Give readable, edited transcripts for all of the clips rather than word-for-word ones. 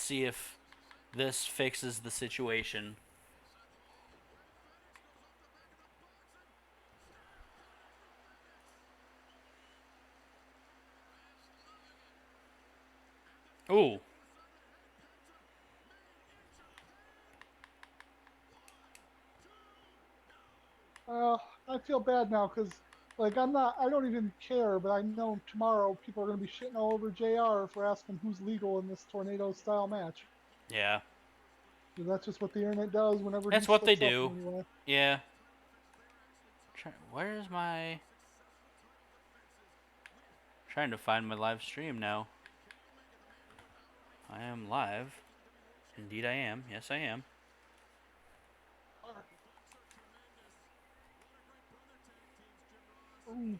see if this fixes the situation. Ooh. I feel bad now because, like, I don't even care, but I know tomorrow people are going to be shitting all over JR for asking who's legal in this tornado style match. Yeah. So that's just what the internet does whenever he That's what they slips up in do. any way. Yeah. Where's my... Trying to find my live stream now. I am live. Indeed I am. Yes, I am. Ooh,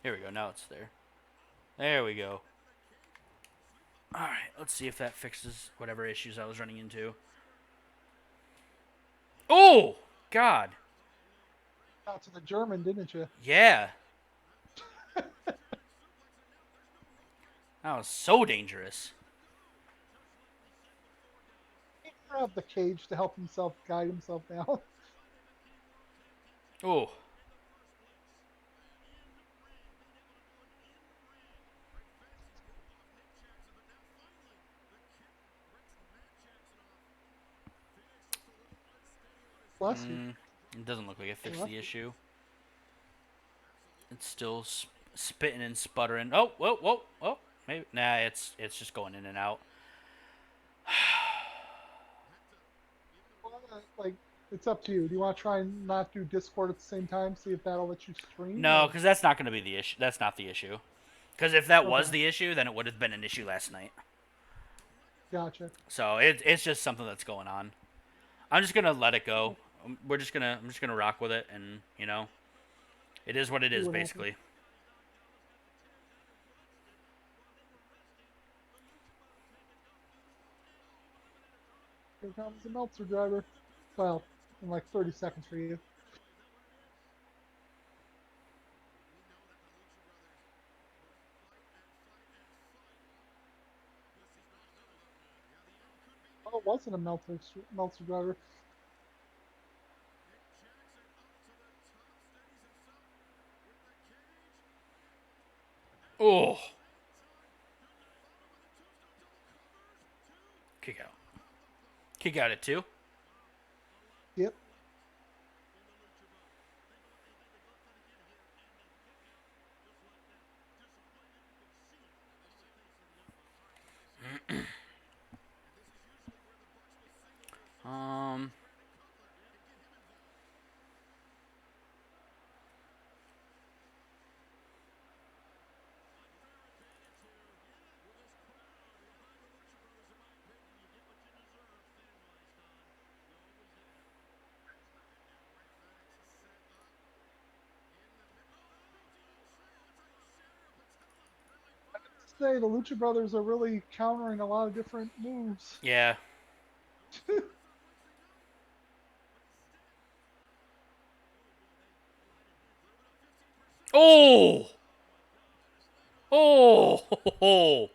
Here we go. Now it's there. There we go. Alright, let's see if that fixes whatever issues I was running into. Oh! God. got to the German, didn't you? Yeah. That was so dangerous. He grabbed the cage to help himself guide himself down. Oh. Bless you. It doesn't look like it fixed Bless the you. issue. It's still spitting and sputtering. Oh, whoa, whoa, whoa. Maybe. Nah, it's just going in and out. Well, like, it's up to you. Do you want to try and not do Discord at the same time? See if that'll let you stream, No, or because that's not going to be the issue. That's not the issue. Because if that was okay, the issue, then it would have been an issue last night. gotcha. So it's just something that's going on. I'm just gonna let it go. I'm just gonna rock with it, and it is what it See is, what happens. basically. Here comes the Meltzer driver. Well, in like 30 seconds for you. Oh, it wasn't a Meltzer driver. Oh, kick out, kick out at two. Yep. Um, Say the Lucha Brothers are really countering a lot of different moves. yeah. Oh, oh, oh,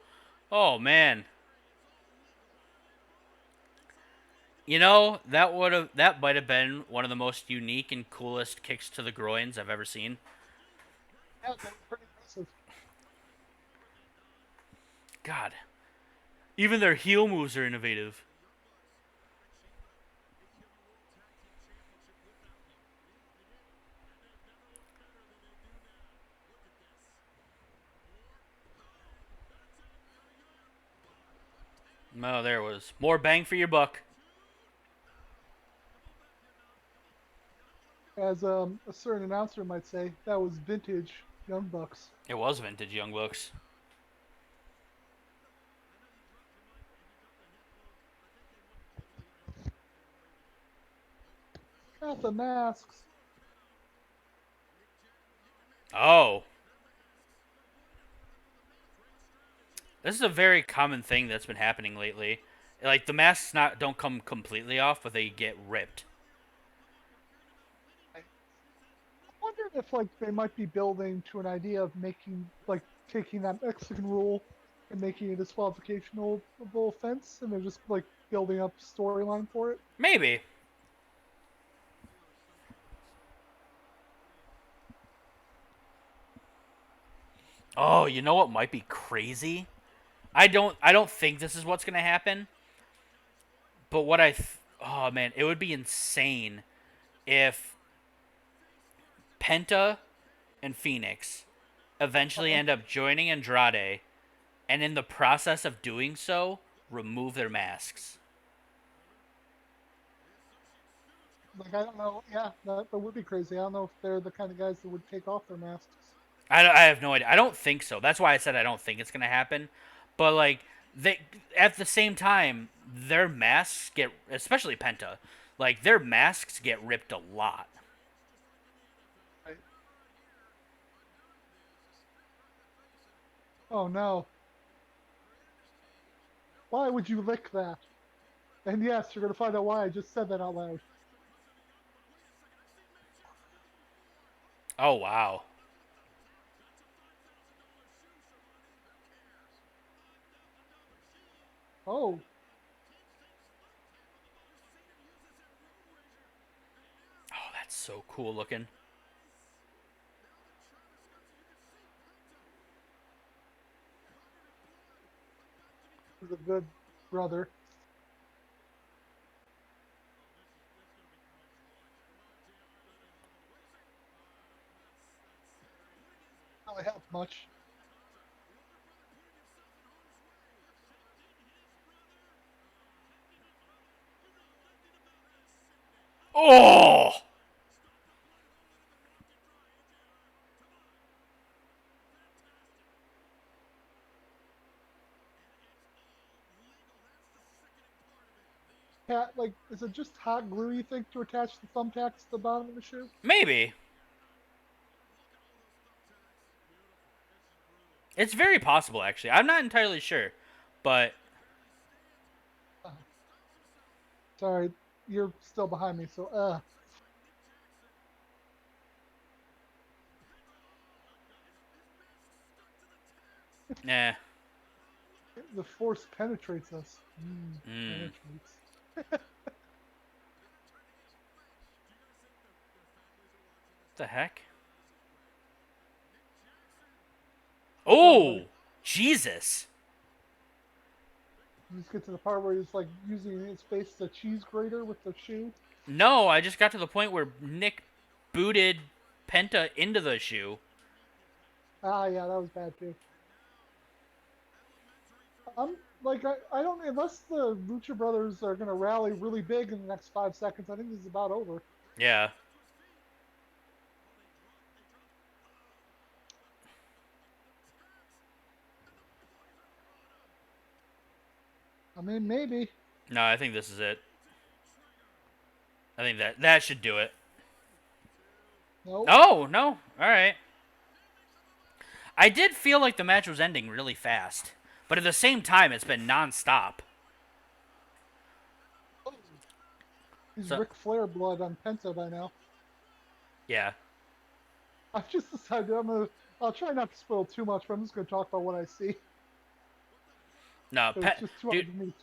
oh, man. That might have been one of the most unique and coolest kicks to the groins I've ever seen. Yeah, they're pretty impressive. God, even their heel moves are innovative. No, there was more bang for your buck. As a certain announcer might say, that was vintage Young Bucks. It was vintage Young Bucks. Got the masks. Oh, this is a very common thing that's been happening lately. Like the masks not don't come completely off, but they get ripped. wondering if like they might be building to an idea of making like taking that Mexican rule and making it a disqualificational offense, and they're just like building up storyline for it. Maybe. Oh, you know what might be crazy? I don't think this is what's gonna happen. But oh man, it would be insane if Penta and Phoenix eventually Uh, end up joining Andrade, and in the process of doing so, remove their masks. like I don't know, yeah, that would be crazy. I don't know if they're the kind of guys that would take off their masks. I have no idea. I don't think so. That's why I said I don't think it's gonna happen. But like they at the same time, their masks get, especially Penta, like their masks get ripped a lot. Right. Oh no, why would you lick that? And yes, you're gonna find out why I just said that out loud. Oh wow. Oh, Oh, that's so cool looking. he's a good brother. Not really help much. Oh! Cat, like, is it just hot glue you think to attach the thumbtacks to the bottom of the shoe? Maybe. It's very possible actually. I'm not entirely sure. But Uh, sorry, you're still behind me, so eh. the force penetrates us. Mm. Penetrates. The heck? What's up, Oh! buddy? Jesus. You just get to the part where he's like using his face as a cheese grater with the shoe. No, I just got to the point where Nick booted Penta into the shoe. Ah, yeah, that was bad too. I'm like I don't unless the Lucha Brothers are gonna rally really big in the next 5 seconds. I think this is about over. Yeah. I mean, maybe. No, I think this is it. I think that should do it. Nope. Oh, no. All right. I did feel like the match was ending really fast. But at the same time, it's been nonstop. He's So, Ric Flair blood on Penta by now. yeah. I've just decided I'll try not to spoil too much, but I'm just gonna talk about what I see. No, But it's just too dude, hard for me.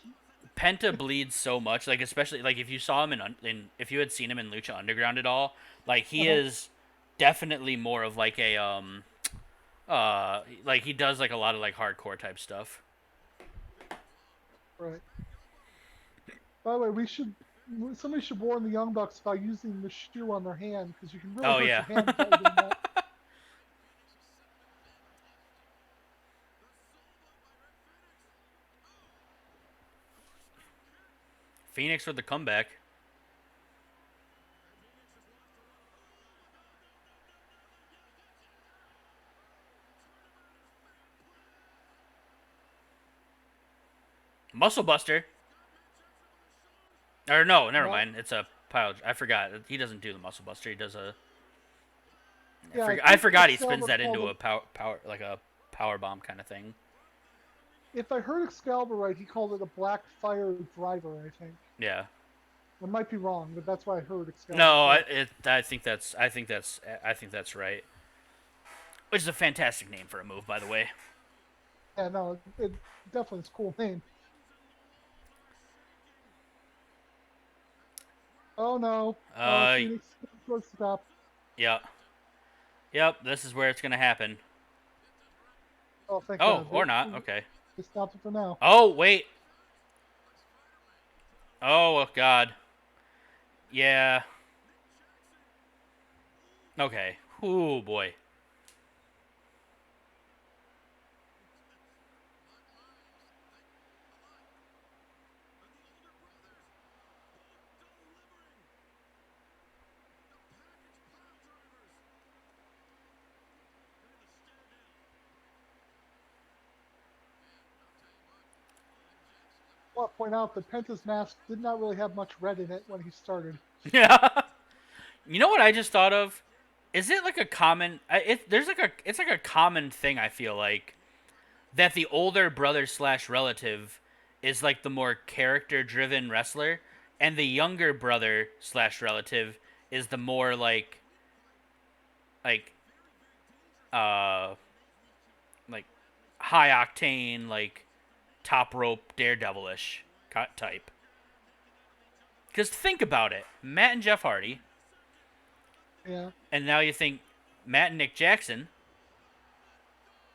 Penta bleeds so much. Like, especially, like, if you saw him if you had seen him in Lucha Underground at all, like, he Uh-huh. is definitely more of, like, like, he does, like, a lot of, like, hardcore type stuff. Right. By the way, somebody should warn the Young Bucks about using the shoe on their hand because you can really Oh, hurt yeah. your hand by doing that. Phoenix with the comeback. Muscle Buster. Or no, never No, mind. It's a pile. I forgot. He doesn't do the Muscle Buster. He does a. yeah, I I think forgot he spins Excalibur that called into it. a power like a power bomb kind of thing. If I heard Excalibur right, he called it a Black Fire Driver. I think. Yeah. I might be wrong, but that's what I heard Excalibur No, say. I think that's right. Which is a fantastic name for a move, by the way. Yeah, no, it definitely is a cool name. Oh no. Oh, Uh, Phoenix towards the top. yeah, yep. This is where it's gonna happen. Oh, thank Oh, God. or not. Okay. They stopped it for now. Oh wait. Oh God. Yeah. Okay. Oh boy. I want to point out that Penta's mask did not really have much red in it when he started. Yeah. You know what I just thought of? Is it like a common? There's like a it's like a common thing. I feel like that the older brother slash relative is like the more character driven wrestler, and the younger brother slash relative is the more like uh like high octane top rope daredevilish cut type. Because think about it, Matt and Jeff Hardy, Yeah. and now you think Matt and Nick Jackson,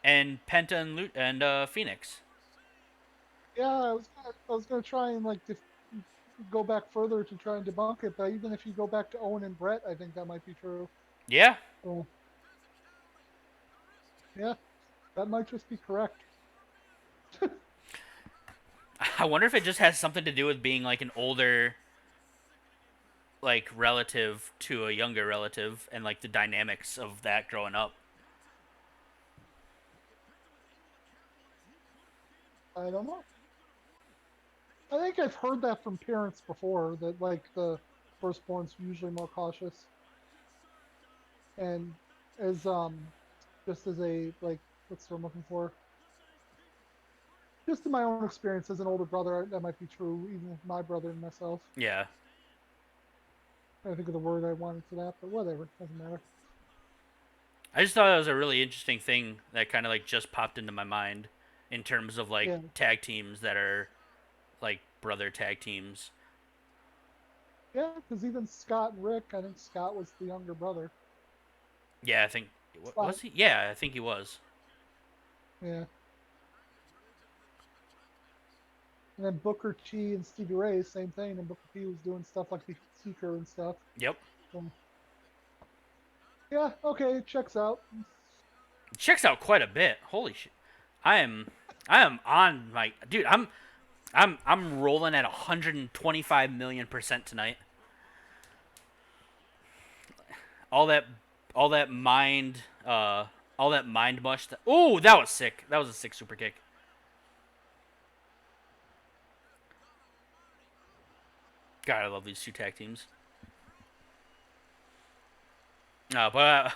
and Penta and Phoenix. Yeah, I was gonna try and like go back further to try and debunk it, but even if you go back to Owen and Brett, I think that might be true. Yeah, So yeah, that might just be correct. I wonder if it just has something to do with being like an older relative to a younger relative and like the dynamics of that growing up. I don't know. I think I've heard that from parents before that like the firstborn's usually more cautious and as just as a like what's the word I'm looking for? Just in my own experience as an older brother, that might be true even with my brother and myself. Yeah. I think of the word I wanted for that, but whatever, doesn't matter. I just thought it was a really interesting thing that kind of like just popped into my mind in terms of like Yeah, tag teams that are like brother tag teams. yeah, because even Scott and Rick, I think Scott was the younger brother. Yeah, I think Scott, was he? Yeah, I think he was. yeah, and then Booker T and Stevie Ray, same thing. And Booker T was doing stuff like the Seeker and stuff. Yep. So yeah, okay, it checks out. It checks out quite a bit. Holy shit. I am I am on my dude, I'm rolling at 125 million% tonight. All that all that mind all that mind mush. Oh, that was sick. That was a sick super kick. God, I love these two tag teams.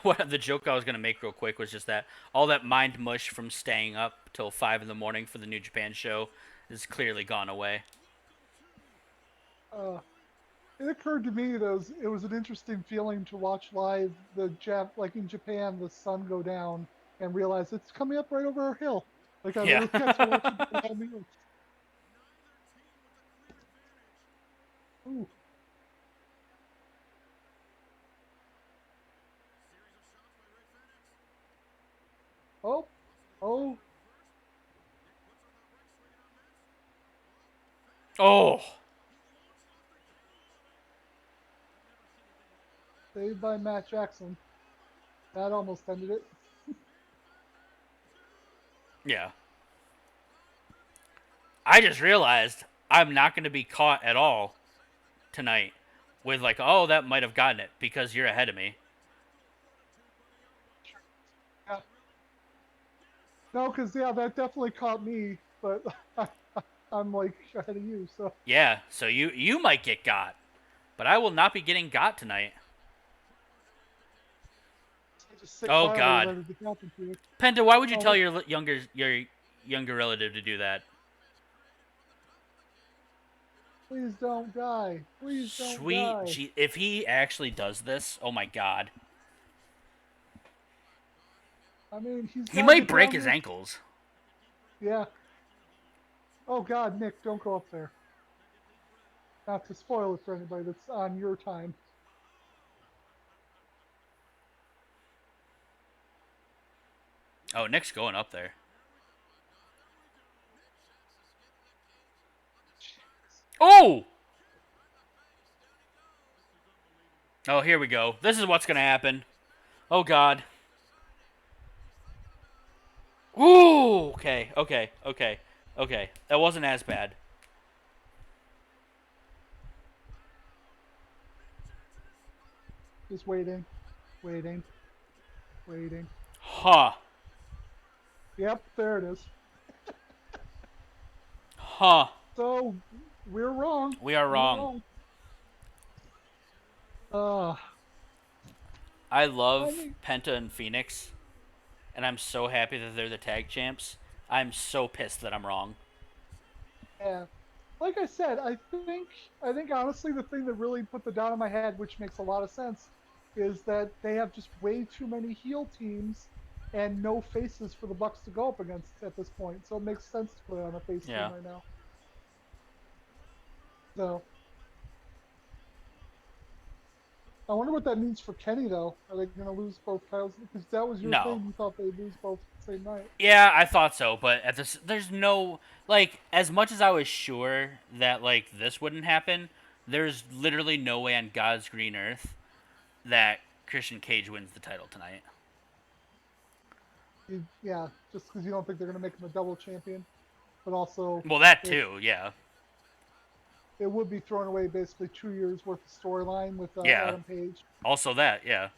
What the joke I was gonna make real quick was just that all that mind mush from staying up till 5 in the morning for the New Japan show is clearly gone away. Uh, it occurred to me that it was an interesting feeling to watch live the like in Japan the sun go down and realize it's coming up right over our hill. Like I Yeah. literally got to watch it go down the hill. Ooh, oh, oh, Oh, saved by Matt Jackson. That almost ended it. yeah. I just realized I'm not going to be caught at all tonight with like, oh, that might have gotten it because you're ahead of me. Yeah. No, because yeah, that definitely caught me, but I'm like ahead of you, so Yeah, so you might get got, but I will not be getting got tonight. I just sit Oh quietly and God, let it happen to you. Penta, why would you tell Oh, your younger relative to do that? Please don't die. Please don't Sweet die. G. If he actually does this, oh my god. I mean, he's He got to might get break down his there. ankles. Yeah. Oh God, Nick, don't go up there. Not to spoil it for anybody that's on your time. Oh, Nick's going up there. Oh! Oh, here we go. This is what's gonna happen. Oh god. Ooh! Okay, okay, okay, okay. That wasn't as bad. Just waiting, waiting, waiting. Huh. Yep, there it is. Huh. So we're wrong. We are We're wrong. wrong. Uh, I I love mean, Penta and Phoenix, and I'm so happy that they're the tag champs. I'm so pissed that I'm wrong. yeah. Like I said, I think honestly the thing that really put the down in my head, which makes a lot of sense, is that they have just way too many heel teams and no faces for the Bucks to go up against at this point. So it makes sense to put it on a face team Yeah. right now. So I wonder what that means for Kenny though. Are they going to lose both titles? Because that was your No. thing. You thought they'd lose both the same night. Yeah, I thought so, but at this, there's no like as much as I was sure that like this wouldn't happen. There's literally no way on God's green earth that Christian Cage wins the title tonight. Yeah, just because you don't think they're going to make him a double champion, but also Well, that if too. Yeah. it would be throwing away basically 2 years worth of storyline with Yeah. Adam Page. Also that. Yeah.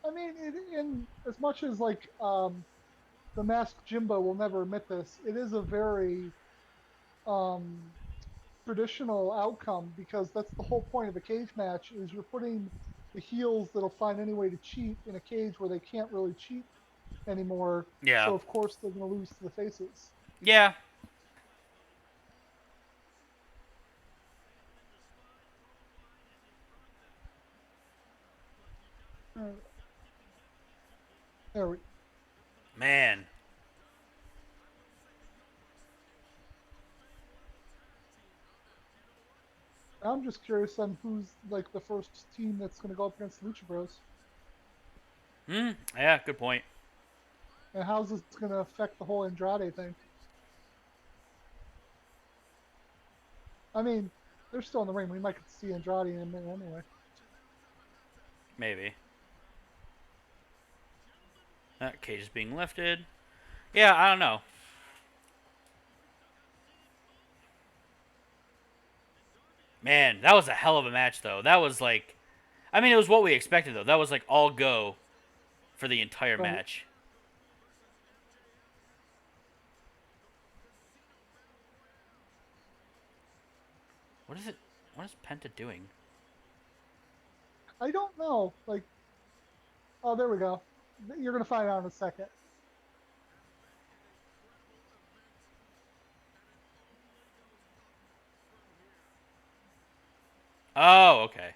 I mean, in as much as like the Masked Jimbo will never admit this, it is a very um, traditional outcome because that's the whole point of a cage match is you're putting the heels that'll find any way to cheat in a cage where they can't really cheat anymore. Yeah. So of course they're going to lose to the faces. Yeah. Uh, There we, Man. I'm just curious on who's like the first team that's going to go up against Lucha Bros. Hmm. Yeah. Good point. And how's this going to affect the whole Andrade thing? I mean, they're still in the ring. We might get to see Andrade in a minute anyway. Maybe. That cage is being lifted. Yeah. I don't know. Man, that was a hell of a match, though. That was like, I mean, it was what we expected, though. That was like all go for the entire Right. match. What is it? What is Penta doing? I don't know. Like, oh, there we go. You're going to find out in a second. Oh, okay.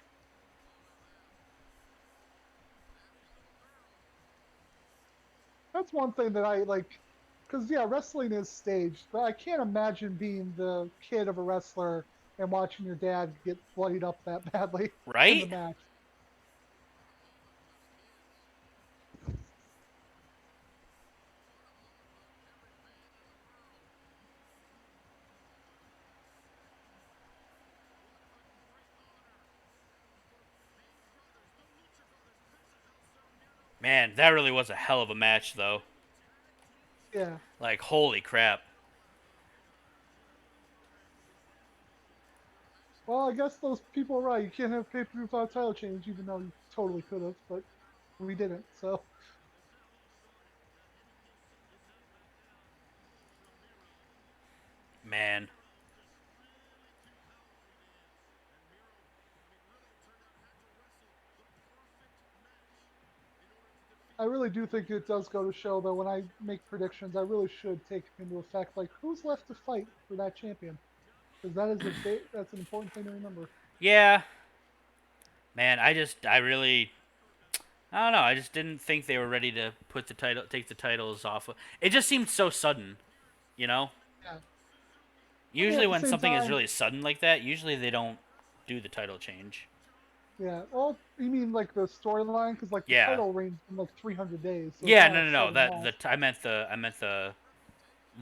That's one thing that I like. Because, yeah, wrestling is staged, but I can't imagine being the kid of a wrestler and watching your dad get bloodied up that badly in the Right? match. Man, that really was a hell of a match, though. Yeah. Like, holy crap. Well, I guess those people are right. You can't have pay per view without a title change, even though you totally could have, but we didn't. So, Man. I really do think it does go to show that when I make predictions, I really should take into effect like who's left to fight for that champion, because that's an important thing to remember. Yeah, man. I don't know. I just didn't think they were ready to take the titles off. It just seemed so sudden, you know. Yeah. I mean, Usually, at the when same something is time, really sudden like that, usually they don't do the title change. yeah. Well, you mean like the storyline? Because like the Yeah, title reigns in like 300 days, so it's yeah. not No, like no, no. sudden at all. I meant the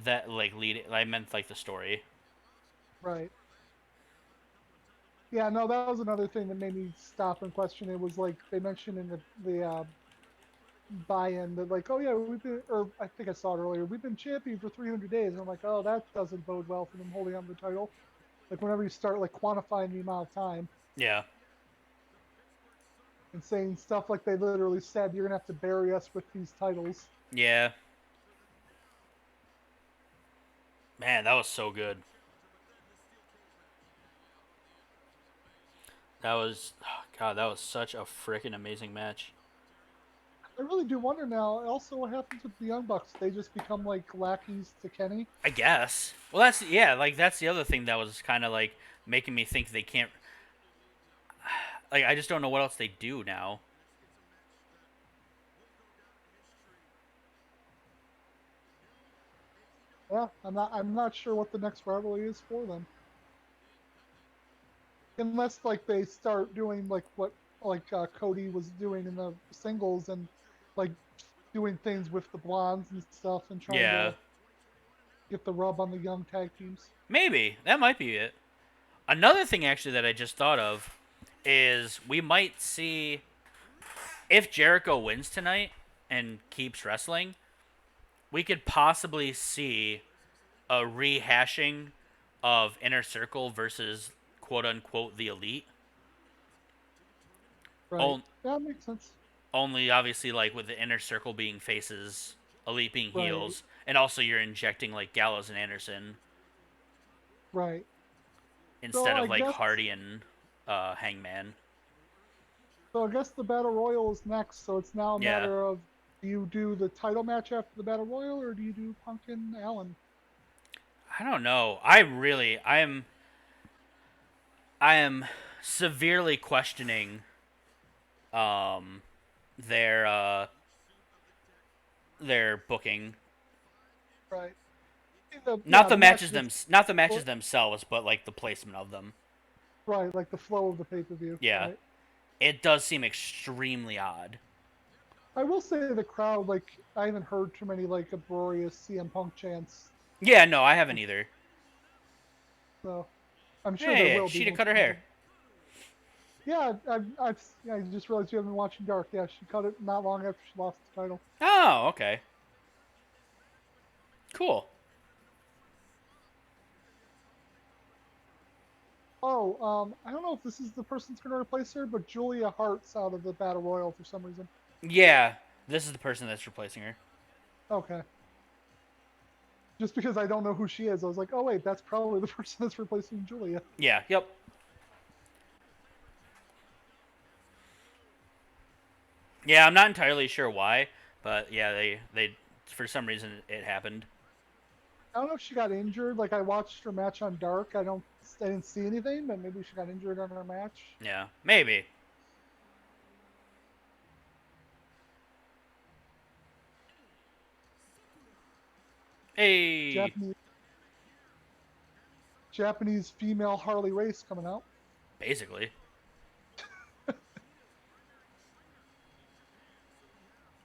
that like lead. I meant like the story. Right. Yeah. No, that was another thing that made me stop and question. It was like they mentioned in the buy-in that like, oh yeah, we've been, or I think I saw it earlier, we've been champion for 300 days, and I'm like, oh, that doesn't bode well for them holding on to the title. Like whenever you start like quantifying the amount of time Yeah, and saying stuff like they literally said, you're gonna have to bury us with these titles. yeah. Man, that was so good. That was, oh, God, that was such a freaking amazing match. I really do wonder now. Also, what happens with the Young Bucks? They just become like lackeys to Kenny. I guess. Well, that's yeah. Like that's the other thing that was kind of like making me think they can't. Like I just don't know what else they do now. Yeah, I'm not sure what the next rivalry is for them, unless like they start doing like what like Cody was doing in the singles and like doing things with the blondes and stuff and trying Yeah, to get the rub on the young tag teams. maybe that might be it. Another thing actually that I just thought of is we might see if Jericho wins tonight and keeps wrestling, we could possibly see a rehashing of Inner Circle versus quote unquote the Elite. Right. On, Yeah, that makes sense. only obviously like with the Inner Circle being faces, Elite being Right. heels, and also you're injecting like Gallows and Anderson Right. So instead I of like guess Hardy and Hangman. so I guess the battle royal is next. So it's now a Yeah, matter of, do you do the title match after the battle royal or do you do Punk and Allen? I don't know. I am severely questioning um their their booking. Right. Not Yeah, the the match matches needs not the matches themselves, but like the placement of them. right, like the flow of the pay per view. Yeah. Right. It does seem extremely odd. I will say the crowd, like I haven't heard too many like uproarious CM Punk chants. Yeah, no, I haven't either. So I'm sure there Hey, will be she'd have once cut her we get hair. it. Yeah, yeah, I just realized you haven't been watching Dark. Yeah, she cut it not long after she lost the title. Oh, okay. Cool. Oh, I don't know if this is the person that's going to replace her, but Julia Hart's out of the Battle Royal for some reason. Yeah, this is the person that's replacing her. Okay. Just because I don't know who she is, I was like, oh wait, that's probably the person that's replacing Julia. Yeah, yep. Yeah, I'm not entirely sure why, but yeah, they for some reason it happened. I don't know if she got injured. Like I watched her match on Dark. I didn't see anything, but maybe she got injured on her match. Yeah, maybe. Hey, Japanese Japanese female Harley Race coming out. basically.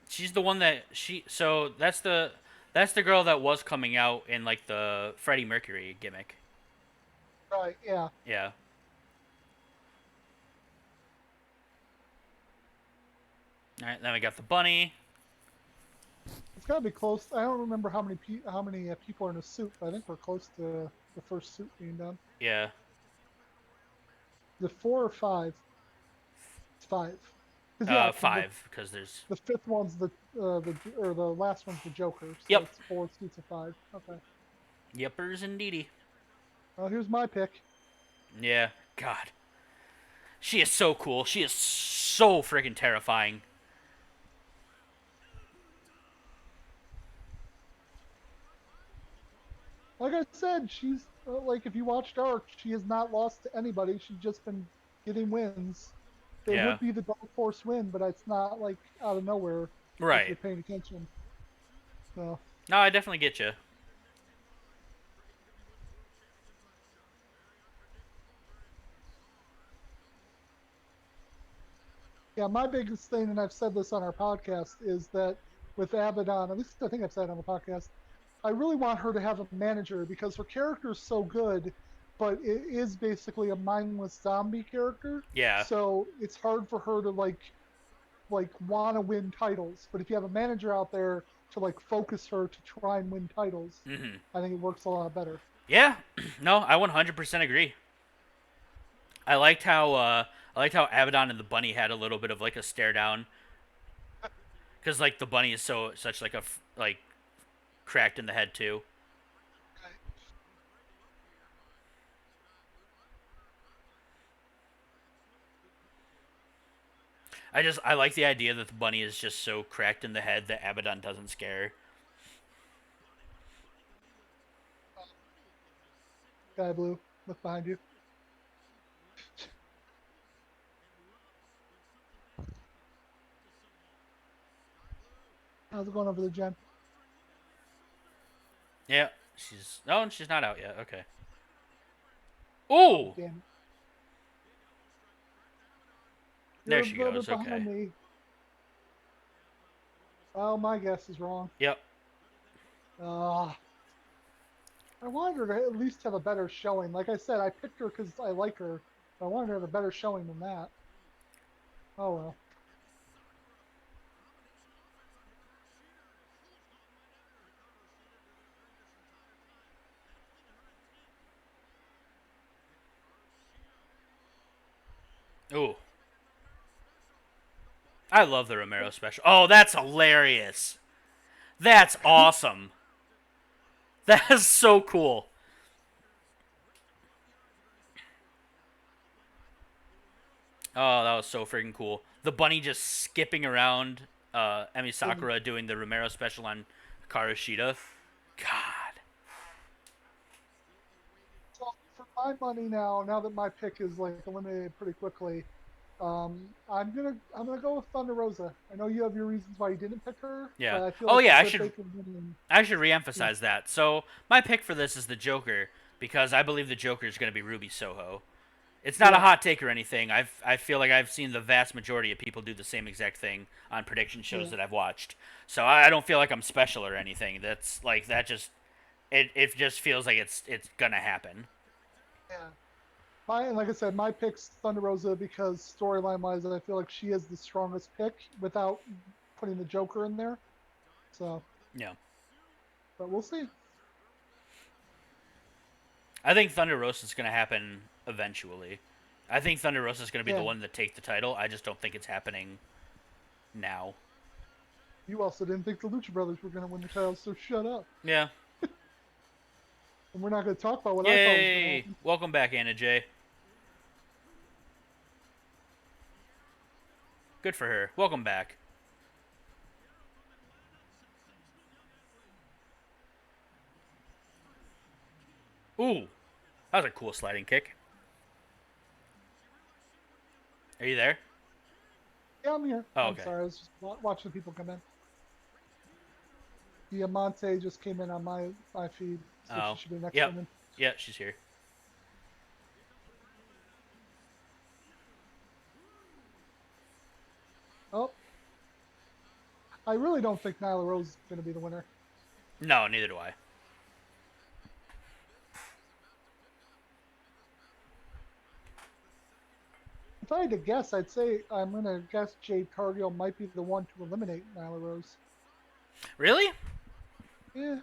She's the one that she so that's the girl that was coming out in like the Freddie Mercury gimmick. Right, yeah. Yeah. All right, then we got the bunny. It's got to be close. I don't remember how many people are in a suit, but I think we're close to the first suit being done. Yeah. The four or five? It's five. Because yeah, because Five because there's the fifth one's the last one's the Joker, so yep. it's four suits of five. Okay. Yepers indeedy. Well, here's my pick. Yeah. God. She is so cool. She is so freaking terrifying. like I said, she's like if you watched Dark, she has not lost to anybody. She's just been getting wins. It Yeah. would be the Dark Horse win, but it's not like out of nowhere if Right. you're paying attention. So No, I definitely get you. yeah, my biggest thing, and I've said this on our podcast, is that with Abaddon, at least I think I've said it on the podcast, I really want her to have a manager because her character is so good, but it is basically a mindless zombie character. Yeah. So it's hard for her to like want to win titles. But if you have a manager out there to like focus her to try and win titles, Mm-hmm. I think it works a lot better. Yeah. No, I 100% agree. I liked how Abaddon and the bunny had a little bit of like a stare down because like the bunny is such like like cracked in the head too. I like the idea that the bunny is just so cracked in the head that Abaddon doesn't scare. Guy Blue, look behind you. How's it going over there, Jen? Yeah, she's not out yet. Okay. Oh, Ooh, damn it. there You're a she little goes. bit behind Okay. me. Oh, my guess is wrong. Yep. Uh, I wanted her to at least have a better showing. Like I said, I picked her because I like her. But I wanted her to have a better showing than that. Oh well. Ooh, I love the Romero special. Oh, that's hilarious. That's awesome. That is so cool. Oh, that was so freaking cool. The bunny just skipping around Emi And Sakura doing the Romero special on Karushita. God. so for my money now that my pick is like eliminated pretty quickly, I'm gonna go with Thunder Rosa. I know you have your reasons why you didn't pick her, Yeah. but I feel Oh like yeah, with Britt Baker winning, I should yeah, reemphasize that. So my pick for this is the Joker because I believe the Joker is going to be Ruby Soho. It's not a yeah, hot take or anything. I feel like I've seen the vast majority of people do the same exact thing on prediction shows yeah, that I've watched. So I don't feel like I'm special or anything. That's like that just it just feels like it's gonna happen. yeah. My and like I said, my pick's Thunder Rosa because storyline wise, I feel like she is the strongest pick without putting the Joker in there. So, Yeah. but we'll see. I think Thunder Rosa is gonna happen eventually. I think Thunder Rosa is gonna be the Yeah. one to take the title. I just don't think it's happening now. You also didn't think the Lucha Brothers were going to win the titles, so shut up. Yeah. And we're not going to talk about what I thought was going to Yay! happen. Welcome back, Anna J. Good for her. Welcome back. Ooh, that was a cool sliding kick. Are you there? Yeah, I'm here. Oh, I'm okay. sorry. I was just watching the people come in. Diamante just came in on my feed, so she Oh, should be next yep. woman. Yep, she's here. Oh, I really don't think Nyla Rose is going to be the winner. No, neither do I. If I had to guess, I'd say I'm going to guess Jade Cargill might be the one to eliminate Nyla Rose. Really? Yeah,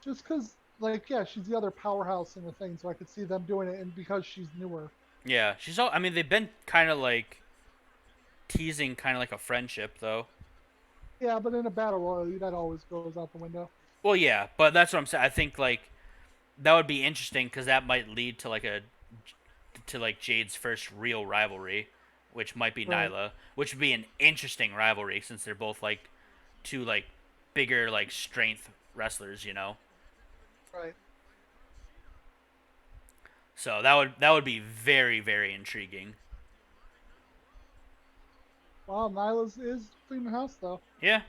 just because, like, yeah, she's the other powerhouse in the thing, so I could see them doing it, and because she's newer. Yeah, she's all. I mean, they've been kind of like teasing, kind of like a friendship, though. Yeah, but in a battle royal, that always goes out the window. Well, yeah, but that's what I'm saying. I think like that would be interesting because that might lead to like Jade's first real rivalry, which might be Right, Nyla, which would be an interesting rivalry since they're both like two like bigger like strength wrestlers, you know. right. So that would be very very intriguing. Wow, Nyla's is cleaning house though. Yeah.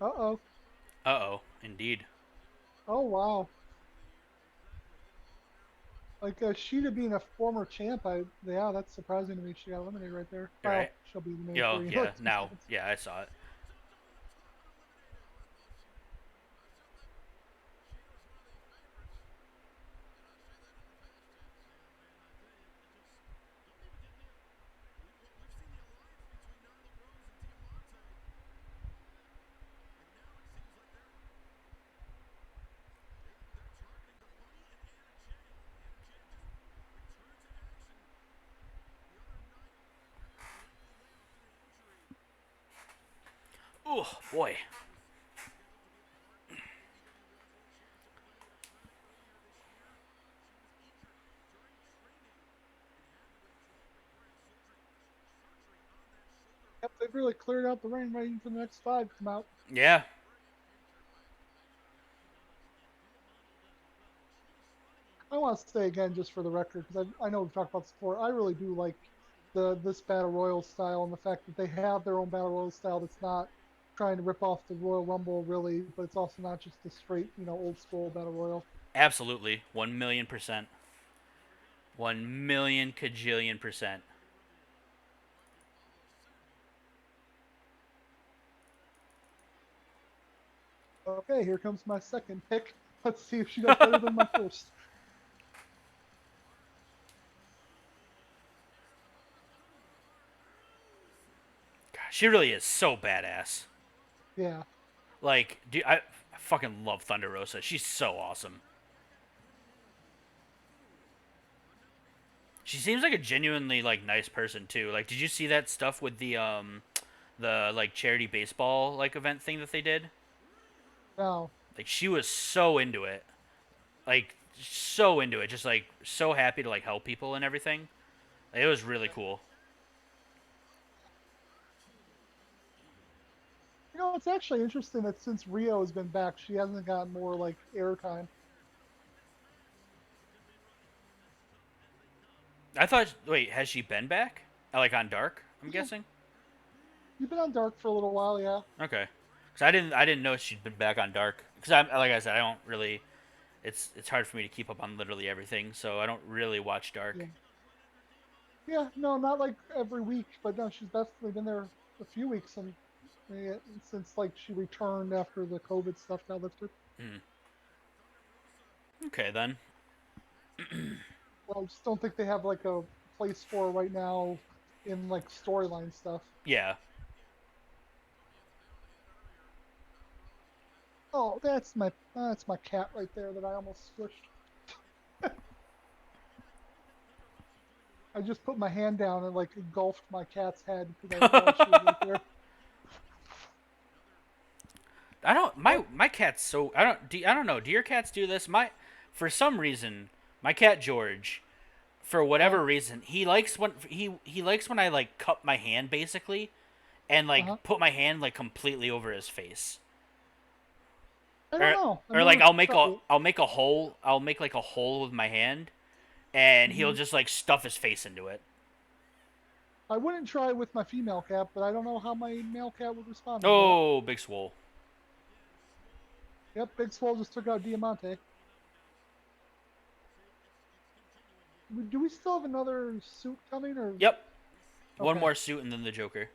Uh oh. Uh oh. Indeed. Oh wow. Like Sheeta being a former champ, yeah, that's surprising to me. She got eliminated right there. You're right. Well, she'll be eliminated Yo. for Yeah. like 2 Now. seconds. Yeah. I saw it. Oh boy. Yep, they've really cleared out the ring waiting for the next five to come out. Yeah. I want to say again, just for the record, because I know we've talked about this before. I really do like this battle royal style and the fact that they have their own battle royal style that's not trying to rip off the Royal Rumble really, but it's also not just the straight old school battle royal. Absolutely. 1,000,000%. 1,000,000,000,000,000%. Okay, here comes my second pick. Let's see if she does better than my first. She really is so badass. Yeah. Like, dude, I fucking love Thunder Rosa. She's so awesome. She seems like a genuinely like nice person too. Like, did you see that stuff with the like charity baseball like event thing that they did? Now, Like, she was so into it. Like, so into it. Just like so happy to like help people and everything. Like, it was really cool. it's actually interesting that since Rio has been back, she hasn't gotten more like airtime. I thought. Wait, has she been back? Like on Dark? I'm Yeah, guessing. you've been on Dark for a little while, yeah. Okay. Cause I didn't know she'd been back on Dark. Cause I'm like I said, I don't really. It's hard for me to keep up on literally everything, so I don't really watch Dark. Yeah. Yeah, no, not like every week, but no, she's definitely been there a few weeks and yeah, since like she returned after the COVID stuff got lifted. Hmm. Okay then. Well, I just don't think they have like a place for her right now in like storyline stuff. Yeah. Oh, that's my cat right there that I almost squished. I just put my hand down and like engulfed my cat's head because I realized she was right there. I don't. Oh, My cat's so. I don't know. Do your cats do this? For some reason, my cat George, for uh, whatever reason, he likes when I like cup my hand basically, and like uh-huh. put my hand like completely over his face. I don't Or know. I've or like never tried it. I'll make a hole. I'll make like a hole with my hand, and he'll Hmm. just like stuff his face into it. I wouldn't try it with my female cat, but I don't know how my male cat would respond to that. Oh, big swole. Yep, Big Swole just took out Diamante. Do we still have another suit coming, or Yep. One okay? more suit and then the Joker.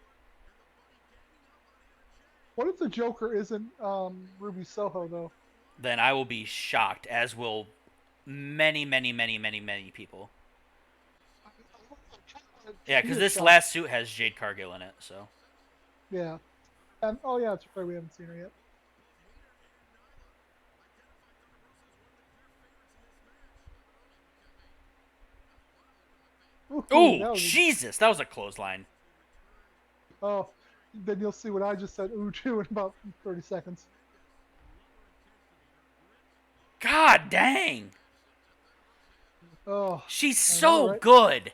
What if the Joker isn't Ruby Soho though? Then I will be shocked, as will many, many, many, many, many people. Yeah, She because is this shocked. last suit has Jade Cargill in it. So, Yeah, and oh yeah, it's right. We haven't seen her yet. Ooh, oh that was Jesus, that was a clothesline. oh. Then you'll see what I just said. Ooh, too in about 30 seconds. God dang. Oh, She's I know, so right? good.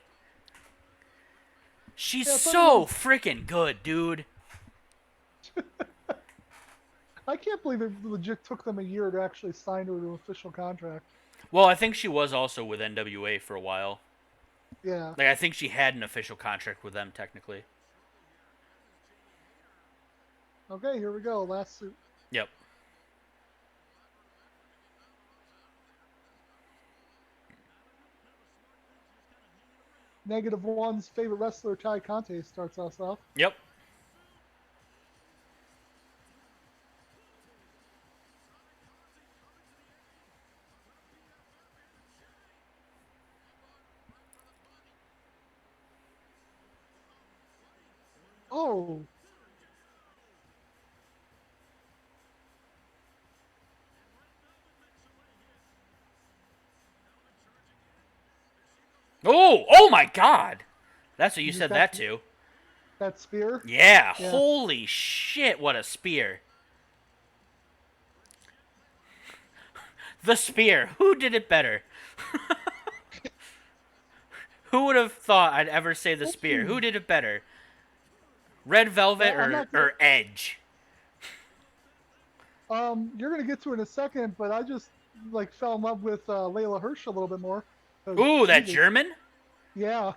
She's Yeah, I thought it so was. freaking good, dude. I can't believe it legit took them a year to actually sign her to an official contract. Well, I think she was also with NWA for a while. Yeah. Like, I think she had an official contract with them, technically. Okay, here we go. Last suit. Yep. -1's favorite wrestler, Ty Conte, starts us off. Yep. Oh, Oh, oh my god. That's what you you just said got that to. that spear. Yeah, Yeah. holy shit, what a spear. The spear. Who did it better? Who would have thought I'd ever say the spear? Who Ooh. did it better? Red Velvet Well, I'm not gonna. or Edge? You're gonna get to it in a second, but I just like fell in love with Layla Hirsch a little bit more because Ooh, that Jesus, German? yeah,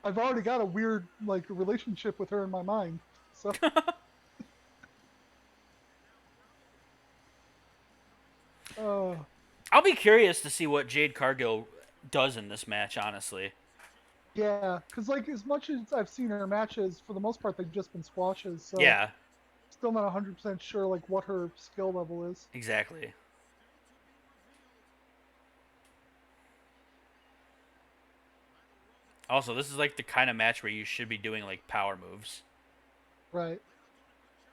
I've already got a weird like relationship with her in my mind. So, uh, I'll be curious to see what Jade Cargill does in this match, honestly. yeah, because like as much as I've seen her matches, for the most part they've just been squashes. So, Yeah, still not 100% sure like what her skill level is. exactly. Also, this is like the kind of match where you should be doing like power moves. Right,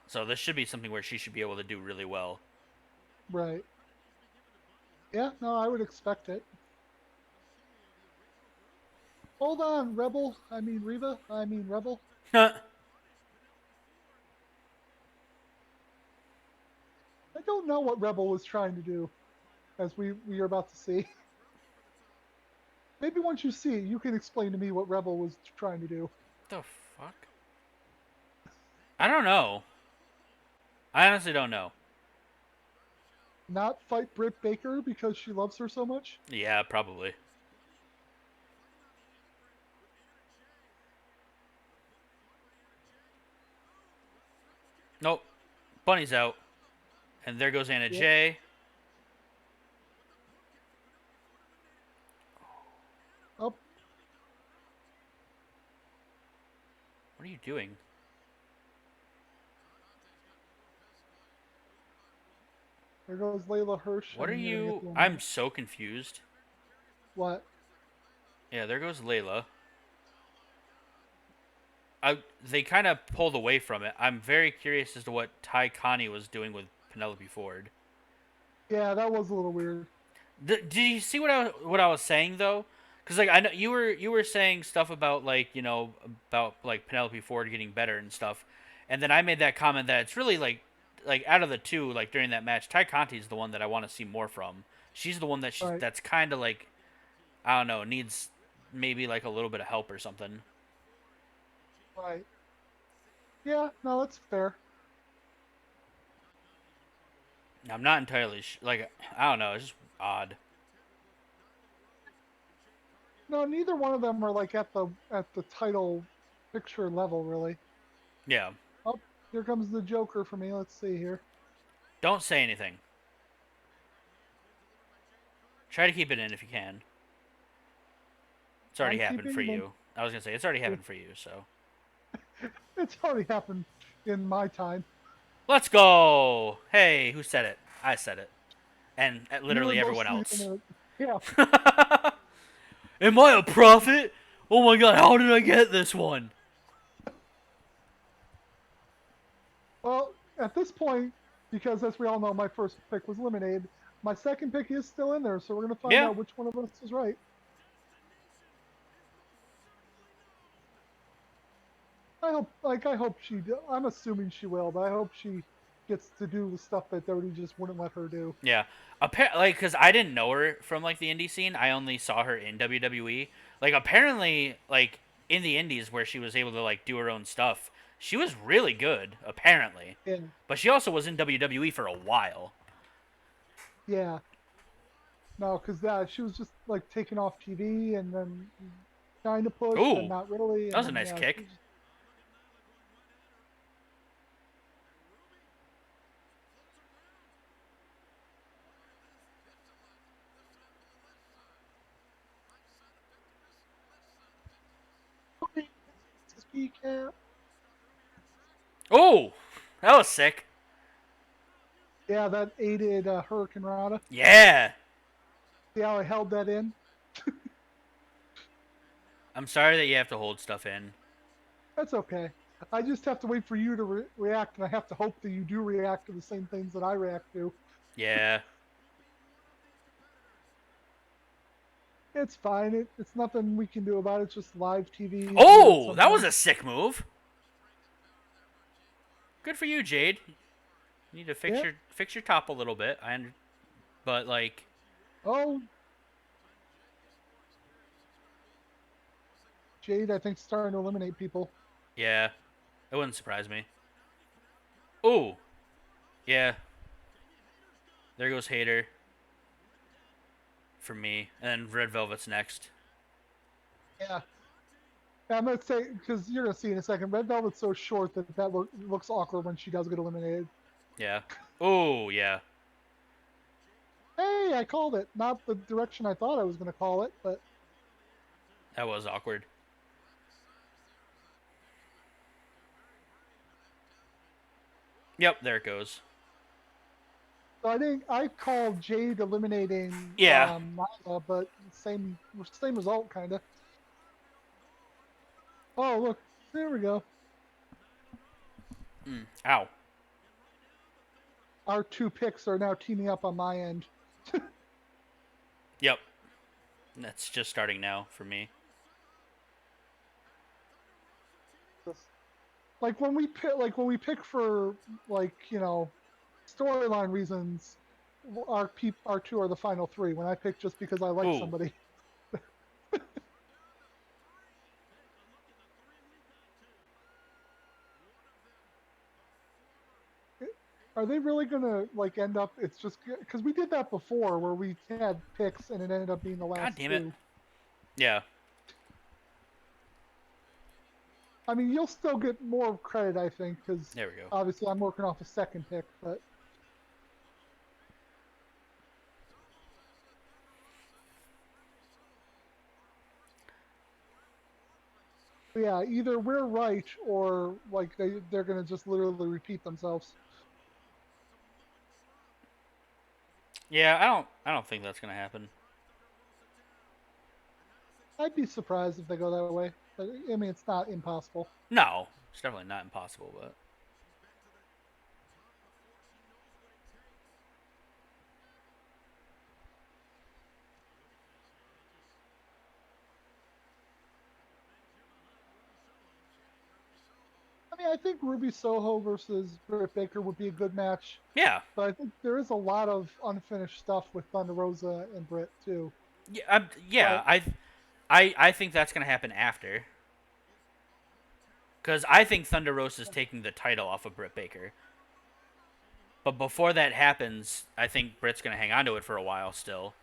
So this should be something where she should be able to do really well. right. Yeah, no, I would expect it. Hold on, Rebel. I mean Reva. I mean Rebel. I don't know what Rebel was trying to do, as we are about to see. Maybe once you see it, you can explain to me what Rebel was trying to do. The fuck? I don't know. I honestly don't know. Not fight Britt Baker because she loves her so much? Yeah, probably. Nope. Bunny's out. And there goes Anna Yep. Jay. Oh, What are you doing? there goes Layla Hirsch. I What are mean, you're gonna get you? to him. I'm so confused. What? Yeah, there goes Layla. They kind of pulled away from it. I'm very curious as to what Ty Connie was doing with Penelope Ford. Yeah, that was a little weird. Did you see what I was saying though? Because like I know you were saying stuff about like about like Penelope Ford getting better and stuff, and then I made that comment that it's really like out of the two like during that match, Ty Conti is the one that I want to see more from. She's the one Right, that's kind of like I don't know needs maybe like a little bit of help or something. right. Yeah, no, that's fair. I'm not entirely like I don't know. It's just odd. No, neither one of them are like at the title picture level, really. Yeah. Oh, here comes the Joker for me. Let's see here. Don't say anything. Try to keep it in if you can. It's already I'm happened keeping for it in. you. I was gonna say it's already happened for you. So It's already happened in my time. let's go. Hey, who said it? I said it, and You literally and everyone most of the else. internet. Yeah. Am I a prophet? Oh my god, how did I get this one? Well, at this point, because as we all know, my first pick was eliminated. My second pick is still in there, so we're gonna find Yeah. out which one of us is right. I hope, like, I hope she. I'm assuming she will, but I hope she gets to do the stuff that WWE just wouldn't let her do. Yeah, like because I didn't know her from like the indie scene. I only saw her in WWE. Like apparently, like in the indies where she was able to like do her own stuff, she was really good. Apparently, And but she also was in WWE for a while. yeah, no, because she was just like taken off TV and then trying to push, then Ooh, not really, that and was a then nice yeah, she kick. was just. Cap. Oh, that was sick. Yeah, that aided Hurricane Rana. Yeah, See how I held that in? I'm sorry that you have to hold stuff in. That's okay. I just have to wait for you to react, and I have to hope that you do react to the same things that I react to. Yeah. It's fine. It's nothing we can do about it. It's just live TV is weird Oh, that was a sometimes. sick move. Good for you, Jade. You need to Yeah. fix your top a little bit. But like, Oh, Jade, I think, starting to eliminate people. yeah, it wouldn't surprise me. Oh, yeah. There goes Hater for me, and then Red Velvet's next. Yeah. Yeah, I'm gonna say because you're gonna see in a second. Red Velvet's so short that looks awkward when she does get eliminated. Yeah. Oh, yeah. Hey, I called it. Not the direction I thought I was gonna call it, but That was awkward. Yep, there it goes. so I think I called Jade eliminating Yeah. Nyla, but same result kind of. Oh look, there we go. Ow. Our two picks are now teaming up on my end. Yep. That's just starting now for me. Like when we pick for like storyline reasons, our two are the final three. When I pick just because I like Ooh. somebody, are they really gonna like end up? It's just because we did that before where we had picks and it ended up being the God last damn it. two. Yeah. I mean, you'll still get more credit, I think, because There we go. obviously I'm working off a second pick. But yeah, either we're right or like they're gonna just literally repeat themselves. Yeah, I don't think that's gonna happen. I'd be surprised if they go that way, but I mean, it's not impossible. No, it's definitely not impossible, but I mean, I think Ruby Soho versus Britt Baker would be a good match, yeah. but I think there is a lot of unfinished stuff with Thunder Rosa and Britt too. Yeah, But I think that's gonna happen after. Because I think Thunder Rosa is taking the title off of Britt Baker. But before that happens, I think Britt's going to hang on to it for a while still.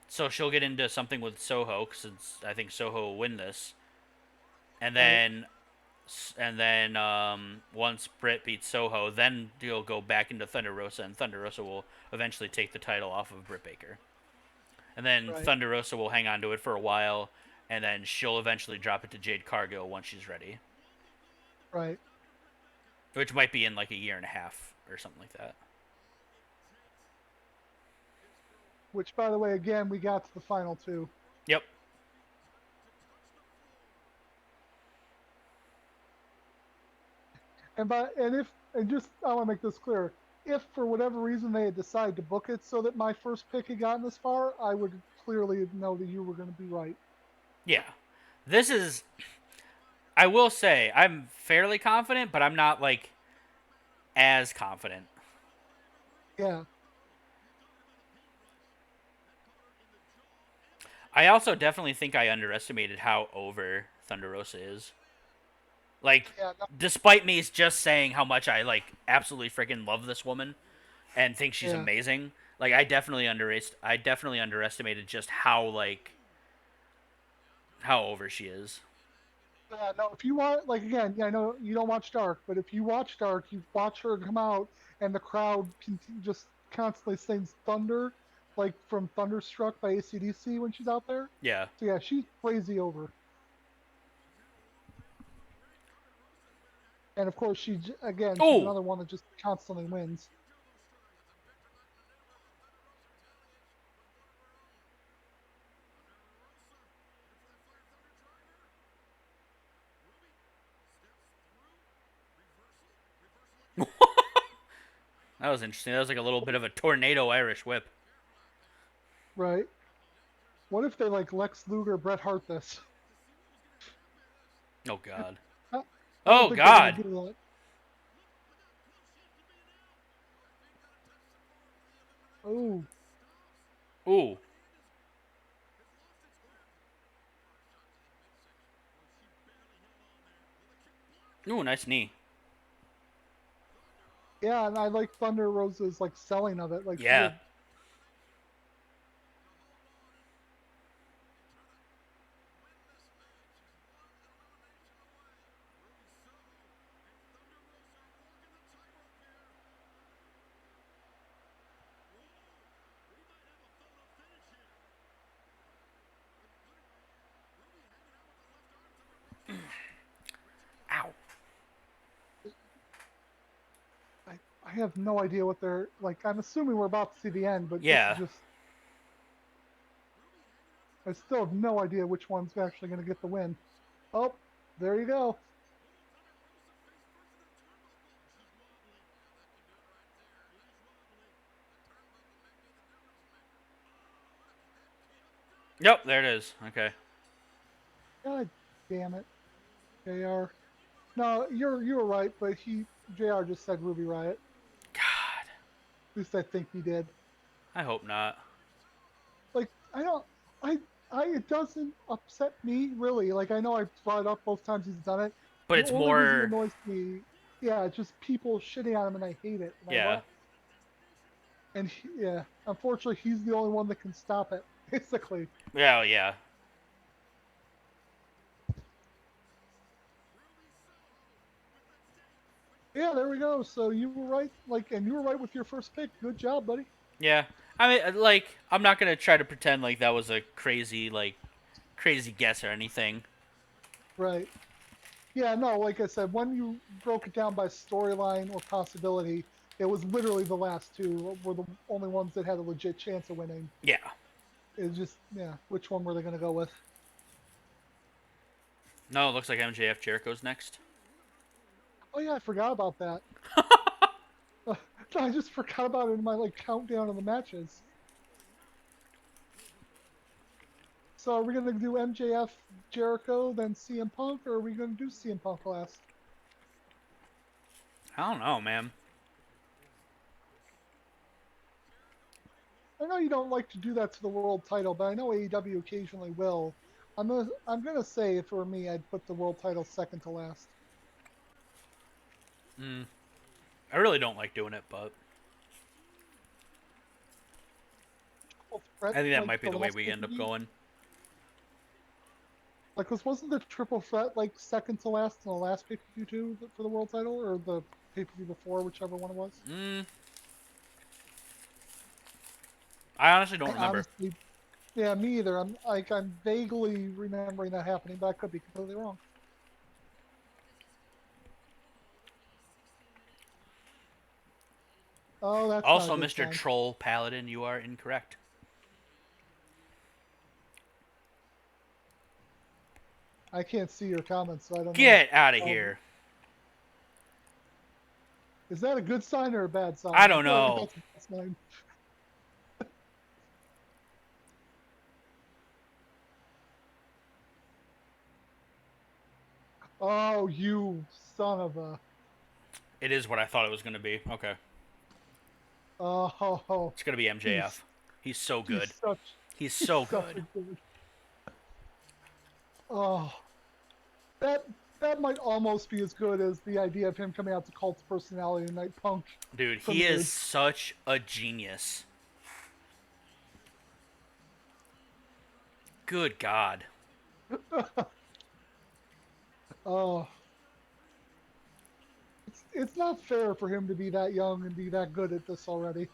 So she'll get into something with Soho, because I think Soho will win this. And right, then once Britt beats Soho, then you'll go back into Thunder Rosa, and Thunder Rosa will eventually take the title off of Britt Baker. And then right, Thunder Rosa will hang on to it for a while, and then she'll eventually drop it to Jade Cargill once she's ready. right. Which might be in like a year and a half or something like that. Which, by the way, again, we got to the final two. Yep. And just I want to make this clear. If for whatever reason they had decided to book it so that my first pick had gotten this far, I would clearly know that you were going to be right. Yeah. This is I will say I'm fairly confident, but I'm not like as confident. Yeah, I also definitely think I underestimated how over Thunder Rosa is. Like, yeah, no, despite me just saying how much I like absolutely freaking love this woman and think she's yeah. amazing, like I definitely underestimated just how like how over she is. Yeah, no, if you want, like, again, yeah, I know you don't watch Dark, but if you watch Dark, you watch her come out, and the crowd just constantly sings Thunder, like from Thunderstruck by AC/DC when she's out there. Yeah. So yeah, she's crazy over. And of course, again, she's Oh. another one that just constantly wins. That was interesting. That was like a little bit of a tornado Irish whip. Right. What if they like Lex Luger, Bret Hart this? Oh god. I, I don't Oh think they're gonna god. do that. Oh, Ooh. Ooh, nice knee. yeah, and I like Thunder Rosa's like selling of it. Like she Yeah. did. Ow. I have no idea what they're like. I'm assuming we're about to see the end, but this is Yeah. just. I still have no idea which one's actually going to get the win. Oh, there you go. Yep, there it is. Okay. God damn it, Jr. No, you were right, but Jr. just said Ruby Riot. God. At least I think he did. I hope not. Like I don't, I it doesn't upset me really. Like I know I brought it up both times he's done it. But The it's only reason it more annoys me, yeah, it's just people shitting on him and I hate it. And I yeah. want, yeah, unfortunately he's the only one that can stop it. Basically, Yeah, yeah. yeah, there we go. So you were right, like, and you were right with your first pick. Good job, buddy. Yeah. I mean like I'm not going to try to pretend like that was a crazy guess or anything. Right. Yeah, no, like I said, when you broke it down by storyline or possibility, it was literally the last two were the only ones that had a legit chance of winning. Yeah. It's just, yeah, which one were they going to go with? No, it looks like MJF Jericho's next. Oh yeah, I forgot about that. I just forgot about it in my like countdown of the matches. So are we going to do MJF, Jericho, then CM Punk, or are we going to do CM Punk last? I don't know, man. I know you don't like to do that to the world title, but I know AEW occasionally will. I'm gonna say if it were me, I'd put the world title second to last. Mm. I really don't like doing it, but Triple threat I think that like might be the the way last we pay end per up view. going. Like, wasn't the triple threat like second to last in the last pay per view too for the world title, or the pay per view before, whichever one it was? Mm. I honestly don't I remember. honestly, yeah, me either. I'm vaguely remembering that happening, but I could be completely wrong. Oh, that's not a Also, good Mr. sign. Troll Paladin, you are incorrect. I can't see your comments, so I don't know. Get out of Um, here. is that a good sign or a bad I sign? I don't feel like know. that's a bad sign. Oh, you son of a. It is what I thought it was going to be. Okay. Oh, It's going to be he's MJF. He's so he's good. such He's he's so such a good. good. Oh, that that might almost be as good as the idea of him coming out to Cult's personality and Night Punk Dude, he is premiered. such a genius. Good God. Oh, it's not fair for him to be that young and be that good at this already.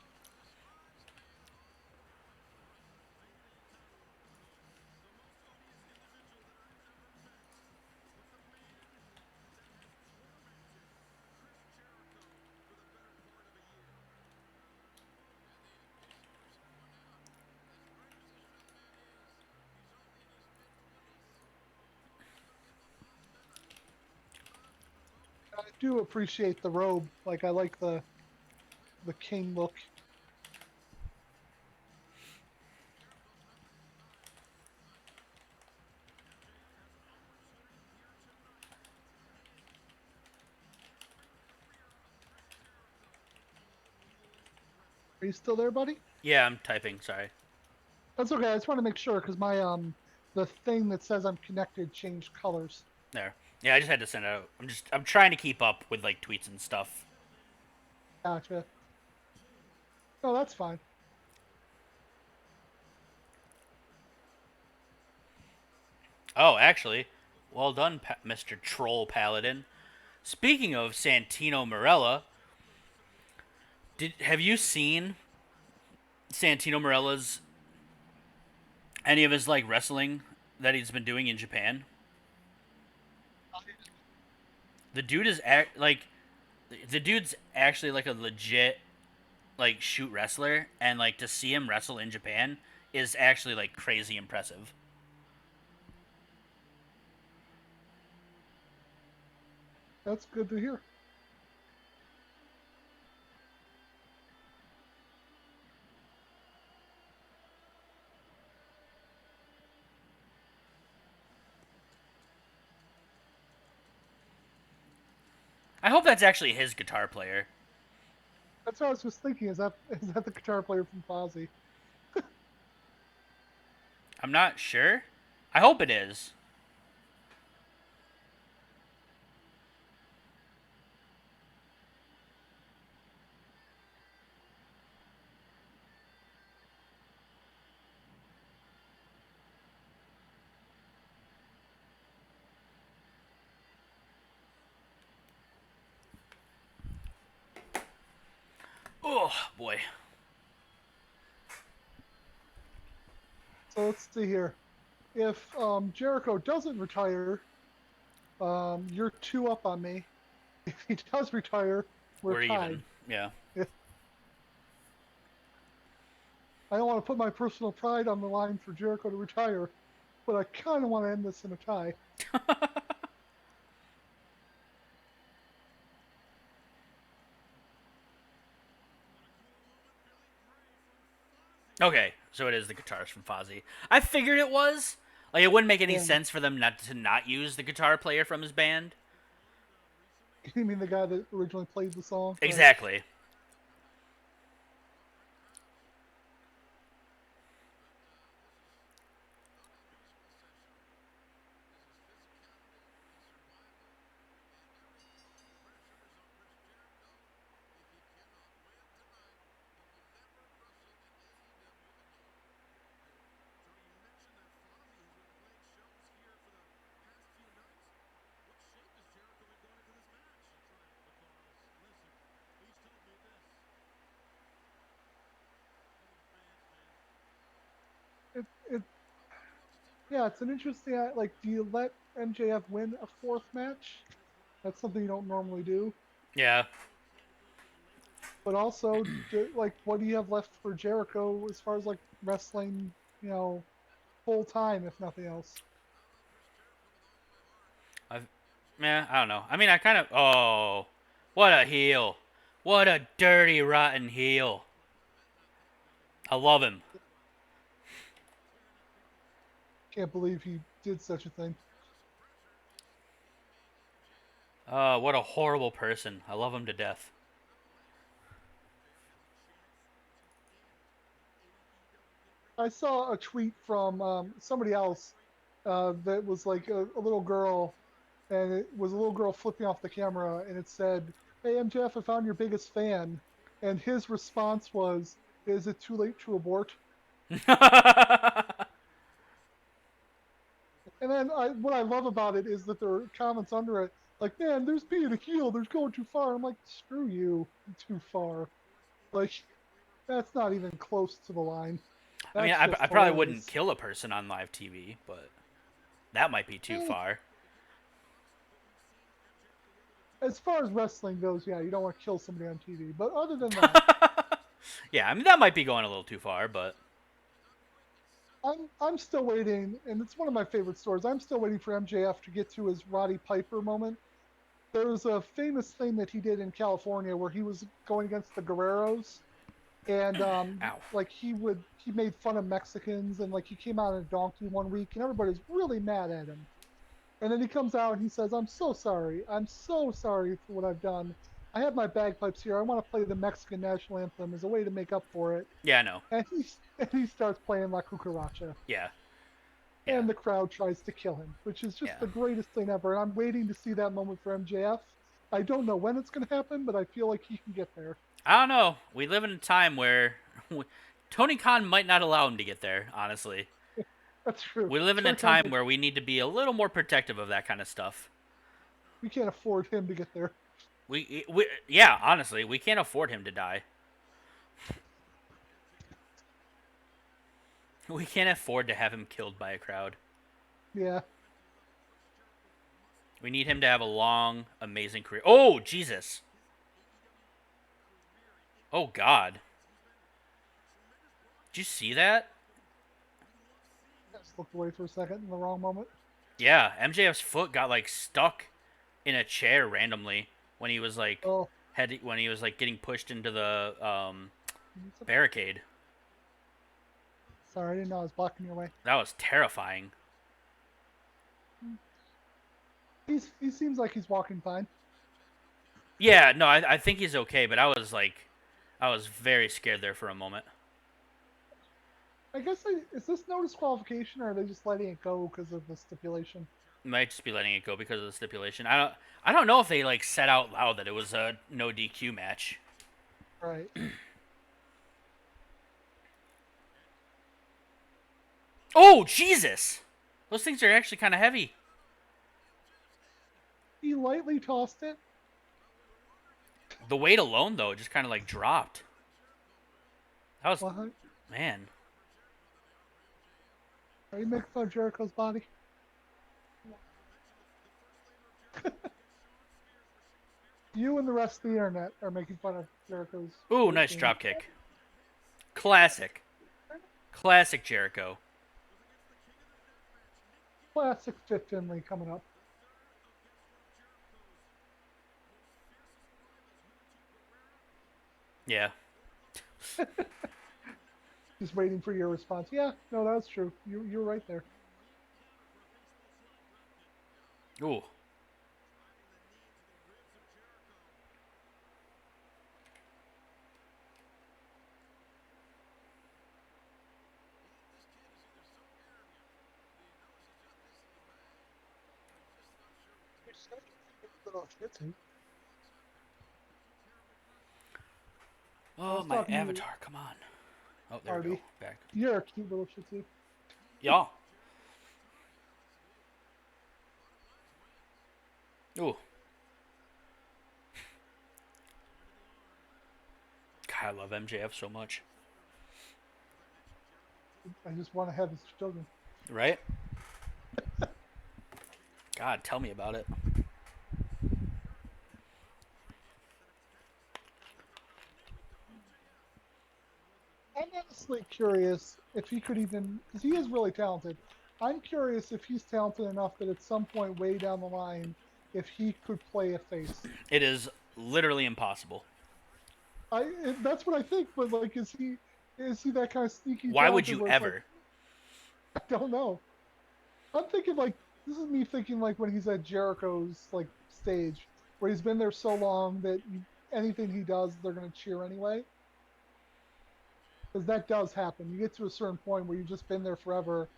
I do appreciate the robe. Like I like the king look. Are you still there, buddy? Yeah, I'm typing. Sorry. That's okay. I just want to make sure because my the thing that says I'm connected changed colors. There. Yeah, I just had to send it out. I'm trying to keep up with like tweets and stuff. Gotcha. No, that's fine. Oh, actually, well done, Mr. Troll Paladin. Speaking of Santino Marella, have you seen Santino Marella's any of his like wrestling that he's been doing in Japan? The dude is like the dude's actually like a legit like shoot wrestler, and like to see him wrestle in Japan is actually like crazy impressive. That's good to hear. I hope that's actually his guitar player. That's what I was just thinking. Is that the guitar player from Fozzy? I'm not sure. I hope it is. Oh boy. So let's see here. If Jericho doesn't retire, you're two up on me. If he does retire, we're We're even. tied. Yeah. I don't want to put my personal pride on the line for Jericho to retire, but I kind of want to end this in a tie. Okay, so it is the guitarist from Fozzy. I figured it was. Like it wouldn't make any And sense for them not use the guitar player from his band. you mean the guy that originally played the song, right? Exactly. It yeah, it's an interesting like. Do you let MJF win a fourth match? That's something you don't normally do. Yeah. But also, like, what do you have left for Jericho as far as like wrestling? You know, full time if nothing else. I've, yeah, I don't know. I mean, I kind of. Oh, what a heel! What a dirty, rotten heel! I love him. Can't believe he did such a thing. What a horrible person. I love him to death. I saw a tweet from somebody else that was like a little girl, and it was a little girl flipping off the camera, and it said, "Hey MJF, I found your biggest fan," and his response was, "Is it too late to abort?" And then what I love about it is that there are comments under it like, "Man, there's being a heel, there's going too far." I'm like, "Screw you, too far." Like that's not even close to the line. I mean, That's I, just I probably wouldn't hilarious. kill a person on live TV, but that might be too Eh, far. as far as wrestling goes, yeah, you don't want to kill somebody on TV. But other than that, Yeah, I mean, that might be going a little too far, but I'm still waiting, and it's one of my favorite stories. I'm still waiting for MJF to get to his Roddy Piper moment. There was a famous thing that he did in California where he was going against the Guerreros, and ow. like he made fun of Mexicans, and like he came out on a donkey one week, and everybody was really mad at him. And then he comes out and he says, "I'm so sorry. I'm so sorry for what I've done. I have my bagpipes here. I want to play the Mexican national anthem as a way to make up for it." Yeah, no. And he starts playing La Cucaracha, Yeah, yeah, and the crowd tries to kill him, which is just yeah. the greatest thing ever. And I'm waiting to see that moment for MJF. I don't know when it's going to happen, but I feel like he can get there. I don't know. We live in a time where Tony Khan might not allow him to get there, honestly. That's true. We live in a Tony Khan's time like, where we need to be a little more protective of that kind of stuff. we can't afford him to get there. Yeah, honestly, we can't afford him to die. We can't afford to have him killed by a crowd. Yeah. We need him to have a long, amazing career. Oh, Jesus. Oh, God. Did you see that? I just looked away for a second in the wrong moment. Yeah, MJF's foot got like stuck in a chair randomly when he was like Oh, getting pushed into the barricade. sorry, I didn't know I was blocking your way. That was terrifying. He seems like he's walking fine. Yeah, no, I think he's okay, but I was very scared there for a moment. I guess is this no disqualification, or are they just letting it go because of the stipulation? Might just be letting it go because of the stipulation. I don't know if they like said out loud that it was a no DQ match. Right. Oh, Jesus! Those things are actually kind of heavy. He lightly tossed it. The weight alone, though, just kind of like dropped. That was, What? man. Are you making fun of Jericho's body? You and the rest of the internet are making fun of Jericho's Ooh, weight nice being drop kick. Classic. Classic Jericho. classic Fit Finley coming up. Yeah. Just waiting for your response. Yeah, no, that's true. You're right there. Ooh. I Oh, was my talking to avatar. Come on. Oh, there we go. Artie. Back. You're a cute little shih tzu. Yeah. Ooh. God, I love MJF so much. I just want to have his children. Right? God, tell me about it. I'm honestly curious if he could even, because he is really talented. I'm curious if he's talented enough that at some point way down the line, if he could play a face. It is literally impossible. That's what I think, but like, is he that kind of sneaky Why would talented you where it's like ever? I don't know. I'm thinking like this is me thinking like when he's at Jericho's like stage. where he's been there so long that anything he does, they're going to cheer anyway. Because that does happen. You get to a certain point where you've just been there forever.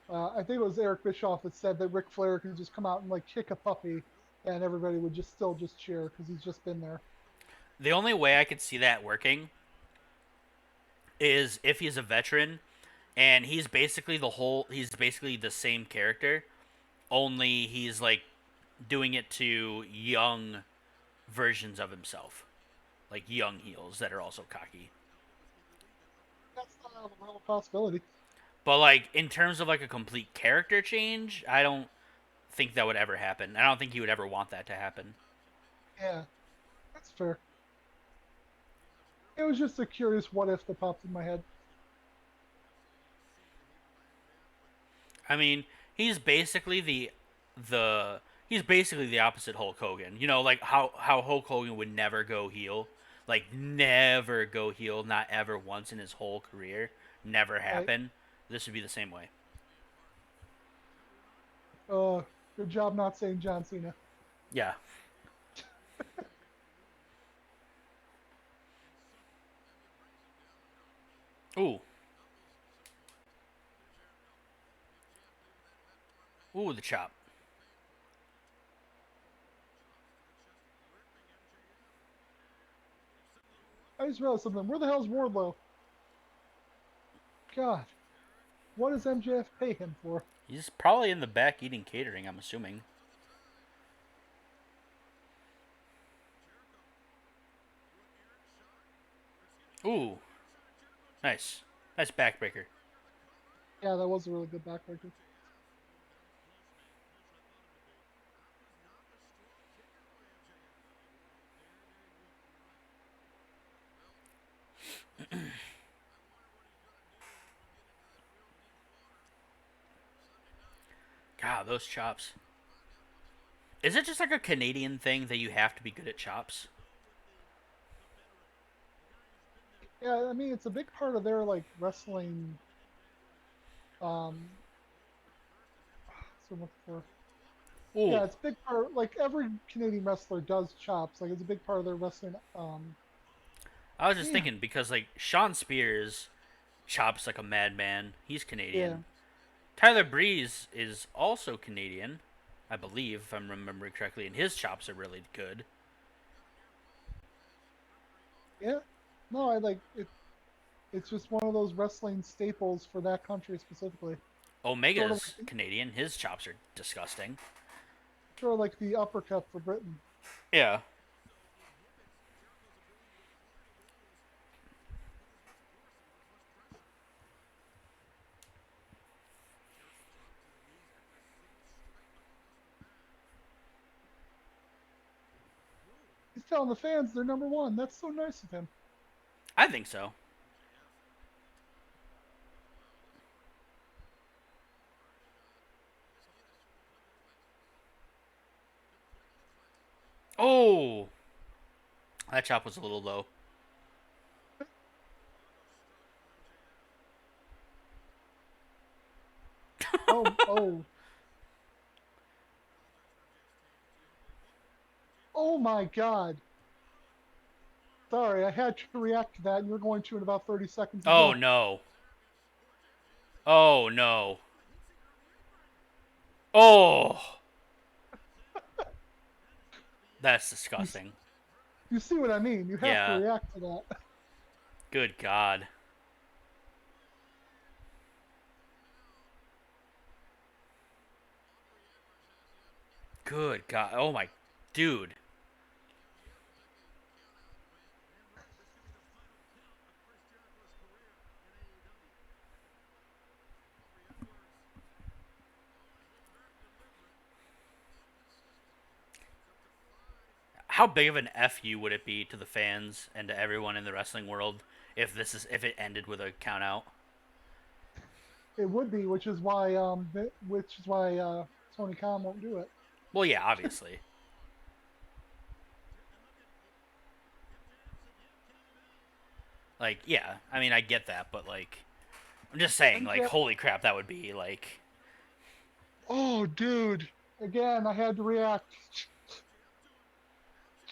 I think it was Eric Bischoff that said that Ric Flair could just come out and like kick a puppy, and everybody would just still just cheer because he's just been there. The only way I could see that working is if he's a veteran and he's basically the same character, only he's like doing it to young versions of himself, like young heels that are also cocky. That's not out of the realm of possibility. But like in terms of like a complete character change, I don't think that would ever happen. I don't think he would ever want that to happen. Yeah, that's fair. It was just a curious what if that popped in my head. I mean, he's basically the he's basically the opposite Hulk Hogan. You know, like how Hulk Hogan would never go heel, like never go heel, not ever once in his whole career, never Right? happen. This would be the same way. Good job not saying John Cena. Yeah. Ooh. Ooh, the chop. I just realized something. Where the hell's Wardlow? God, what does MJF pay him for? He's probably in the back eating catering, I'm assuming. Ooh, nice. Nice backbreaker. Yeah, that was a really good backbreaker. God, those chops. Is it just like a Canadian thing that you have to be good at chops? Yeah, I mean it's a big part of their like wrestling. Um, so much for Ooh, yeah, it's a big part. Like every Canadian wrestler does chops. Like it's a big part of their wrestling. I was just Man, thinking because like Sean Spears chops like a madman. He's yeah, Canadian. Tyler Breeze is also Canadian, I believe, if I'm remembering correctly, and his chops are really good. yeah. No, I like it. It's just one of those wrestling staples for that country specifically. Sort of Omega's like Canadian. His chops are disgusting. sort of like the uppercut for Britain. Yeah. He's telling the fans they're number one. That's so nice of him. I think so. Oh, that chop was a little low. Oh, oh, oh my God. Sorry, I had to react to that, and you're going to in about 30 seconds as Oh well. no. Oh no. Oh, that's You, disgusting. you see what I mean? You have to Yeah. react to that. Good God. Good God. Oh my, dude. How big of an fu would it be to the fans and to everyone in the wrestling world if it ended with a count out? It would be, which is why Tony Khan won't do it. Well, yeah, obviously. Like, yeah, I mean, I get that, but like, I'm just saying, like, MJF. holy crap, that would be like, Oh, dude. Again, I had to react.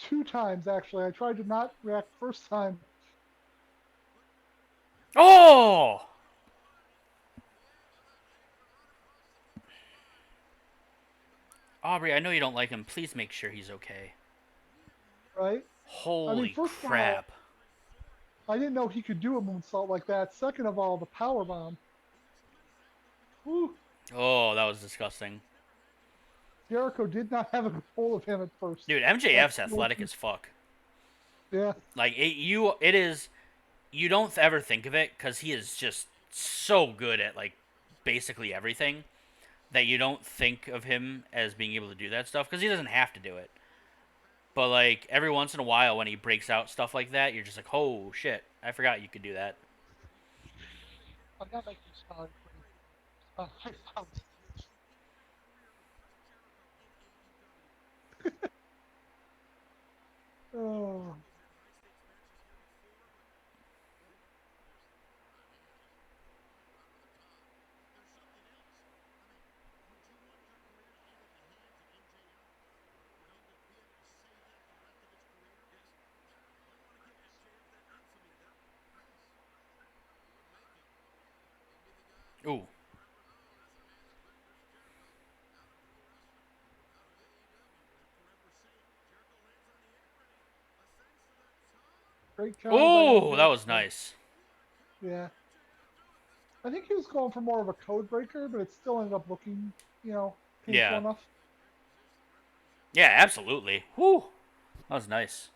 two times actually. I tried to not react first time. Oh, Aubrey, I know you don't like him. Please make sure he's okay. Right? I mean, Holy first of all, crap. I didn't know he could do a moonsault like that. Second of all, the power bomb. Whew. Oh, that was disgusting. Jericho did not have a hold of him at first. Dude, That's MJF's athletic as fuck. yeah. Like it is. You don't ever think of it because he is just so good at like basically everything that you don't think of him as being able to do that stuff because he doesn't have to do it. But like every once in a while when he breaks out stuff like that, you're just like, oh shit, I forgot you could do that. I'm not making sorry for you. I found oh, Ooh, great counter by oh, that MJ. was nice. Yeah. I think he was going for more of a code breaker, but it still ended up looking, painful Yeah, enough. yeah, absolutely. Whoo, that was nice.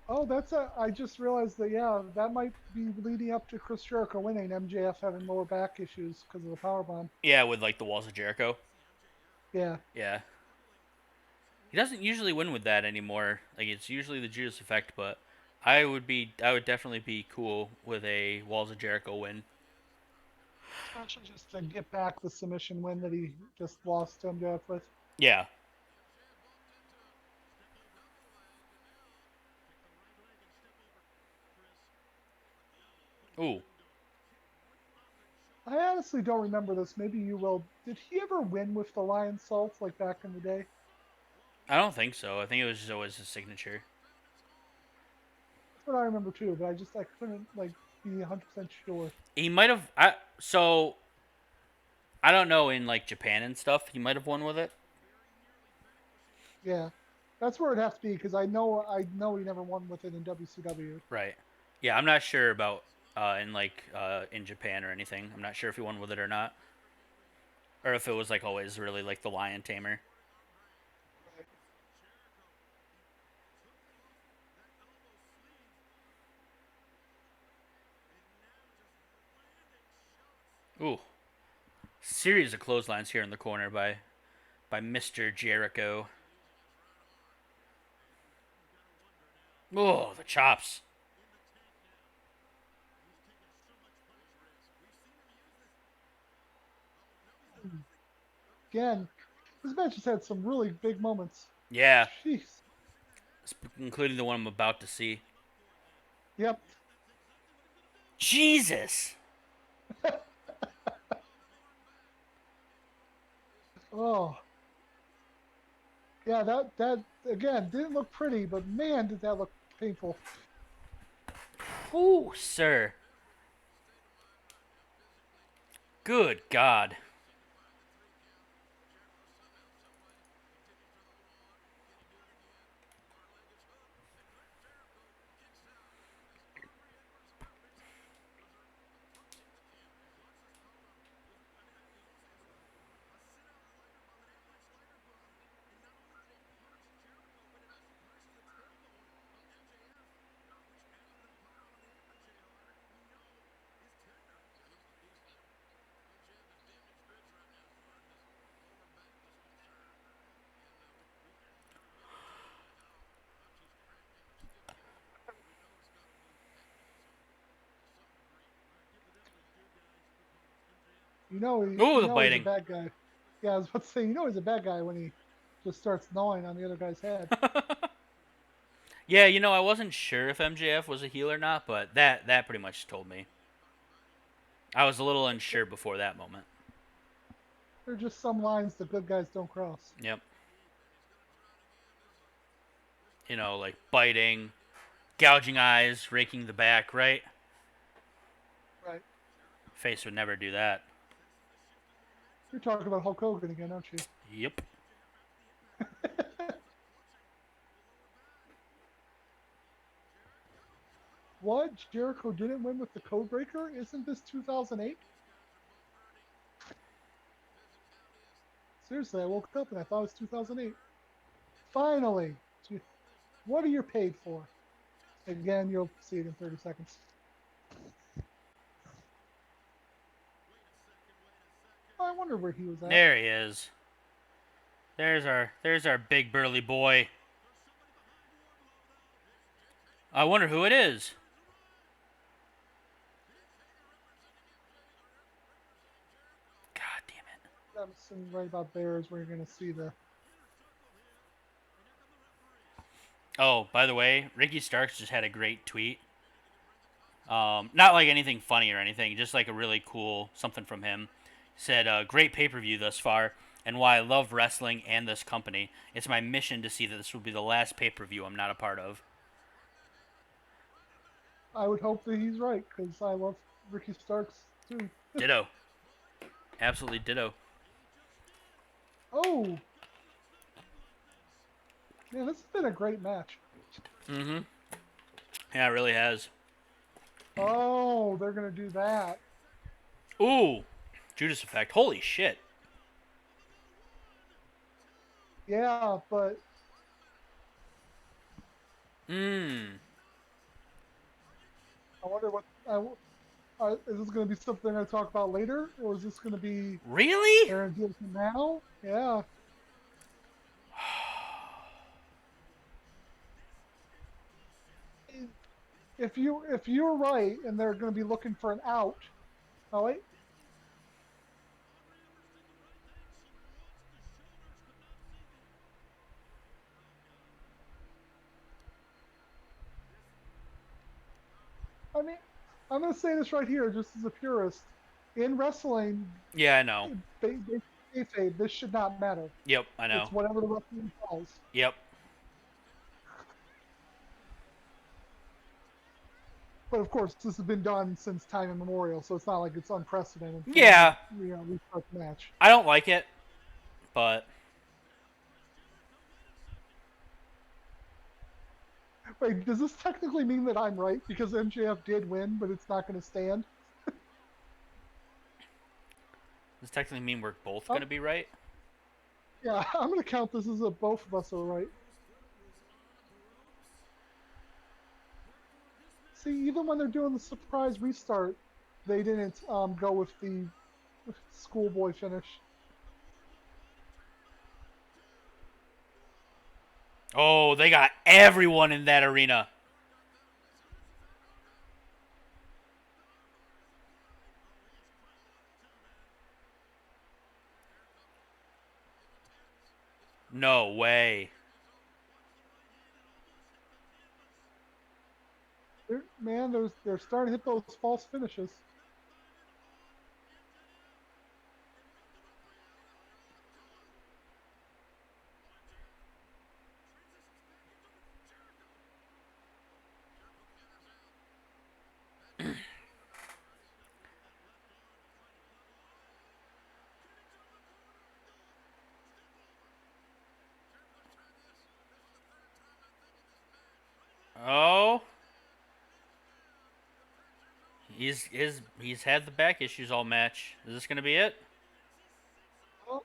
Oh, I just realized that, yeah, that might be leading up to Chris Jericho winning, MJF having lower back issues because of the power bomb. Yeah, with like the walls of Jericho. Yeah. Yeah, he doesn't usually win with that anymore. Like it's usually the Judas effect, but I would definitely be cool with a walls of Jericho win. Especially just to get back the submission win that he just lost to MJF with. Yeah. Ooh, I honestly don't remember this. Maybe you will. Did he ever win with the Lion Salt like back in the day? I don't think so. I think it was just always his signature. That's what I remember too, but I couldn't be 100% sure. He might have. So I don't know in like Japan and stuff. He might have won with it. Yeah, that's where it has to be because I know he never won with it in WCW. Right. Yeah, I'm not sure about in like in Japan or anything. I'm not sure if he won with it or not, or if it was like always really like the lion tamer. Right. Ooh, series of clotheslines here in the corner by Mr. Jericho. Oh, the chops. Again, this match has had some really big moments. Yeah, Jeez. including the one I'm about to see. Yep. Jesus. Oh, yeah. That again didn't look pretty, but man, did that look painful. Ooh, sir. Good God. Ooh, you the know he's a biting. bad guy. Yeah, I was about to say, he's a bad guy when he just starts gnawing on the other guy's head. Yeah, I wasn't sure if MJF was a heel or not, but that pretty much told me. I was a little unsure before that moment. There are just some lines the good guys don't cross. Yep. Like biting, gouging eyes, raking the back, right? Right. Face would never do that. You're talking about Hulk Hogan again, aren't you? Yep. What? Jericho didn't win with the Codebreaker? Isn't this 2008? Seriously, I woke up and I thought it was 2008. Finally! What are you paid for? Again, you'll see it in 30 seconds. I wonder where he was at. There he is. There's our big burly boy. I wonder who it is. God damn it. I'm assuming right about there is where you're going to see the. Oh, by the way, Ricky Starks just had a great tweet. Not like anything funny or anything, just like a really cool something from him. Said, great pay per view thus far, and why I love wrestling and this company. It's my mission to see that this will be the last pay per view I'm not a part of. I would hope that he's right because I love Ricky Starks too. Ditto. Absolutely ditto. Oh, man, this has been a great match. Mm hmm. Yeah, it really has. Oh, they're going to do that. Ooh. Judas Effect. Holy shit. Yeah, but Mmm. I wonder what. Is this going to be something they're going to talk about later, or is this going to be Really? they're going to do it now? Yeah. If you're right and they're going to be looking for an out, oh wait, I mean, I'm going to say this right here, just as a purist. In wrestling, Yeah, I know. this should not matter. Yep, I know. It's whatever the wrestling calls. Yep. But of course, this has been done since time immemorial, so it's not like it's unprecedented for them to, Yeah, restart the match. I don't like it, but Wait, does this technically mean that I'm right because MJF did win, but it's not going to stand? does technically mean we're both Oh, gonna be right? yeah, I'm going to count this as a both of us are right. See, even when they're doing the surprise restart, they didn't go with the schoolboy finish. Oh, they got everyone in that arena. No way. Man, they're starting to hit those false finishes. Oh, he's had the back issues all match. Is this gonna be it? Well,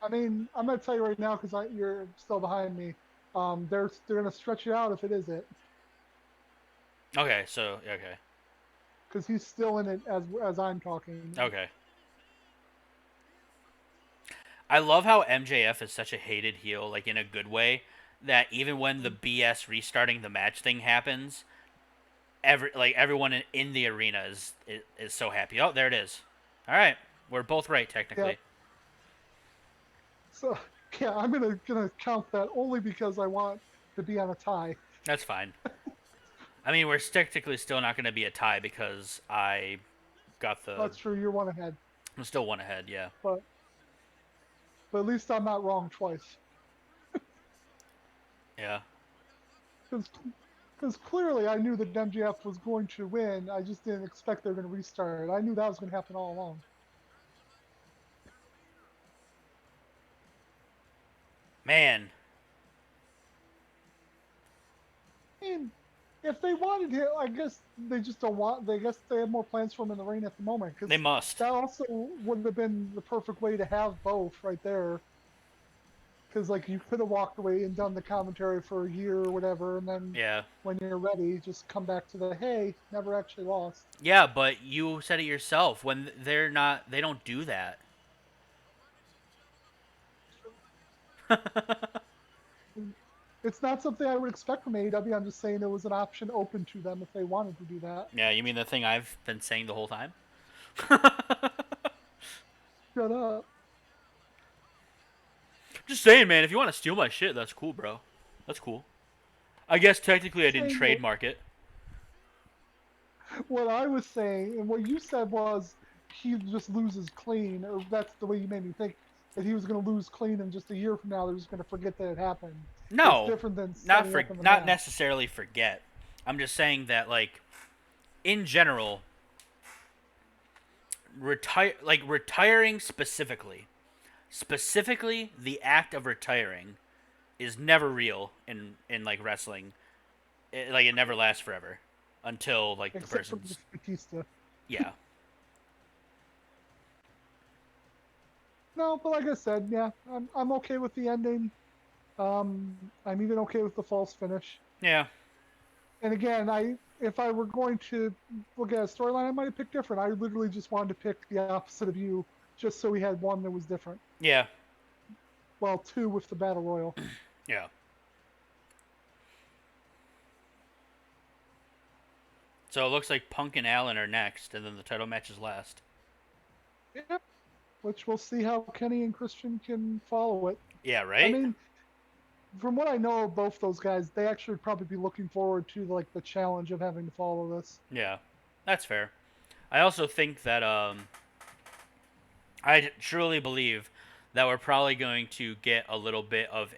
I mean, I'm going to tell you right now because you're still behind me. They're going to stretch it out if it is it Okay, so okay, because he's still in it as I'm talking. okay. I love how MJF is such a hated heel, like in a good way. That even when the BS restarting the match thing happens, everyone in the arena is so happy. Oh, there it is. All right. We're both right Yeah. technically. So yeah, I'm gonna count that only because I want to be on a tie. That's fine. I mean, we're technically still not going to be a tie because I got the. That's true. You're one ahead, I'm still one ahead. Yeah. but at least I'm not wrong twice. Yeah. Because clearly I knew that MGF was going to win. I just didn't expect they were going to restart. I knew that was going to happen all along. Man. I mean, if they wanted to, I guess they just don't want. They guess they have more plans for him in the ring at the moment They because must. that also would have been the perfect way to have both right there. Because like you could have walked away and done the commentary for a year or whatever, and then Yeah. when you're ready, just come back to the hey, never actually lost. Yeah, but you said it yourself. When they're not, they don't do that. It's not something I would expect from AEW. I'm just saying it was an option open to them if they wanted to do that. Yeah, you mean the thing I've been saying the whole time? Shut up. Just saying, man. If you want to steal my shit, that's cool, bro. That's cool. I guess technically I didn't Saying trademark it. what I was saying and what you said was he just loses clean, or that's the way you made me think that he was going to lose clean, and just a year from now they're just going to forget that it happened. It's No, different than not setting for up in the not match. necessarily forget. I'm just saying that like in general, retiring specifically the act of retiring is never real in like wrestling. It never lasts forever until like the Except for person's Batista. yeah. No, but like I said, yeah, I'm okay with the ending. I'm even okay with the false finish. Yeah. And again, I if I were going to look at a storyline, I might have picked different. I literally just wanted to pick the opposite of you, just so we had one that was different. Yeah. Well, two with the battle royal. Yeah. So it looks like Punk and Allen are next, and then the title match is last. Yep. Which we'll see how Kenny and Christian can follow it. Yeah, I right? mean, from what I know of both those guys, they actually would probably be looking forward to like the challenge of having to follow this. Yeah. That's fair. I also think that I truly believe that we're probably going to get a little bit of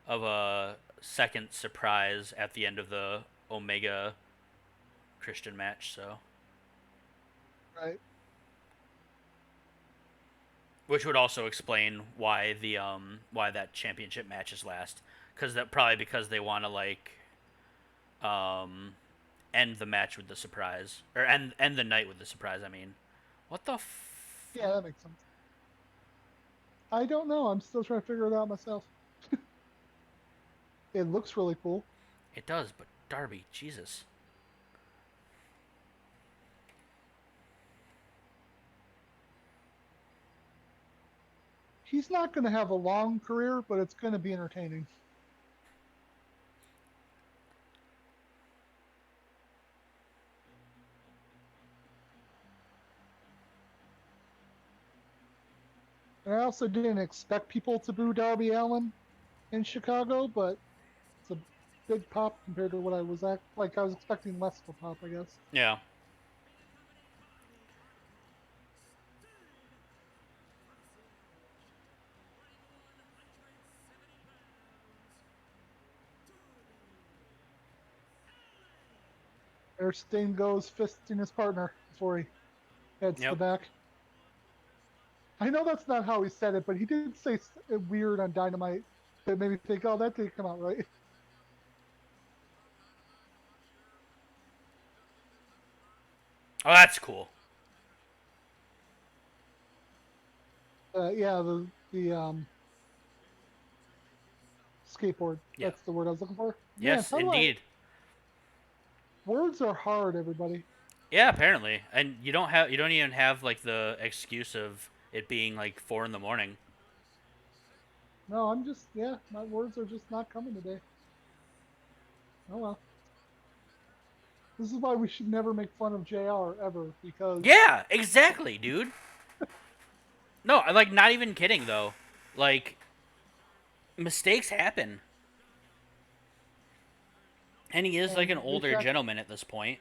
a second surprise at the end of the Omega Christian match, so Right. which would also explain why the why that championship match is last, because that probably because they want to like um end the match with the surprise, or end the night with the surprise. I mean, what the Yeah, fuck? that makes sense. I don't know. I'm still trying to figure it out myself. It looks really cool. It does, but Darby, Jesus. He's not going to have a long career, but it's going to be entertaining. And I also didn't expect people to boo Darby Allin in Chicago, but it's a big pop compared to what I was like. I was expecting less of a pop, I guess. Yeah. There Sting goes fisting his partner before he heads to the Yep. back. I know that's not how he said it, but he did say weird on Dynamite that made me think, oh, that did come out right. Oh, that's cool. Yeah, the skateboard. Yeah. That's the word I was looking for. Man, Yes, how do I? indeed. Words are hard, everybody. Yeah, apparently. And you don't even have like the excuse of it being like 4 in the morning. No, I'm just yeah. My words are just not coming today. Oh well. This is why we should never make fun of JR ever, because Yeah, exactly, dude. No, like not even kidding though. Like mistakes happen, and he is like an and the older fact gentleman at this point.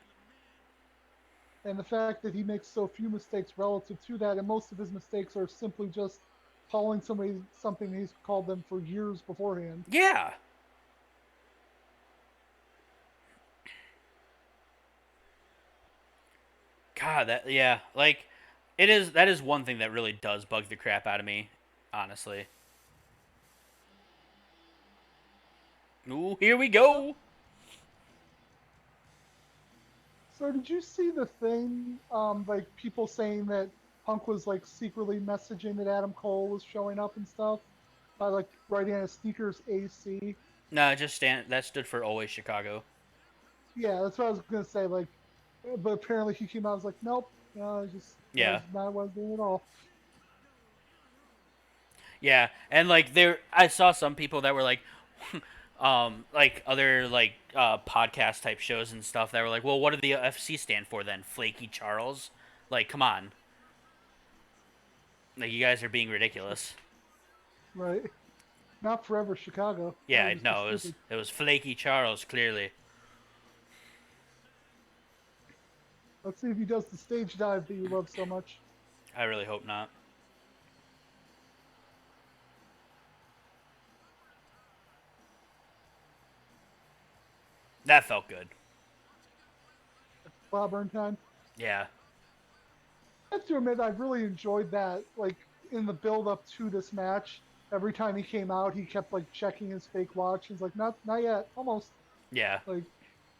and the fact that he makes so few mistakes relative to that, and most of his mistakes are simply just calling somebody something he's called them for years beforehand. Yeah. God, that yeah, like it is. That is one thing that really does bug the crap out of me, honestly. Ooh, here we Uh, go. So did you see the thing, like people saying that Punk was like secretly messaging that Adam Cole was showing up and stuff by like writing on his sneakers AC? No, just stand. That stood for always Chicago. Yeah, that's what I was gonna say. Like, but apparently he came out and was like, nope, no, it's just Yeah, that's not what I was doing at all. yeah, and like there, I saw some people that were like other podcast type shows and stuff that were like, well, what do the FC stand for then? Flaky Charles? Like, come on, like you guys are being ridiculous. Right? Not forever Chicago. That Yeah, would just be no, stupid. it was Flaky Charles clearly. Let's see if he does the stage dive that you love so much. I really hope not. That felt good. Bob Earntime. Yeah, I have to admit, I've really enjoyed that. Like in the build up to this match, every time he came out, he kept like checking his fake watch. He's like, not yet, almost. yeah. Like,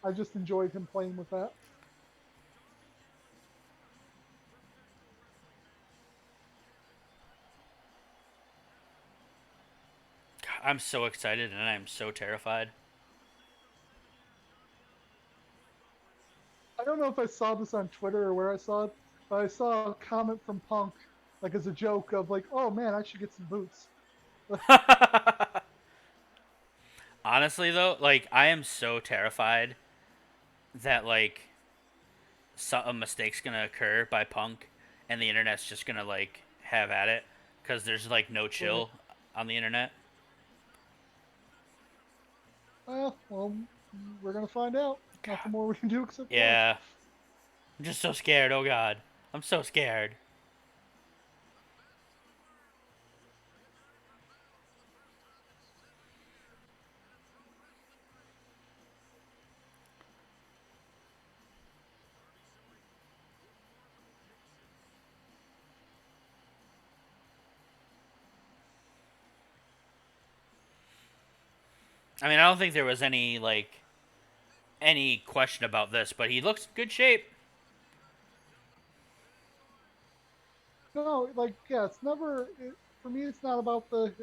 I just enjoyed him playing with that. I'm so excited and I'm so terrified. I don't know if I saw this on Twitter or where I saw it, but I saw a comment from Punk, like as a joke of like, "Oh man, I should get some boots." Honestly, though, like I am so terrified that a mistake's gonna occur by Punk, and the internet's just gonna like have at it because there's like no Right. chill on the internet. Well, we're gonna find out. God, Nothing more we can do except watch. yeah, I'm just so scared. Oh God, I'm so scared. I mean, I don't think there was any question about this, but he looks good shape. No, like yeah, it's never for me. It's not about the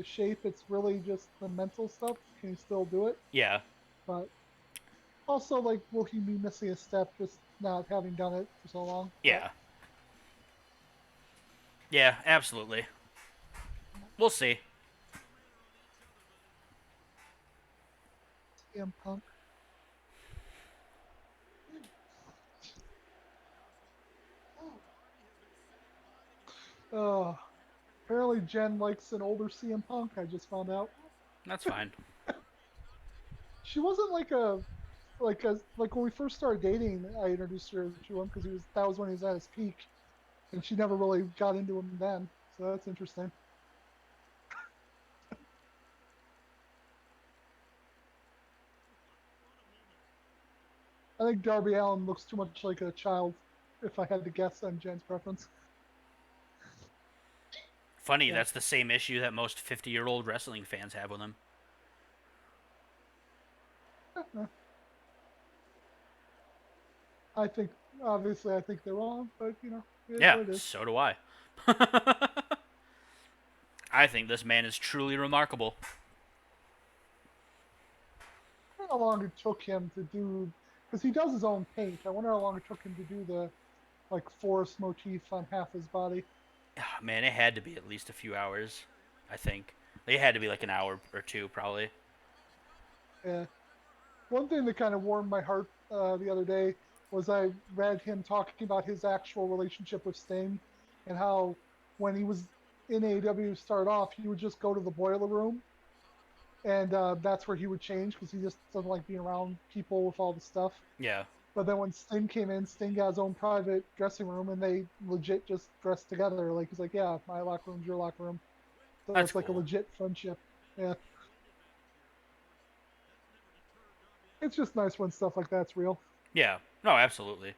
shape. It's really just the mental stuff. Can he still do it? Yeah, But also, like, will he be missing a step just not having done it for so long? But yeah, yeah, absolutely. We'll see. CM Punk. Uh, apparently Jen likes an older CM Punk. I just found out. That's fine. She wasn't like when we first started dating. I introduced her to him because that was when he was at his peak, and she never really got into him then. So that's interesting. I think Darby Allen looks too much like a child, if I had to guess on Jen's preference. Funny, Yeah, that's the same issue that most 50-year-old wrestling fans have with him. I think obviously I think they're wrong, but it is Yeah, what it is. so do I. I think this man is truly remarkable. I wonder how long it took him to do, because he does his own paint. I wonder how long it took him to do the like forest motif on half his body. Ah, man, it had to be at least a few hours, I think. It had to be like an hour or two, probably. Yeah. One thing that kind of warmed my heart the other day was I read him talking about his actual relationship with Sting and how when he was in AEW to start off, he would just go to the boiler room and that's where he would change because he just doesn't like being around people with all the stuff. Yeah, But then when Sting came in, Sting got his own private dressing room and they legit just dressed together. Like he's like, yeah, my locker room's your locker room. So that's it's like a cool. legit friendship. Yeah, it's just nice when stuff like that's real. Yeah, no, absolutely.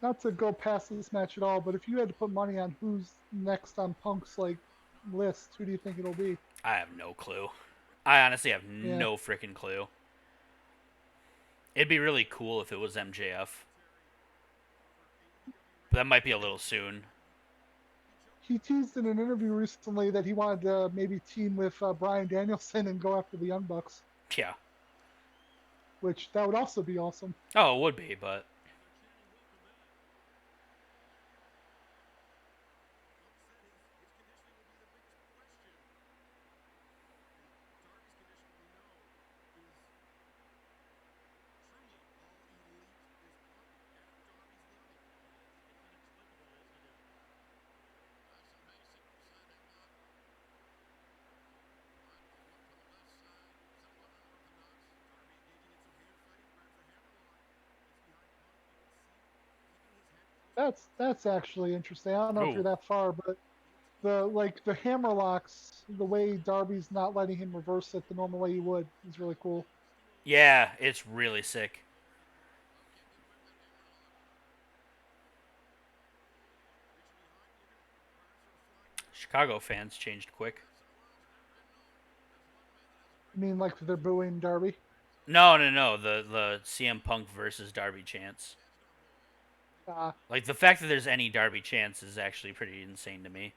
Not to go past this match at all, but if you had to put money on who's next on Punk's like list, who do you think it'll be? I have no clue. I honestly have Yeah, no freaking clue. It'd be really cool if it was MJF, but that might be a little soon. he teased in an interview recently that he wanted to maybe team with Brian Danielson and go after the Young Bucks, Yeah. which that would also be awesome. Oh, it would be, but That's actually interesting. I don't know if ooh, you're that far, but the hammer locks, the way Darby's not letting him reverse it the normal way he would is really cool. yeah, it's really sick. Chicago fans changed quick. I mean, like they're booing Darby. No, no, no. The CM Punk versus Darby chance. Uh, Like the fact that there's any Darby chance is actually pretty insane to me.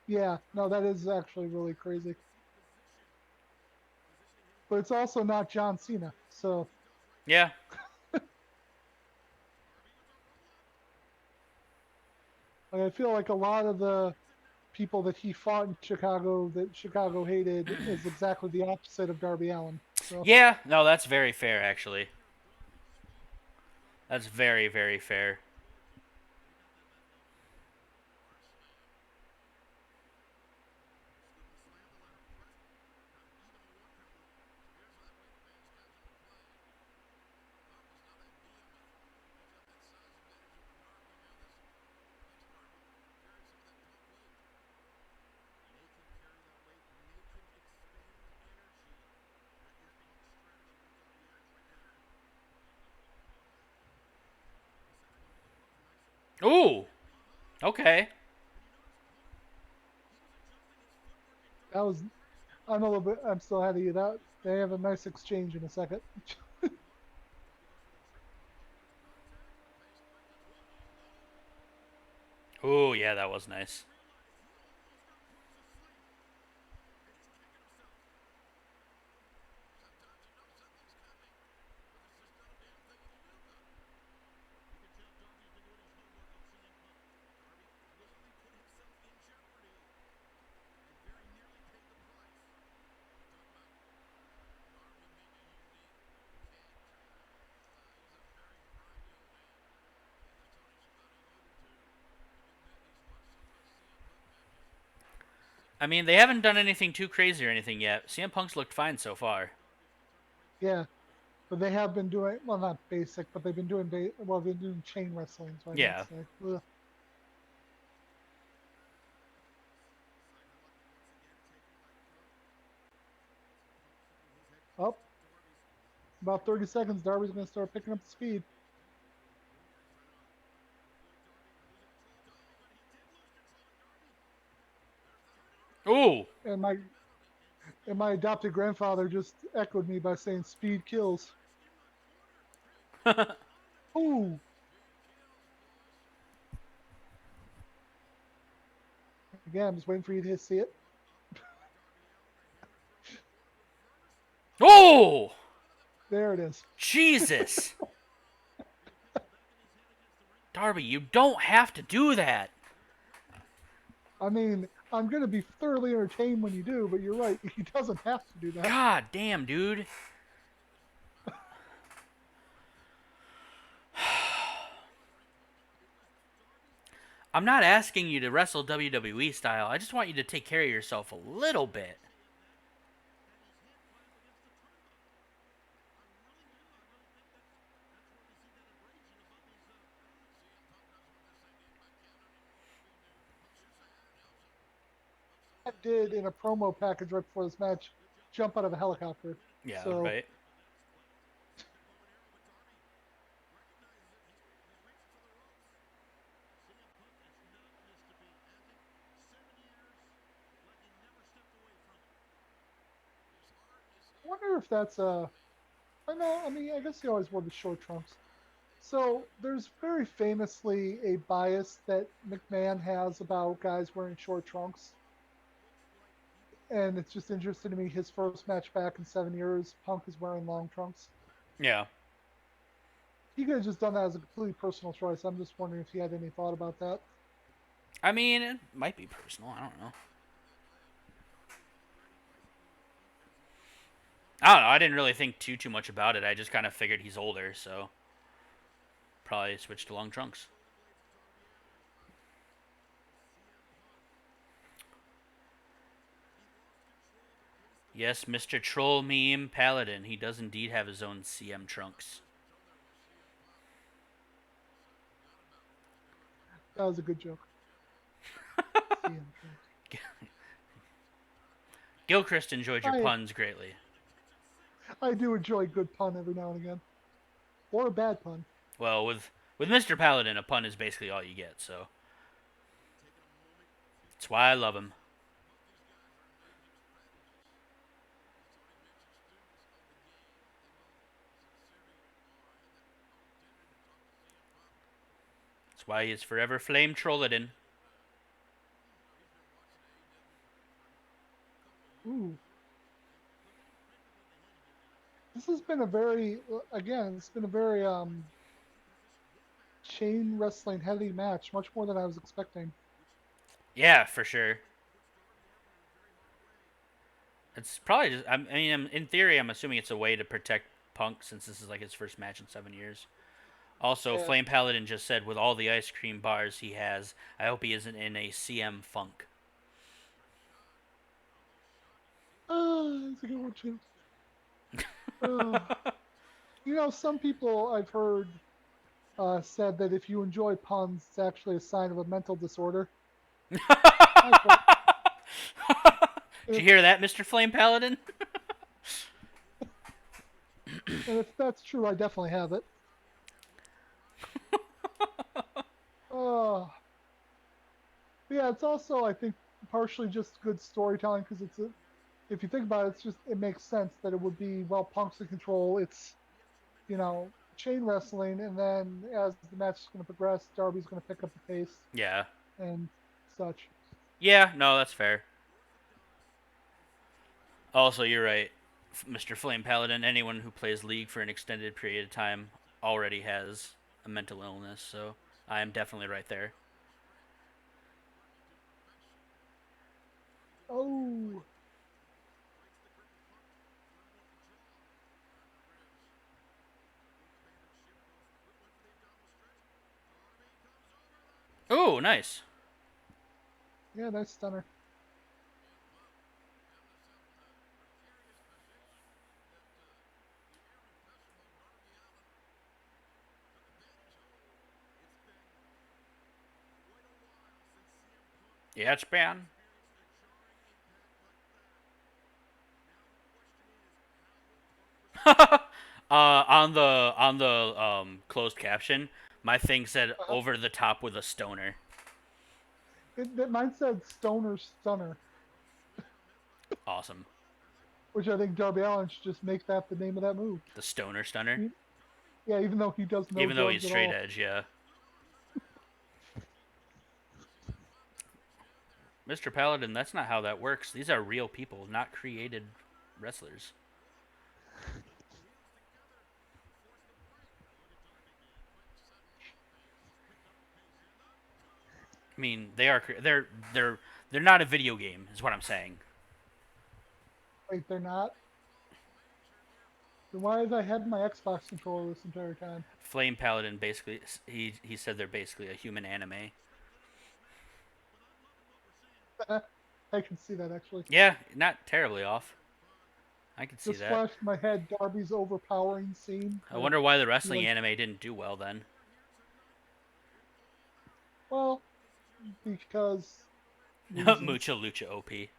yeah, no, that is actually really crazy. But it's also not John Cena, so Yeah. like, I feel like a lot of the people that he fought in Chicago that Chicago hated is exactly the opposite of Darby Allen. So Yeah. No, that's very fair actually. That's very, very fair. Ooh. Okay. that was I'm a little bit I'm still ahead of you. That they have a nice exchange in a second. Ooh, yeah, that was nice. I mean, they haven't done anything too crazy or anything yet. CM Punk's looked fine so far. Yeah, but they have been doing well, not basic, but they've been doing well, they've been doing chain wrestling. So I meant to Yeah. say, ugh. Up about 30 seconds, Darby's going to start picking up the speed. Ooh. And my adopted grandfather just echoed me by saying speed kills. Ooh, again, I'm just waiting for you to see it. Ooh. There it is. Jesus. Darby, you don't have to do that. I mean, I'm going to be thoroughly entertained when you do, but you're right. He doesn't have to do that. God damn, dude. I'm not asking you to wrestle WWE style. I just want you to take care of yourself a little bit. I did in a promo package right before this match jump out of a helicopter. Yeah, So right. I wonder if that's a. I know. I mean, I guess he always wore the short trunks. So there's very famously a bias that McMahon has about guys wearing short trunks, and it's just interesting to me. His first match back in 7 years, Punk is wearing long trunks. Yeah. He could have just done that as a completely personal choice. I'm just wondering if he had any thought about that. I mean, it might be personal. I don't know. I don't know. I didn't really think too much about it. I just kind of figured he's older, so probably switched to long trunks. Yes, Mr. Troll Meme Paladin. He does indeed have his own CM trunks. That was a good joke. CM trunks. Gilchrist enjoyed your I puns greatly. I do enjoy a good pun every now and again, or a bad pun. Well, with Mr. Paladin, a pun is basically all you get, so that's why I love him. That's why he is forever Flame Trolladin. Ooh, this has been a very again. It's been a very chain wrestling heavy match, much more than I was expecting. Yeah, for sure. It's probably just. I mean, in theory, I'm assuming it's a way to protect Punk since this is like his first match in 7 years. Also, Yeah, Flame Paladin just said with all the ice cream bars he has, I hope he isn't in a CM funk. that's a good one too. Uh, some people I've heard said that if you enjoy puns, it's actually a sign of a mental disorder. I've heard Did you if hear that, Mr. Flame Paladin? and if that's true, I definitely have it. Uh, yeah, it's also I think partially just good storytelling because if you think about it, it makes sense that it would be well Punk's in control. It's chain wrestling, and then as the match is going to progress, Darby's going to pick up the pace Yeah. and such. Yeah, no, that's fair. Also, you're right, Mr. Flame Paladin. Anyone who plays League for an extended period of time already has a mental illness, so I am definitely right there. Oh, Ooh, nice. yeah, nice stunner. Yeah, it's banned. On the closed caption, my thing said Uh, over the top with a stoner. mine said Stoner Stunner, Awesome. which I think Darby Allin should just make that the name of that move. The stoner stunner. Yeah, even though he does no Even though he's drugs at straight all. edge, yeah. Mr. Paladin, that's not how that works. These are real people, not created wrestlers. I mean, they're not a video game, is what I'm saying. Wait, they're not. Then why have I had my Xbox controller this entire time? Flame Paladin basically, he said they're basically a human anime. I can see that actually. Yeah, not terribly off. I could see Just that. flashed in my head Darby's overpowering scene I where wonder why the he wrestling like, anime didn't do well then. well, because reasons. Mucha Lucha OP.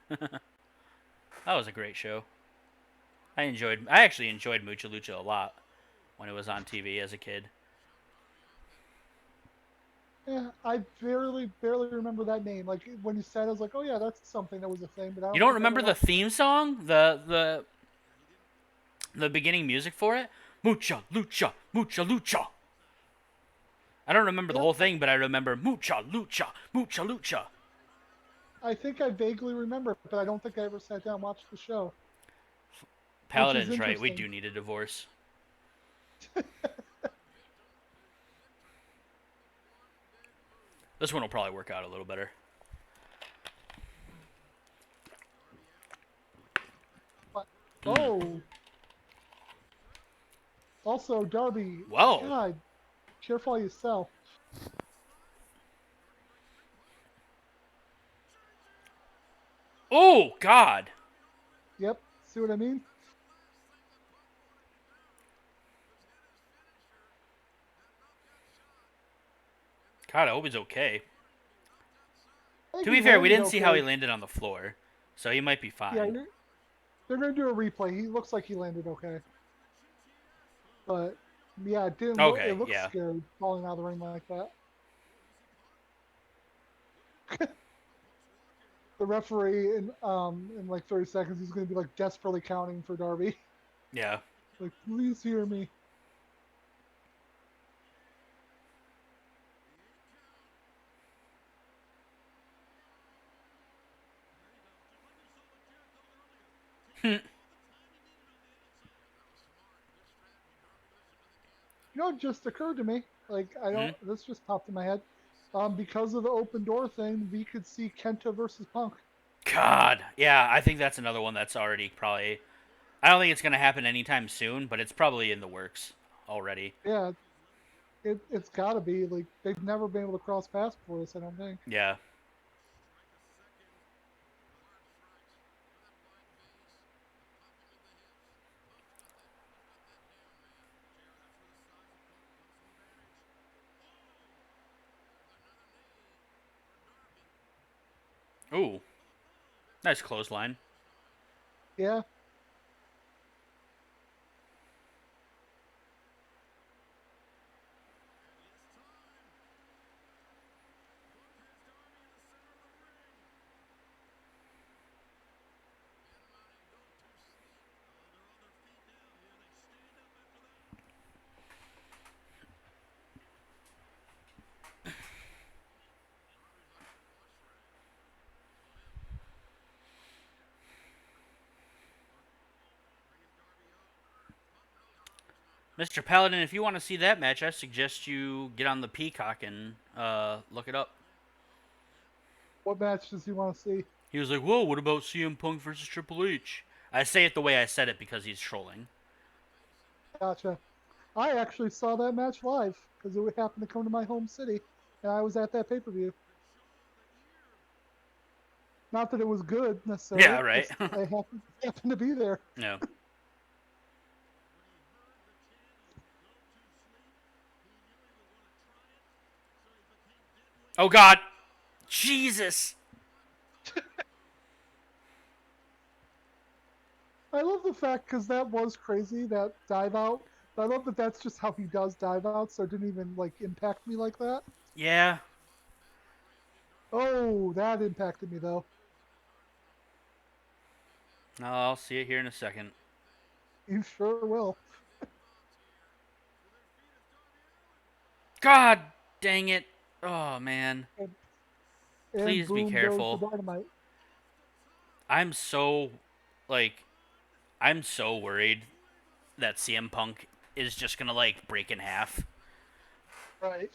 That was a great show. I actually enjoyed Mucha Lucha a lot when it was on TV as a kid. Yeah, I barely remember that name. Like when you said, it, I was like, oh yeah, that's something that was a thing, but I You don't don't think I ever remember the watched it. theme song? The beginning music for it? Mucha Lucha, Mucha Lucha. I don't remember the Yep, whole thing, but I remember Mucha Lucha, Mucha Lucha. I think I vaguely remember, but I don't think I ever sat down and watched the show, which is Paladin's right. We interesting. do need a divorce. This one will probably work out a little better. But, oh, also Darby, Whoa. God, careful yourself. Oh, God. Yep, see what I mean? God, I hope he's okay. I To think he be fair, we landed didn't see how he okay. landed on the floor, so he might be Yeah, fine. they're gonna do a replay. He looks like he landed okay, but yeah, it didn't look. It Okay, looks yeah. scary falling out of the ring like that. The referee in like 30 seconds, he's gonna be like desperately counting for Darby. Yeah. Like, please hear me. You know, it just occurred to me. Like, I Hmm? don't. This just popped in my head. Because of the open door thing, we could see Kenta versus Punk. God. Yeah, I think that's another one that's already probably. I don't think it's going to happen anytime soon, but it's probably in the works already. Yeah, it's got to be. Like, they've never been able to cross paths before this. I don't think. Yeah. Ooh. Nice clothesline. Yeah, Mr. Paladin, if you want to see that match, I suggest you get on the Peacock and look it up. what match does he want to see? He was like, "Whoa, what about CM Punk versus Triple H?" I say it the way I said it because he's trolling. Gotcha. I actually saw that match live because it happened to come to my home city, and I was at that pay per view. Not that it was good Yeah, necessarily, right. just I happened to be there. No. Oh God, Jesus. I love the fact because that was crazy that dive out. But I love that that's just how he does dive out, so it didn't even like impact me like that. Yeah. Oh, that impacted me though. No, I'll see it here in a second. You sure will. God dang it. Oh man. And, and Please be boom goes the careful. dynamite. I'm so like I'm so worried that CM Punk is just gonna like break in half. Right.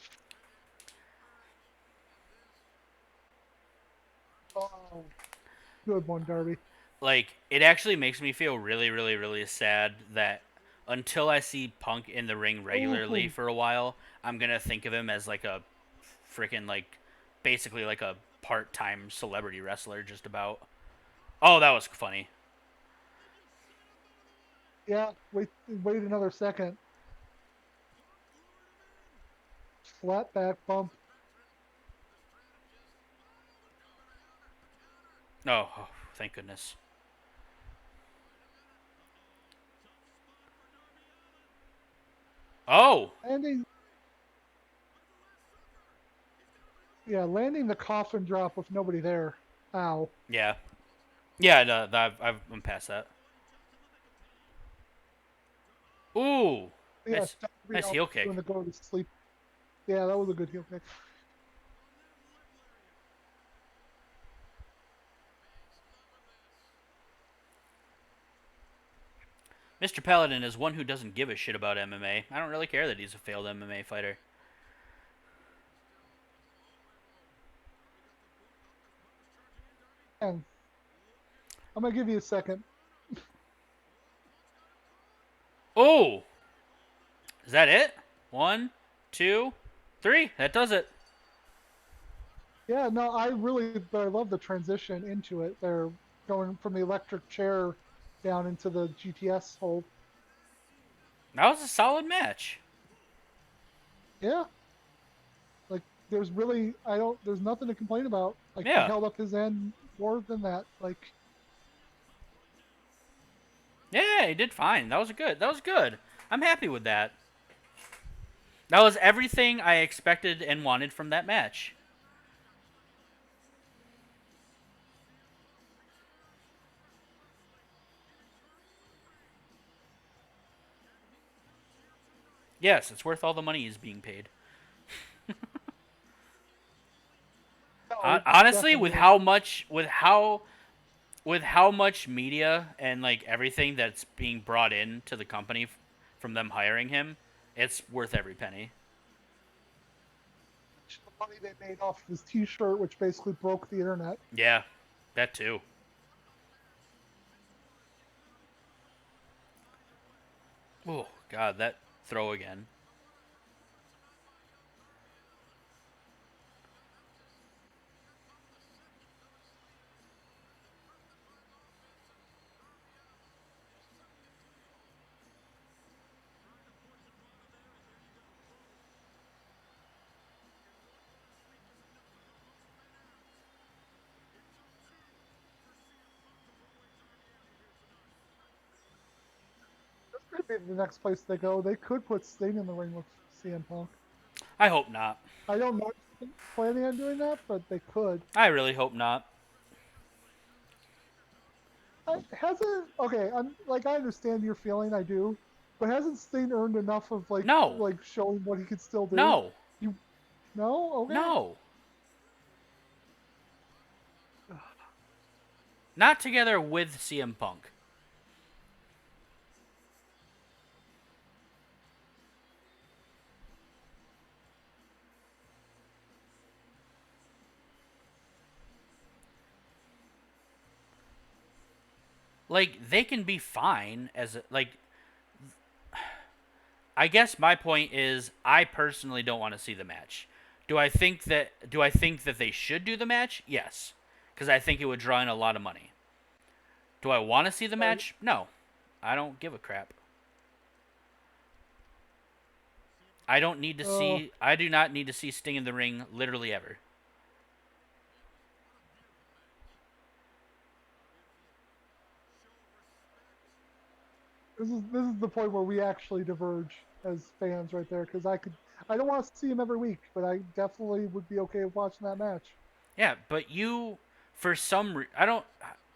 Oh, good one, Darby. Like, it actually makes me feel really, really, really sad that until I see Punk in the ring regularly Ooh, for a while, I'm gonna think of him as like a freaking like basically like a part-time celebrity wrestler just about. Oh, that was funny. yeah. Wait another second. Flat back bump. Oh, thank goodness. Oh, Landing, yeah, landing the coffin drop with nobody there. Ow. yeah. Yeah, no, I'm past that. Ooh, Yeah, nice, Darby nice heel almost kick. doing the go to sleep. Yeah, that was a good heel kick. Mr. Paladin is one who doesn't give a shit about MMA. I don't really care that he's a failed MMA fighter. And I'm gonna give you a second. Oh, is that it? One, two, three. That does it. Yeah, no, but I love the transition into it. They're going from the electric chair down into the GTS hold. That was a solid match. Yeah, like there's nothing to complain about. Like he Yeah, held up his end more than that. Like yeah, he did fine. That was good. That was good. I'm happy with that. That was everything I expected and wanted from that match. Yes, it's worth all the money he's being paid. no, it Honestly, definitely with is. how much, with how much media and like everything that's being brought in to the company from them hiring him, it's worth every penny. The money they made off of his T-shirt, which basically broke the internet. Yeah, that too. Oh God, that throw again. This could be the next place they go. They could put Sting in the ring with CM Punk. I hope not. I don't know if they're planning on doing that, but they could. I really hope not. Hasn't okay? I'm like I understand your feeling, I do, but hasn't Sting earned enough of No, showing what he could still do? no, You no? Okay. no. Not together with CM Punk. Like they can be fine as like. I guess my point is I personally don't want to see the match. Do I think that they should do the match? Yes, because I think it would draw in a lot of money. Do I want to see the Right. match? No, I don't give a crap. I don't need to Uh, see. I do not need to see Sting in the ring literally ever. this is the point where we actually diverge as fans, right there. Because I don't want to see him every week, but I definitely would be okay with watching that match. Yeah, but you, for I don't.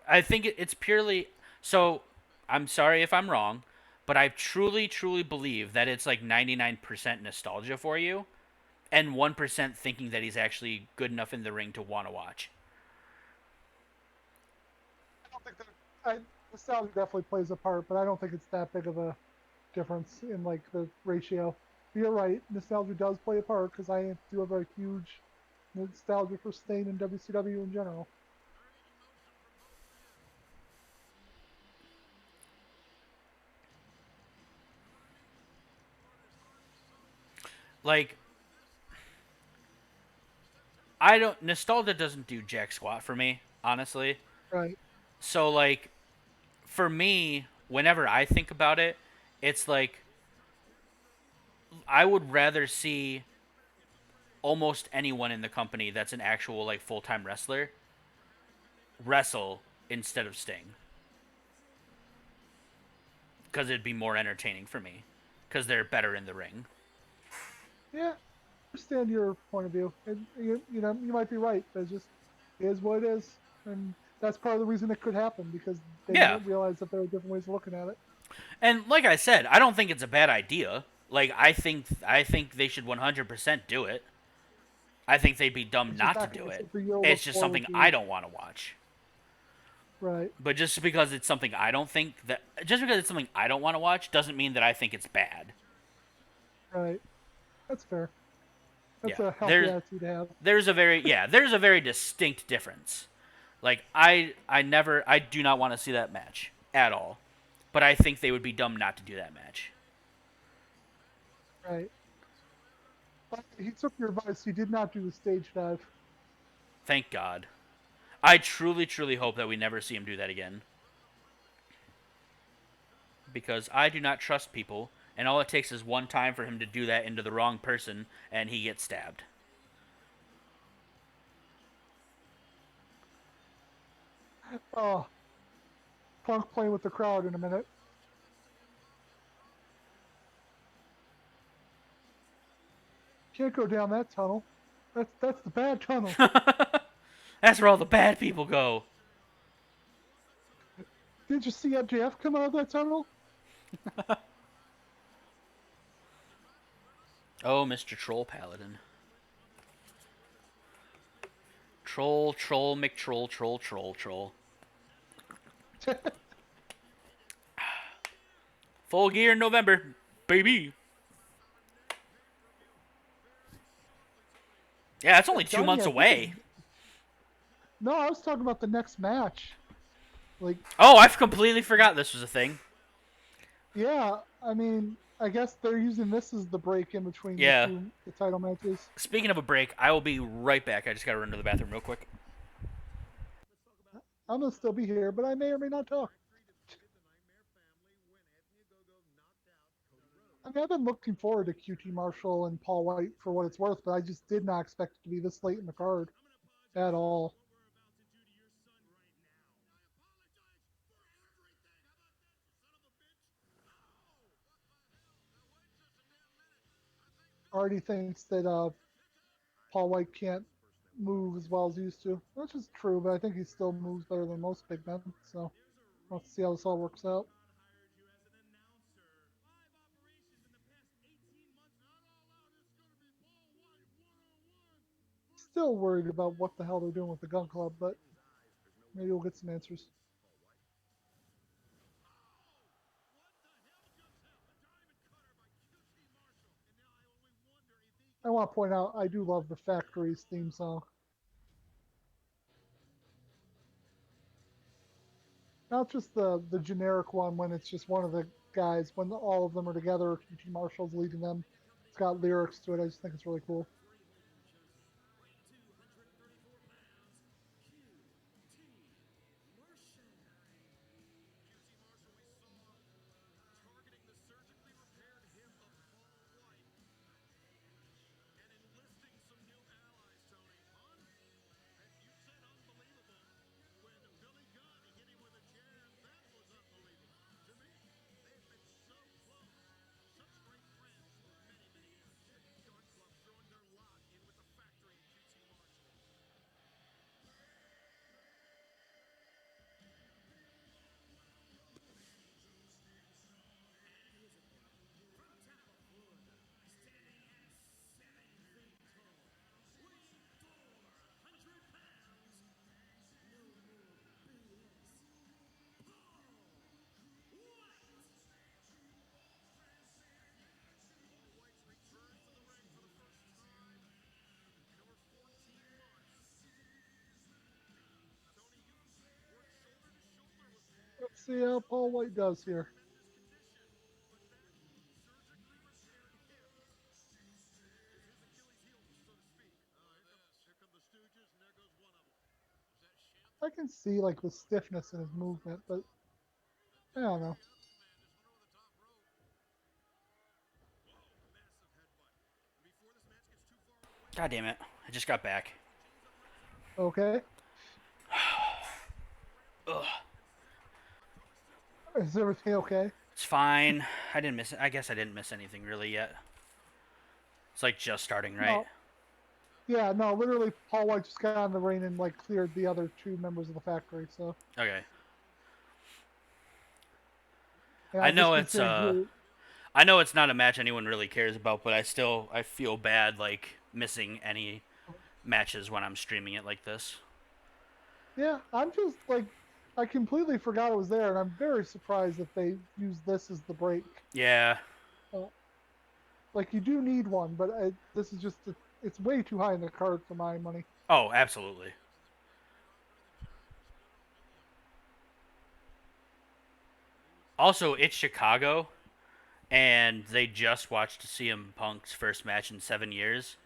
I think it's purely. So, I'm sorry if I'm wrong, but I truly, truly believe that it's like 99% nostalgia for you, and 1% thinking that he's actually good enough in the ring to want to watch. I don't think that nostalgia definitely plays a part, but I don't think it's that big of a difference in like the ratio. You're right, nostalgia does play a part because I do have a huge nostalgia for Stain and WCW in general. Like I don't nostalgia doesn't do jack squat for me, honestly. Right. So like for me, whenever I think about it, it's like I would rather see almost anyone in the company that's an actual like full-time wrestler wrestle instead of Sting because it'd be more entertaining for me because they're better in the ring. Yeah, I understand your point of view. And you know, you might be right. It just is what it is, and that's part of the reason it could happen because they Yeah. realize that there are different ways of looking at it. And like I said, I don't think it's a bad idea. Like I think they should 100% do it. I think they'd be dumb It's just not to not going do to be it. something you'll It's look just forward something I to. don't want to watch. Right. But just because it's something I don't think that just because it's something I don't want to watch doesn't mean that I think it's bad. Right. That's fair. That's Yeah. a healthy There's attitude to have. there's a very distinct difference. Like I do not want to see that match at all. But I think they would be dumb not to do that match. Right. But he took your advice. He did not do the stage dive. Thank God. I truly, truly hope that we never see him do that again. Because I do not trust people, and all it takes is one time for him to do that into the wrong person, and he gets stabbed. Oh, Punk playing with the crowd in a minute. Can't go down that tunnel. That's the bad tunnel. That's where all the bad people go. Did you see MJF come out of that tunnel? Oh, Mr. Troll Paladin. Troll, troll, McTroll, troll, troll, troll. Full gear in November, baby. Yeah, it's only I'm two telling months you, this is away. no. I was talking about the next match. Like, Oh, I've completely forgot this was a thing. yeah. I mean, I guess they're using this as the break in between Yeah. the title matches. Speaking of a break, I will be right back. I just gotta run to the bathroom real quick. I'm gonna still be here, but I may or may not talk. I mean, I've been looking forward to QT Marshall and Paul White for what it's worth, but I just did not expect it to be this late in the card at all. Already thinks that Paul White can't move as well as he used to, which is true, but I think he still moves better than most big men. So let's see how this all works out. Still worried about what the hell they're doing with the Gun Club, but maybe we'll get some answers. I want to point out I do love the Factory's theme song. Not just the generic one when it's just one of the guys, when all of them are together, QT Marshall's leading them. It's got lyrics to it. I just think it's really cool. Let's see how Paul White does here. I can see like the stiffness in his movement, but I don't know. God damn it! I just got back. Okay, Ugh. is everything okay? It's fine. I didn't miss. I guess I didn't miss anything really yet. It's like just starting, right? No, yeah, no, literally, Paul White just got on the ring and like cleared the other two members of the factory. So Okay. yeah, I I've just know been it's sitting here. I know it's not a match anyone really cares about, but I feel bad like missing any matches when I'm streaming it like this. Yeah, I'm just like I completely forgot it was there, and I'm very surprised that they used this as the break. Yeah. Uh, like you do need one, but this is just it's way too high in the card for my money. Oh, absolutely. Also, it's Chicago, and they just watched CM Punk's first match in 7 years.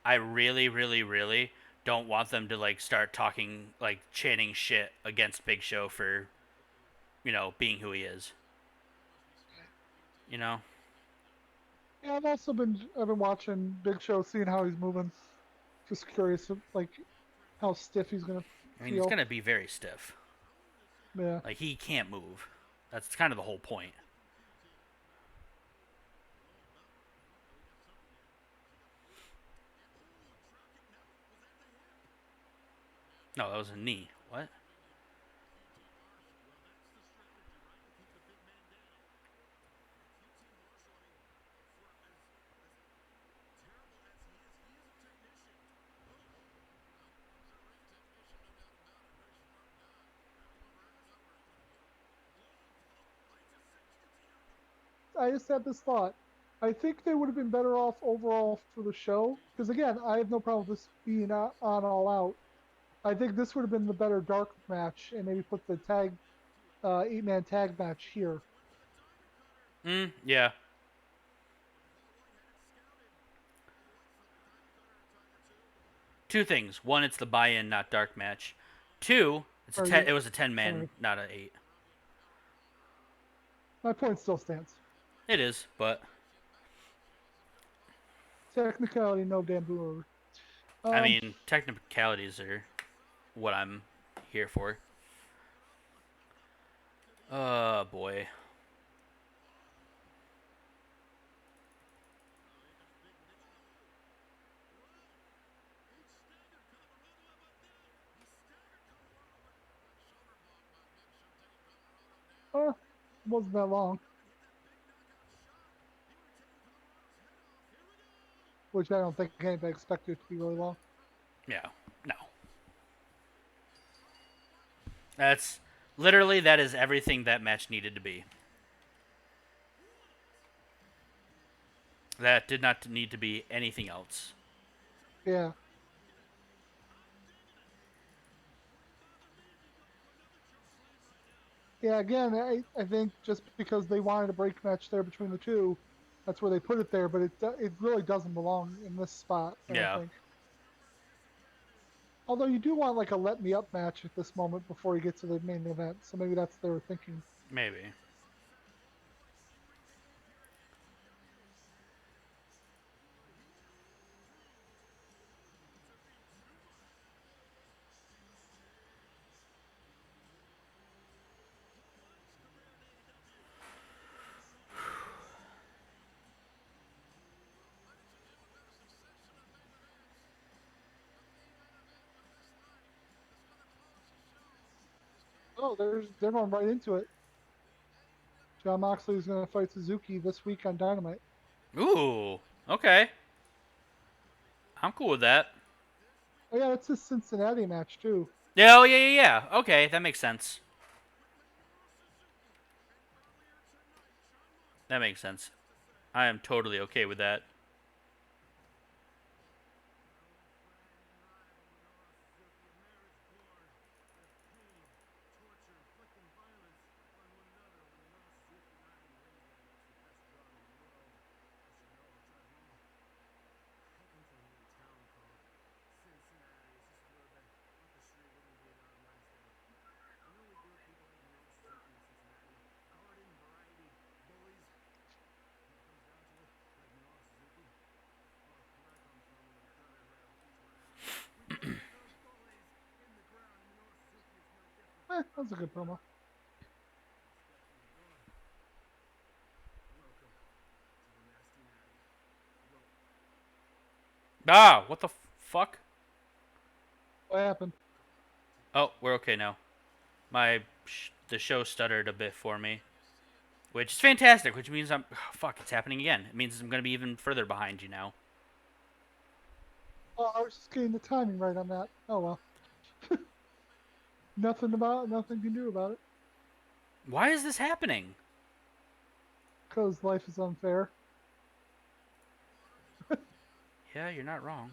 I really, really, really don't want them to like start talking like chanting shit against Big Show for being who he is. You know, Yeah, I've been watching Big Show, seeing how he's moving. Just curious, like how stiff he's gonna I mean, it's feel. gonna be very stiff. Yeah. Like he can't move. That's kind of the whole point. No, that was a knee. What? I just had this thought. I think they would have been better off overall for the show because again, I have no problem with this being on All Out. I think this would have been the better dark match, and maybe put the tag 8-man tag match here. Yeah. Two things. One, it's the buy-in, not dark match. Two, Or you, it was a 10 man, sorry, not an 8. my point still stands. It is, but Technicality, no damn over. I Um, mean, technicalities are what I'm here for. Oh boy. uh, wasn't that long, which I don't think anybody expected it to be really long. Yeah. No. That's literally that is everything that match needed to be. That did not need to be anything else. Yeah, yeah. Again, I think just because they wanted a break match there between the two, that's where they put it there. But it really doesn't belong in this spot. I don't Yeah. think. Although you do want like a let me up match at this moment before you get to the main event, so maybe that's their thinking. Maybe. Oh, they're going right into it. John Moxley is going to fight Suzuki this week on Dynamite. Ooh. Okay. I'm cool with that. Oh yeah, that's his Cincinnati match too. Yeah. Oh yeah. Yeah. Yeah. Okay, that makes sense. That makes sense. I am totally okay with that. That was a good promo. Ah, what the fuck? What happened? Oh, we're okay now. The show stuttered a bit for me, which is fantastic. Which means I'm fuck. It's happening again. It means I'm gonna be even further behind you now. Oh, I was just getting the timing right on that. Oh well. Nothing can do about it. Why is this happening? Because life is unfair. Yeah, you're not wrong.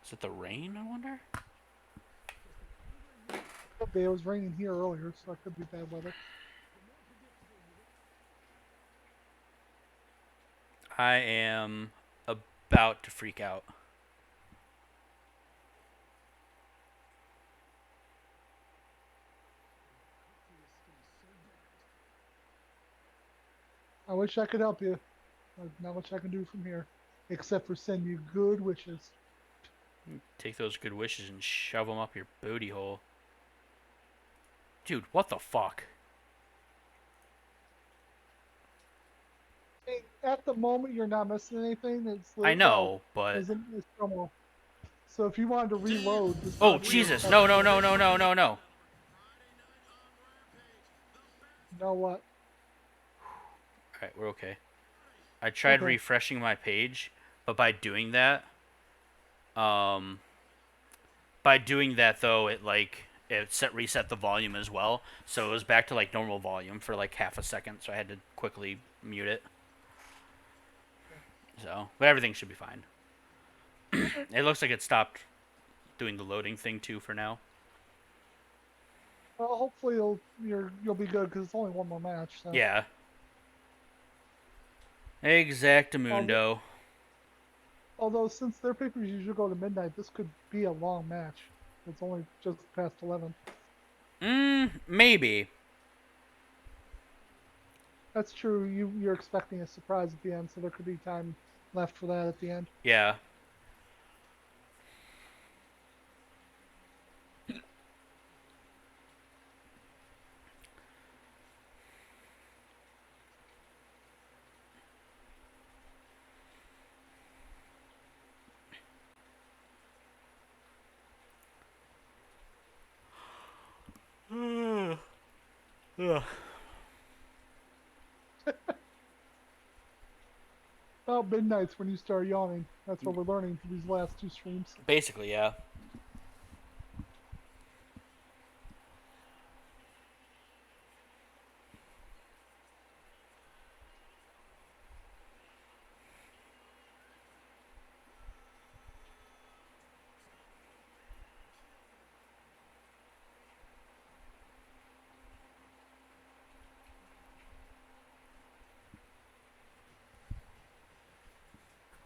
Is it the rain? I wonder. It was raining here earlier, so that could be bad weather. I am about to freak out. I wish I could help you. Not much I can do from here, except for send you good wishes. Take those good wishes and shove them up your booty hole. Dude, what the fuck? I mean, at the moment, you're not missing anything. I Well, know, but it's promo. So if you wanted to reload, this oh would be your Jesus! best No, no, bet. no, no, no, no, no. You know what? All right, we're okay. I tried Okay. refreshing my page, but um, by doing that though, it reset the volume as well, so it was back to like normal volume for like half a second. So I had to quickly mute it. So, but everything should be fine. It looks like it stopped doing the loading thing too for now. Well, hopefully you'll be good because it's only one more match. So, Yeah, although, exactamundo. although since their papers usually go to midnight, this could be a long match. It's only just past 11. Maybe. That's true. You're expecting a surprise at the end, so there could be time left for that at the end. Yeah. Ugh. About midnight's when you start yawning. That's what we're learning through these last two streams. Basically, yeah.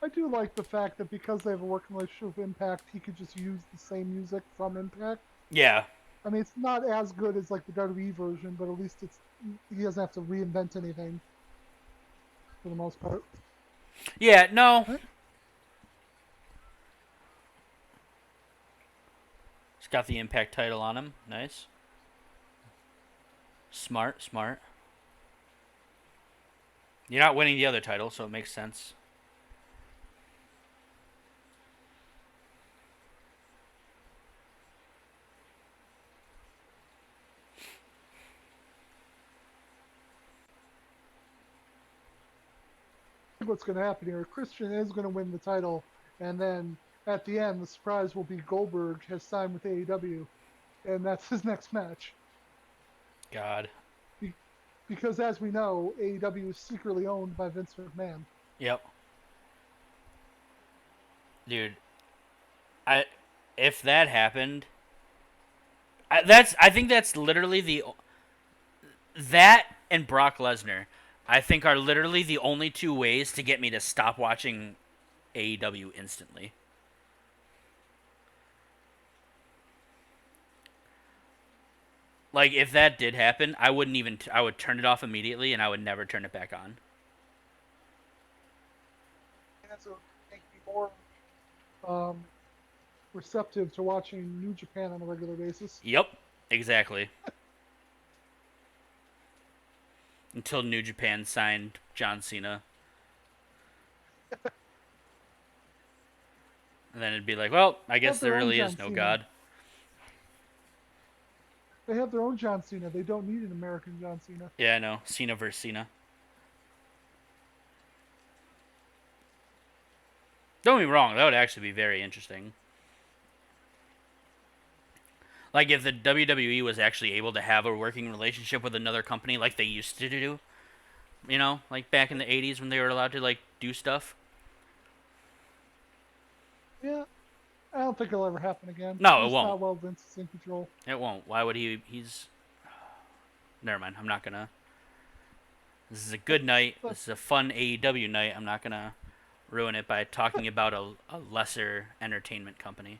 I do like the fact that because they have a working relationship with Impact, he could just use the same music from Impact. Yeah. I mean, it's not as good as like the WWE version, but at least he doesn't have to reinvent anything for the most part. Yeah, no. Right? He's got the Impact title on him. Nice. Smart, smart. You're not winning the other title, so it makes sense. What's going to happen here? Christian is going to win the title, and then at the end, the surprise will be Goldberg has signed with AEW, and that's his next match. God. Be- because as we know, AEW is secretly owned by Vince McMahon. Yep. Dude, I if that happened, I think that's literally the that and Brock Lesnar, I think are literally the only two ways to get me to stop watching AEW instantly. Like if that did happen, I wouldn't even I would turn it off immediately and I would never turn it back on. That's what make me more um, receptive to watching New Japan on a regular basis. Yep, exactly. Until New Japan signed John Cena. And then it'd be like, well, I They guess have there their own really is John no Cena. God. They have their own John Cena. They don't need an American John Cena. Yeah, I know. Cena versus Cena. Don't get me wrong, that would actually be very interesting. Like if the WWE was actually able to have a working relationship with another company like they used to do, like back in the 80s when they were allowed to like do stuff. Yeah, I don't think it'll ever happen again. At No, it least won't. not while Vince is in control. It won't. Why would he? He's. Never mind. I'm not gonna. This is a That, good night. that, This is a fun AEW night. I'm not gonna ruin it by talking about a lesser entertainment company.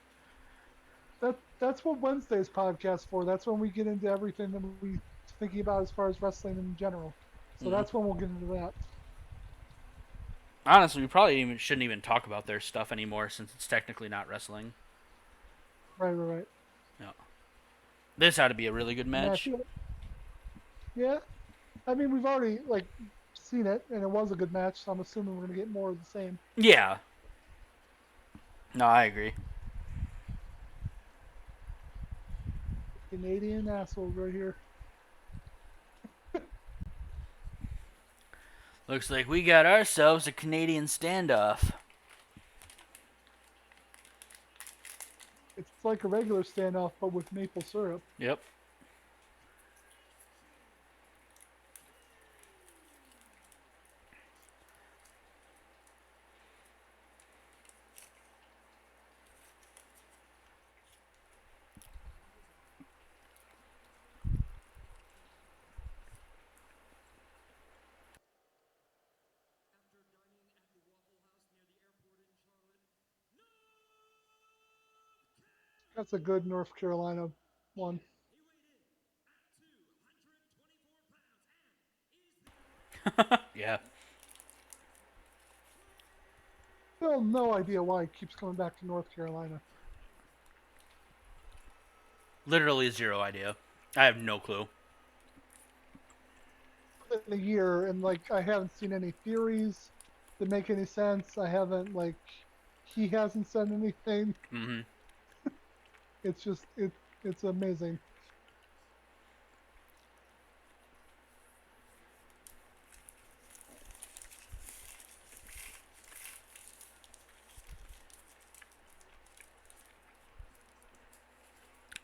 that's what Wednesday's podcast for. That's when we get into everything that we thinking about as far as wrestling in general. So Mm-hmm. that's when we'll get into that. Honestly, we probably shouldn't even talk about their stuff anymore since it's technically not wrestling. Right. No. This ought to be a really good I mean, I match. feel, yeah. I mean, we've already like seen it, and it was a good match. So I'm assuming we're gonna get more of the same. Yeah. No, I agree. Canadian assholes right here. Looks like we got ourselves a Canadian standoff. It's like a regular standoff, but with maple syrup. Yep. That's a good North Carolina one. Yeah. Still no idea why it keeps coming back to North Carolina. Literally zero idea. I have no clue. In a year, and like I haven't seen any theories that make any sense. I haven't like he hasn't said anything. Mm-hmm. It's just it's amazing.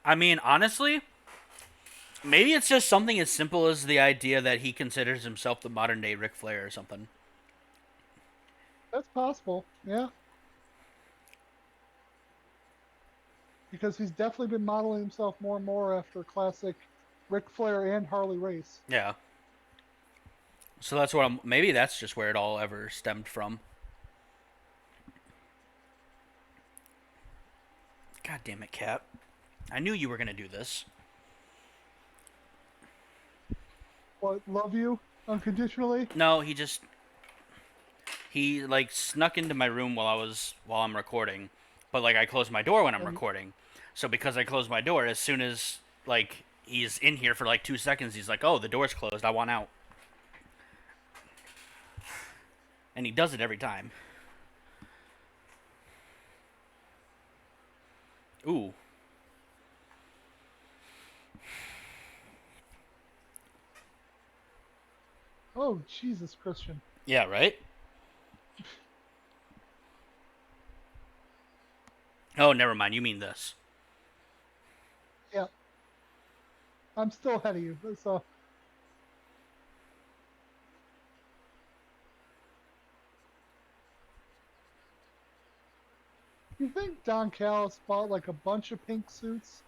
I mean, honestly, maybe it's just something as simple as the idea that he considers himself the modern day Ric Flair or something. That's possible, yeah, because he's definitely been modeling himself more and more after classic Ric Flair and Harley Race. Yeah. So that's what I'm. Maybe that's just where it all ever stemmed from. God damn it, Cap. I knew you were gonna do this. What, love you unconditionally? No, he like snuck into my room while I'm recording, but like I close my door when I'm And recording. So because I close my door, as soon as like he's in here for like 2 seconds, he's like, "Oh, the door's closed. I want out." And he does it every time. Ooh, oh Jesus, Christian. yeah, right. Oh, never mind. You mean this? Yeah, I'm still ahead of you. So, you think Don Callis bought like a bunch of pink suits,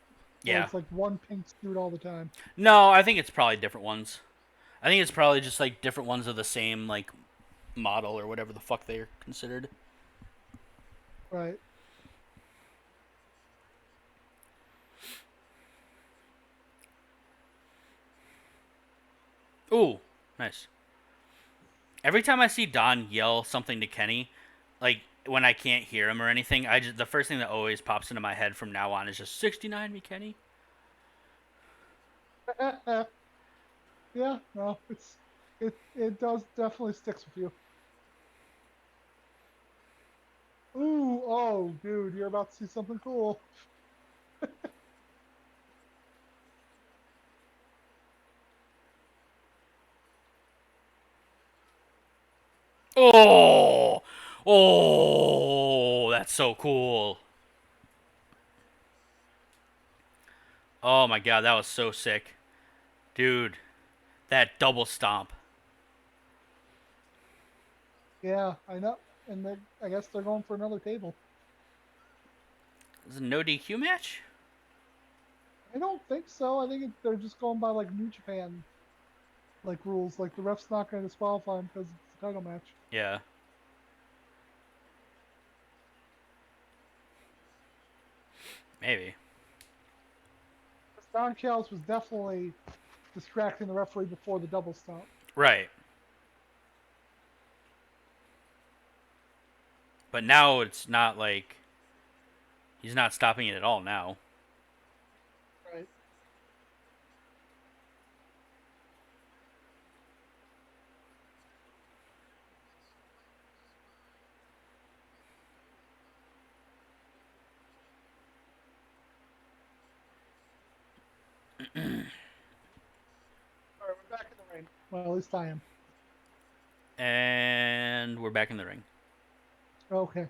or Yeah. it's like one pink suit all the time? No, I think it's probably different ones. I think it's probably just like different ones of the same like model or whatever the fuck they're considered. Right. Ooh, nice. Every time I see Don yell something to Kenny, like when I can't hear him or anything, I just the first thing that always pops into my head from now on is just 69 me Kenny. Yeah. No, it does definitely sticks with you. Ooh. Oh, dude, you're about to see something cool. Oh, oh, that's so cool. Oh my god, that was so sick, dude. That double stomp. Yeah, I know. And I guess they're going for another table. Is it a no DQ match? I don't think so. I think they're just going by like New Japan like rules. Like the ref's not going to disqualify him because it's a title match. Yeah, maybe. Don Callis was definitely distracting the referee before the double stomp. Right. But now it's not like he's not stopping it at all now. Right. All right, we're back in the ring. Well, at least I am. And we're back in the ring. Okay.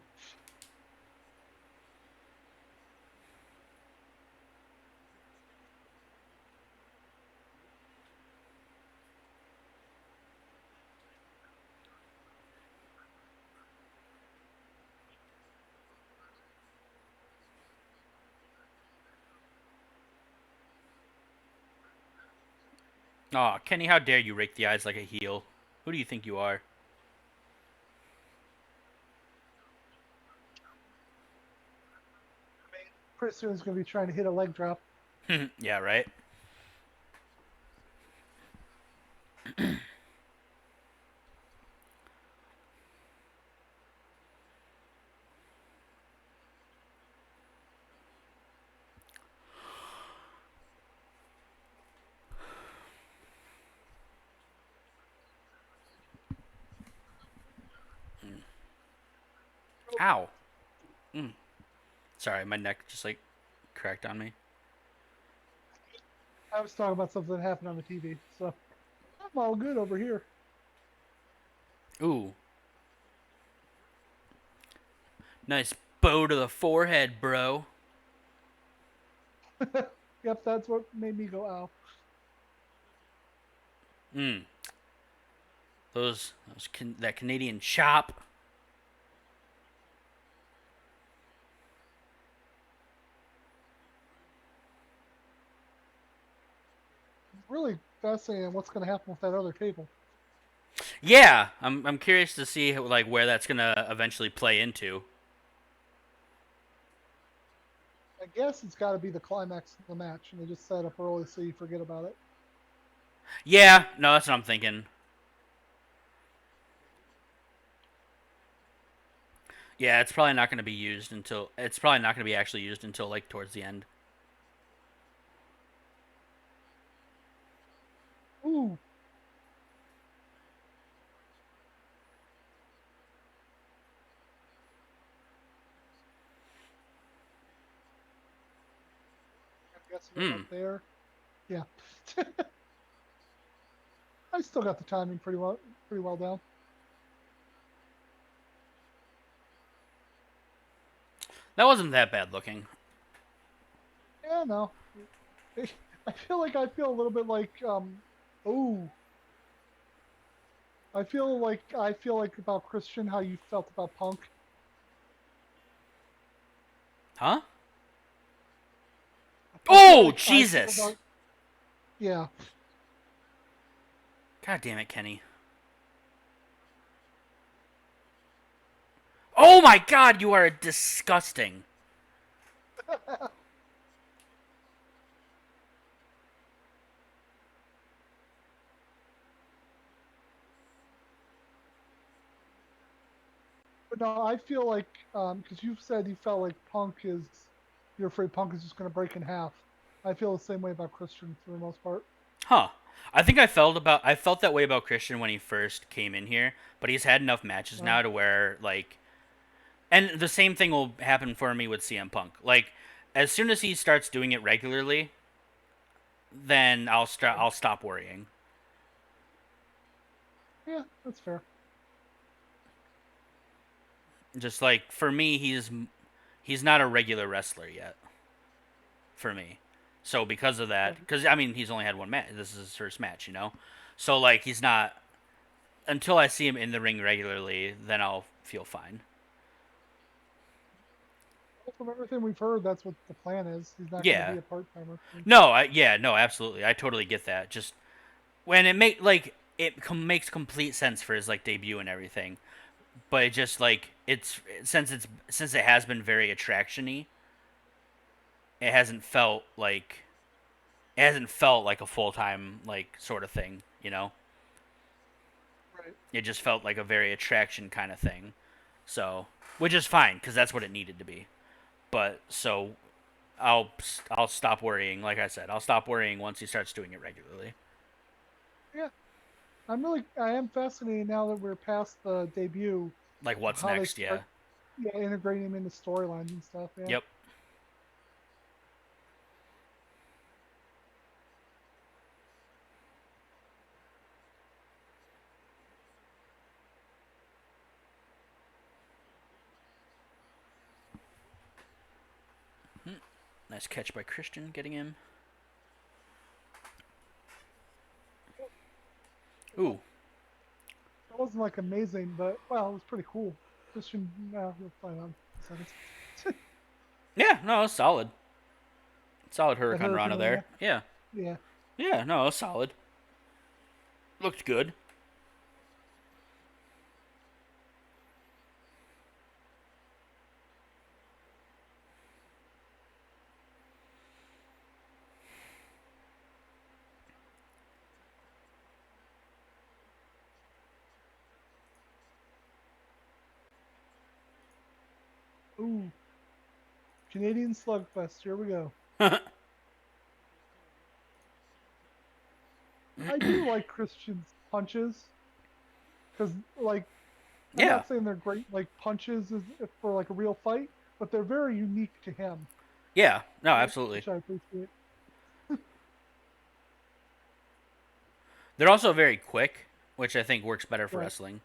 Aw, Kenny, how dare you rake the eyes like a heel? Who do you think you are? Pretty soon he's going to be trying to hit a leg drop. Yeah, right? Ow. Mm. Sorry, my neck just like cracked on me. I was talking about something that happened on the TV, so I'm all good over here. Ooh. Nice bow to the forehead, bro. Yep, that's what made me go ow. Mm. That Canadian chop. Really fascinating what's going to happen with that other table. Yeah, I'm curious to see like where that's gonna eventually play into. I guess it's got to be the climax of the match, and they just set up early so you forget about it. Yeah, no, that's what I'm thinking. Yeah, it's probably not gonna be used until it's probably not gonna be actually used until like towards the end. Ooh, I'm guessing right Hmm. up there. Yeah, I still got the timing pretty well down. That wasn't that bad looking. Yeah, no, I feel a little bit like oh I feel like about Christian how you felt about Punk. Huh? I feel Oh, like I feel Jesus! about yeah. God damn it, Kenny. Oh my god, you are disgusting. But no, I feel like because you've said you felt like you're afraid Punk is just going to break in half. I feel the same way about Christian for the most part. Huh. I felt that way about Christian when he first came in here, but he's had enough matches Uh, now to where like and the same thing will happen for me with CM Punk. Like as soon as he starts doing it regularly, then I'll stop worrying. yeah, that's fair. Just like for me he's not a regular wrestler yet for me. So because of that, Right. cuz I mean he's only had one match. This is his first match, you know. So like he's not until I see him in the ring regularly, then I'll feel fine. Well, from everything we've heard, that's what the plan is. He's not going to Yeah. be a part timer. No, absolutely. I totally get that. Just when it makes complete sense for his like debut and everything, but it just like since it has been very attractiony, it hasn't felt like a full time like sort of thing. You know, Right. it just felt like a very attraction kind of thing. So, which is fine because that's what it needed to be. But so I'll I'll stop worrying. Like I said, I'll stop worrying once he starts doing it regularly. Yeah, I am fascinated now that we're past the debut Like of what's how they next? start Yeah. integrating him into storylines and stuff. Yeah. Yep. Nice catch by Christian, getting him. Ooh. It wasn't like amazing, but well, it was pretty cool. Christian, we'll find out in seconds. Yeah, no, it was solid. Solid That Huracan Hurricane Rana Rana. there. Yeah. Yeah. Yeah, no, it was solid. Looked good. Ooh, Canadian Slugfest. Here we go. I do like Christian's punches because, like, I'm Yeah. not saying they're great like punches for like a real fight, but they're very unique to him, Yeah. No, absolutely. which I appreciate. They're also very quick, which I think works better for Right. wrestling.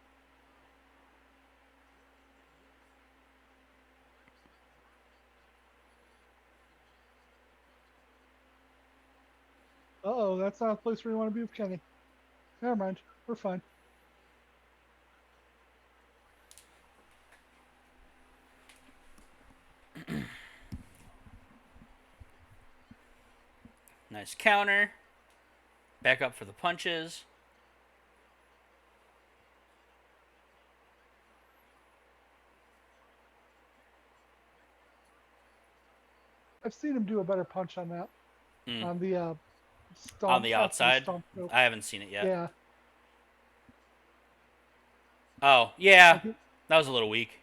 Oh, that's not a place where you want to be with Kenny. Never mind. We're fine. Nice counter. Back up for the punches. I've seen him do a better punch on that Mm. on the On stomp the after the outside. stomp choke. I haven't seen it yet. Yeah. Oh, yeah. Like it, That was a little weak.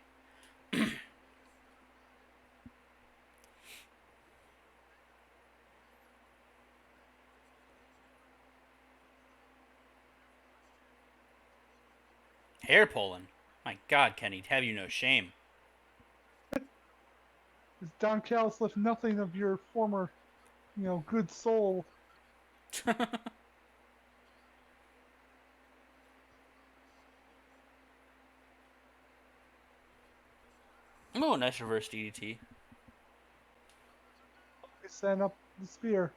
Hair pulling. My God, Kenny, have you no shame? Don Callis left nothing of your former, good soul. Oh, nice reverse DDT. He sent up the spear.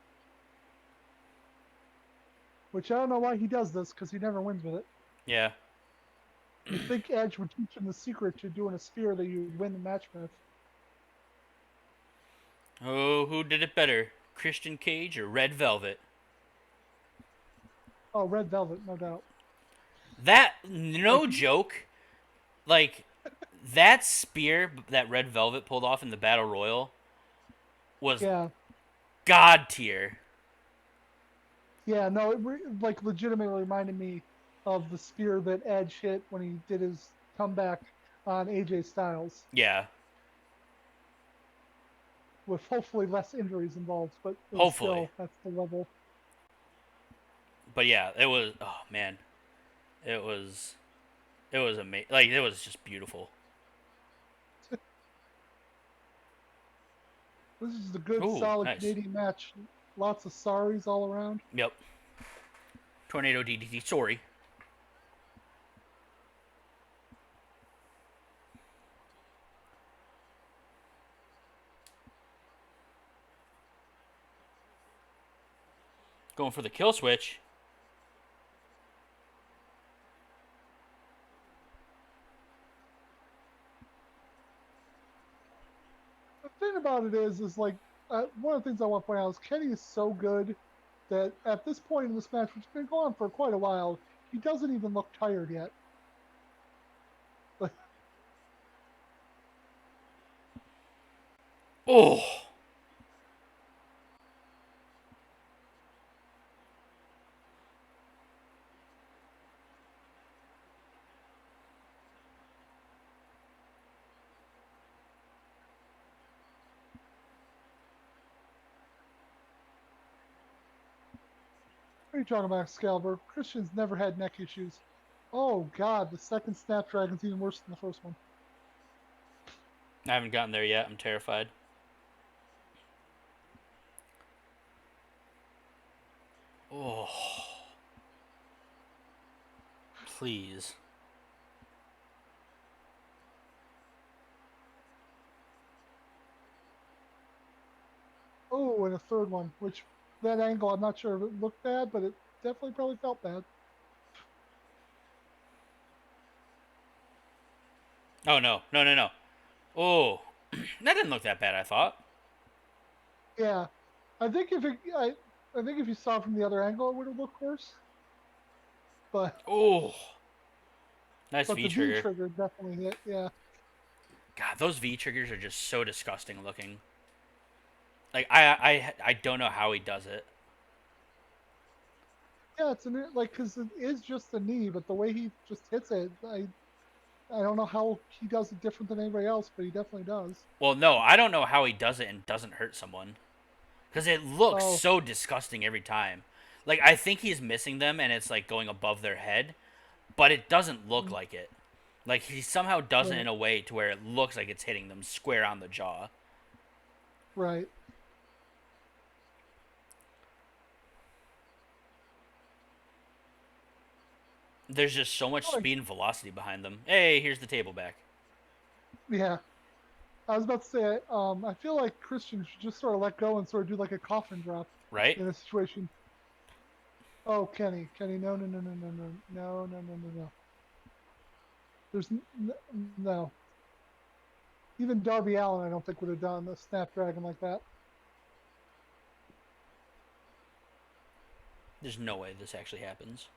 which I don't know why he does this because he never wins with it. Yeah. You think Edge would teach him the secret to doing a spear that you would win the match with? Oh, who did it better, Christian Cage or Red Velvet? Oh, Red Velvet, no doubt. That Like, no joke. Like that spear that Red Velvet pulled off in the Battle Royal was yeah, god tier. yeah, no, like legitimately reminded me of the spear that Edge hit when he did his comeback on AJ Styles, Yeah, with hopefully less injuries involved, but it was hopefully. still that's the level. But yeah, it was. Oh man, it was. It was amazing. Like it was just beautiful. This is a good, Ooh, solid nice. Canadian match. Lots of sorries all around. Yep. Tornado DDT. Sorry. Going for the kill switch. The thing about it is like one of the things I want to point out is Kenny is so good that at this point in this match, which has been going on for quite a while, he doesn't even look tired yet. Like, Oh. what are you talking about, Excalibur? Christian's never had neck issues. Oh God, the second Snapdragon's even worse than the first one. I haven't gotten there yet. I'm terrified. Oh. Please. Oh, and a third one, which that angle I'm not sure if it looked bad, but it definitely probably felt bad. Oh no. No no no. Oh. That didn't look that bad, I thought. Yeah, I think if it, I think if you saw it from the other angle, it would have looked worse. But Oh. Nice but V the V trigger. trigger definitely hit. Yeah. God, those V triggers are just so disgusting looking. Like I don't know how he does it. Yeah, it's an like because it is just the knee, but the way he just hits it, I don't know how he does it different than anybody else, but he definitely does. Well, no, I don't know how he does it and doesn't hurt someone. Because it looks Oh, so disgusting every time. Like, I think he's missing them and it's like going above their head, but it doesn't look mm, like it. Like, he somehow does it right, in a way to where it looks like it's hitting them square on the jaw. right. There's just so much Like, speed and velocity behind them. Hey, here's the table back. yeah, I was about to say, I feel like Christian should just sort of let go and sort of do like a coffin drop Right? in a situation. Oh, Kenny, no, no, no, no, no, no, no, no, no, no, no. There's no. Even Darby Allen, I don't think would have done a Snapdragon like that. There's no way this actually happens.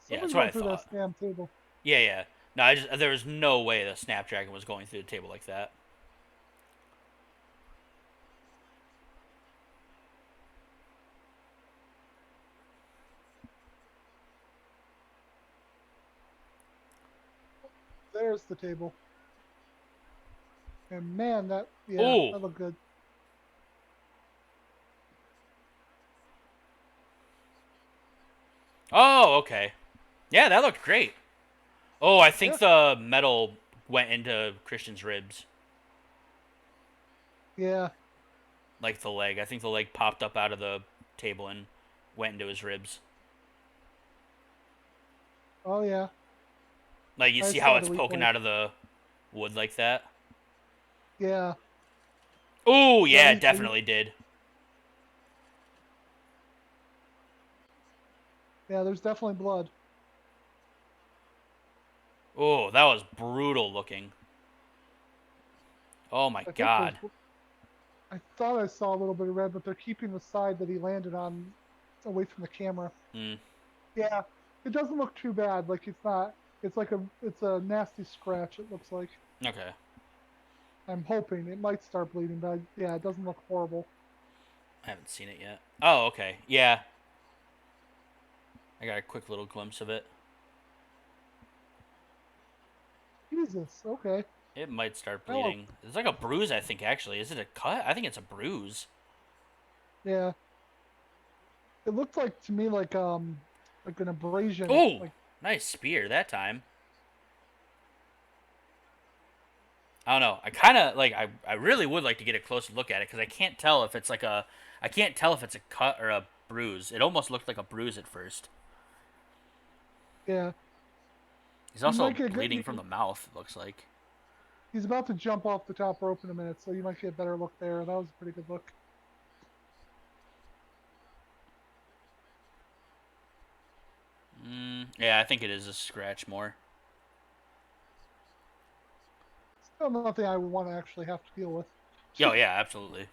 Yeah, Somebody's that's what going I through that thought. damn table. Yeah, yeah. No, I just there was no way the Snapdragon was going through the table like that. There's the table. And man, yeah, Ooh. that looked good. Oh, okay. Yeah, that looked great. Oh, I think Yeah, the metal went into Christian's ribs, yeah. like the leg. I think the leg popped up out of the table and went into his ribs. Oh, yeah. Like you I see how saw the it's poking replay. out of the wood like that. Yeah. Oh, No, yeah, it definitely did. Yeah, there's definitely blood. Oh, that was brutal looking. Oh my I think there's. god. I thought I saw a little bit of red, but they're keeping the side that he landed on away from the camera. Mm, Yeah, it doesn't look too bad. Like it's not. It's like It's a nasty scratch. It looks like. okay. I'm hoping it might start bleeding, but yeah, it doesn't look horrible. I haven't seen it yet. Oh, okay. Yeah. I got a quick little glimpse of it. Jesus. Okay. It might start Well, bleeding. It's like a bruise, I think, actually. Is it a cut? I think it's a bruise. yeah. It looked like to me like an abrasion. Oh! Like Nice spear that time. I don't know. I kind of like. I really would like to get a closer look at it because I can't tell if it's like a. I can't tell if it's a cut or a bruise. It almost looked like a bruise at first. yeah. He's You might also get a good. bleeding from the mouth. It looks like. He's about to jump off the top rope in a minute, so you might get a better look there. That was a pretty good look. Yeah, I think it is a scratch more. Still nothing I would want to actually have to deal with. Oh yeah, absolutely.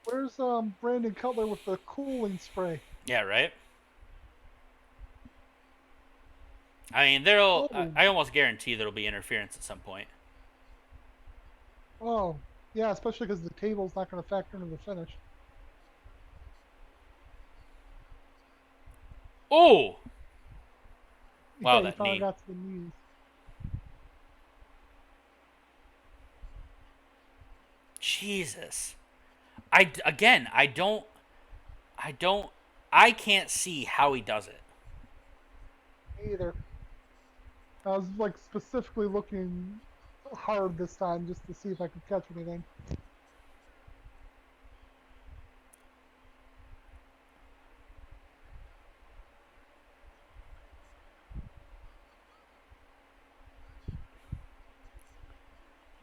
Where's Brandon Cutler with the cooling spray? Yeah, right. I mean, there'll. Oh, I almost guarantee there'll be interference at some point. oh, yeah, especially because the table's not going to factor into the finish. Oh! Wow, Yeah, he that finally knee. got to the knees. Jesus. I again. I don't. I don't. I can't see how he does it. Either. I was like specifically looking hard this time just to see if I could catch anything.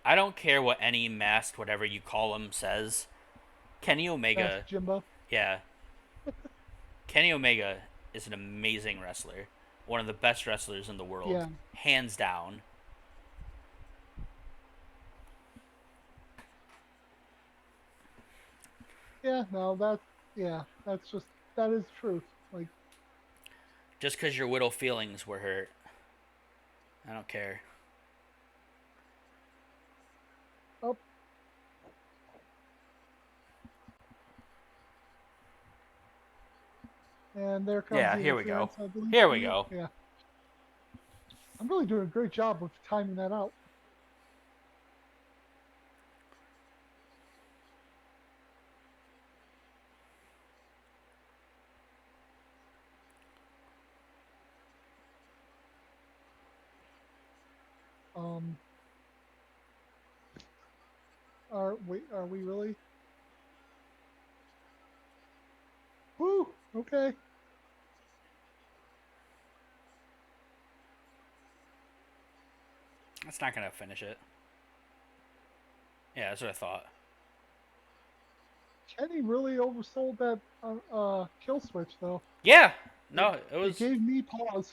I don't care what any masked, whatever you call him, says. Kenny Mask Omega, Jimbo. yeah, Kenny Omega is an amazing wrestler, one of the best wrestlers in the world, Yeah. hands down. Yeah, no, yeah, that is truth. Like, Just because your widow feelings were hurt, I don't care. oh, and there comes Yeah, the here we go. interference, I believe. Here we For you. go. Yeah. I'm really doing a great job of timing that out. Um, are we really? Woo. Okay. That's not gonna finish it. Yeah, that's what I thought. Kenny really oversold that kill switch though. Yeah, It, no, it it was. gave me pause.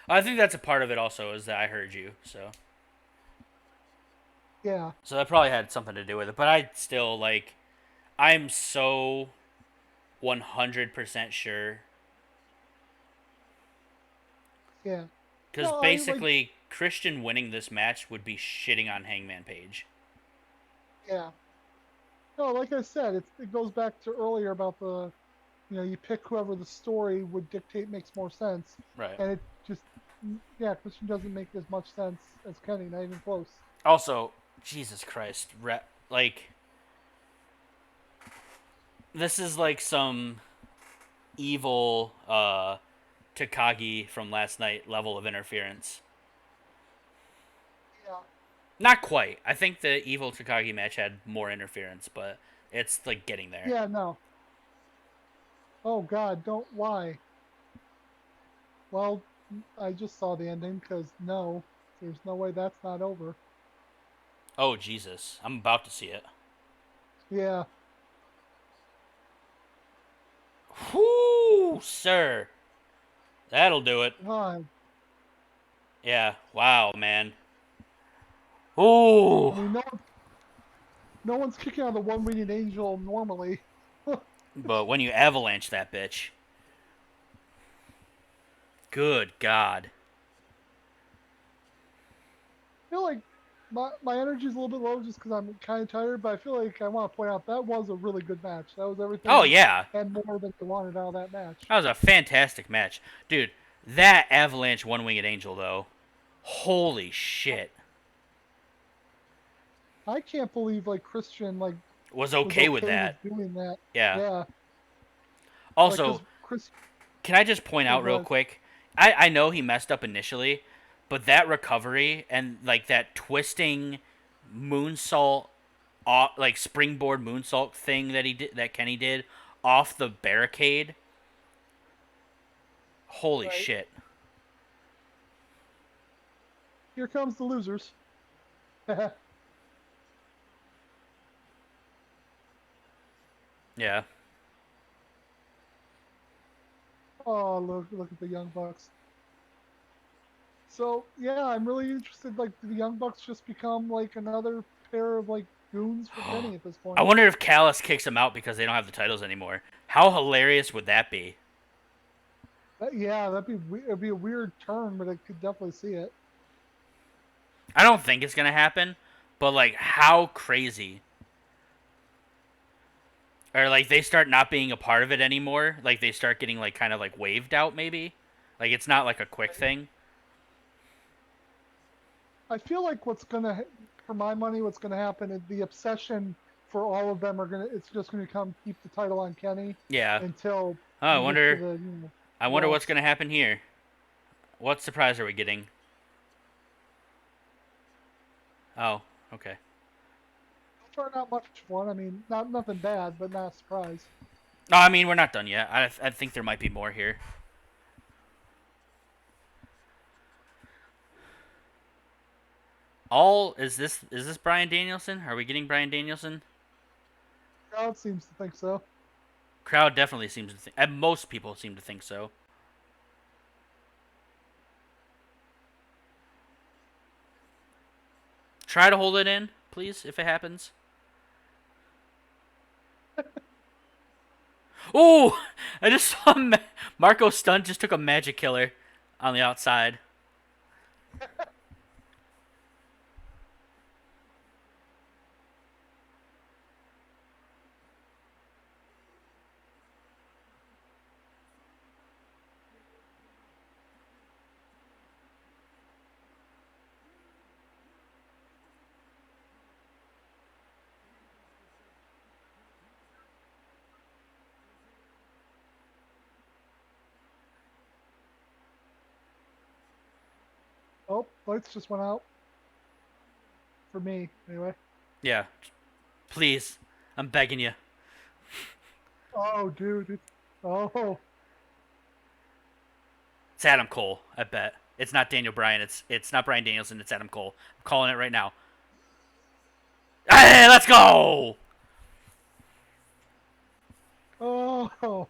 I think that's a part of it also is that I heard you, so Yeah. so that probably had something to do with it. But I still like. I'm so 100% sure Yeah. because No, I like. basically Christian winning this match would be shitting on Hangman Page. Yeah. No, like I said, it goes back to earlier about you pick whoever the story would dictate makes more sense, Right. and it just yeah, Christian doesn't make as much sense as Kenny, not even close. Also, Jesus Christ, like this is like some evil Takagi from last night level of interference. Yeah. Not quite. I think the evil Takagi match had more interference, but it's like getting there. Yeah. No. Oh God, don't lie. Well. I just saw the ending because no, there's no way that's not over. Oh Jesus, I'm about to see it. Yeah, Whoo, sir, that'll do it. God. Yeah. Wow, man. Ooh. I mean, no one's kicking out the one-winged angel normally. I But when you avalanche that bitch, good God. feel like my energy's a little bit low just because I'm kind of tired, but I feel like I want to point out that was a really good match. That was Oh everything yeah, and more than you wanted out of that match. that was a fantastic match, dude. That avalanche one winged angel though, holy shit, I can't believe like Christian like was was okay with okay that. with doing that. Yeah. Yeah, like Also, because Chris. can I just point Oh, out go real ahead. quick? I know he messed up initially, but that recovery and like that twisting moonsault, like springboard moonsault thing that he did, that Kenny did off the barricade. Holy Right shit. here comes the losers. Yeah. Oh, look at the Young Bucks. So yeah, I'm really interested. Like, do the Young Bucks just become like another pair of like goons for Kenny at this I point? wonder if Callis kicks him out because they don't have the titles anymore. How hilarious would that be? Yeah, it'd be a weird turn, but I could definitely see it. I don't think it's gonna happen, but like how crazy. Or like they start not being a part of it anymore. Like they start getting like kind of like waved out maybe. Like it's not like a quick thing. I feel like for my money, what's gonna happen is the obsession for all of them it's just gonna come keep the title on Kenny Yeah. until Oh, we get to the I wonder what's loss. gonna happen here. What surprise are we getting? Oh, okay. So far, not much fun. I mean, not nothing bad, but not a surprise. No, I mean we're not done yet. I think there might be more here. All is this Brian Danielson? Are we getting Brian Danielson? Crowd seems to think so. Crowd definitely seems to think. And most people seem to think so. Try to hold it in, please, if it happens. Oh, I just saw Marco Stunt just took a magic killer on the outside. Oh, lights just went out for me anyway. Yeah, please, I'm begging you. Oh, dude. Oh, It's Adam Cole. I bet it's not Daniel Bryan. It's not Brian Danielson. It's Adam Cole. I'm calling it right now. Hey, let's go! oh.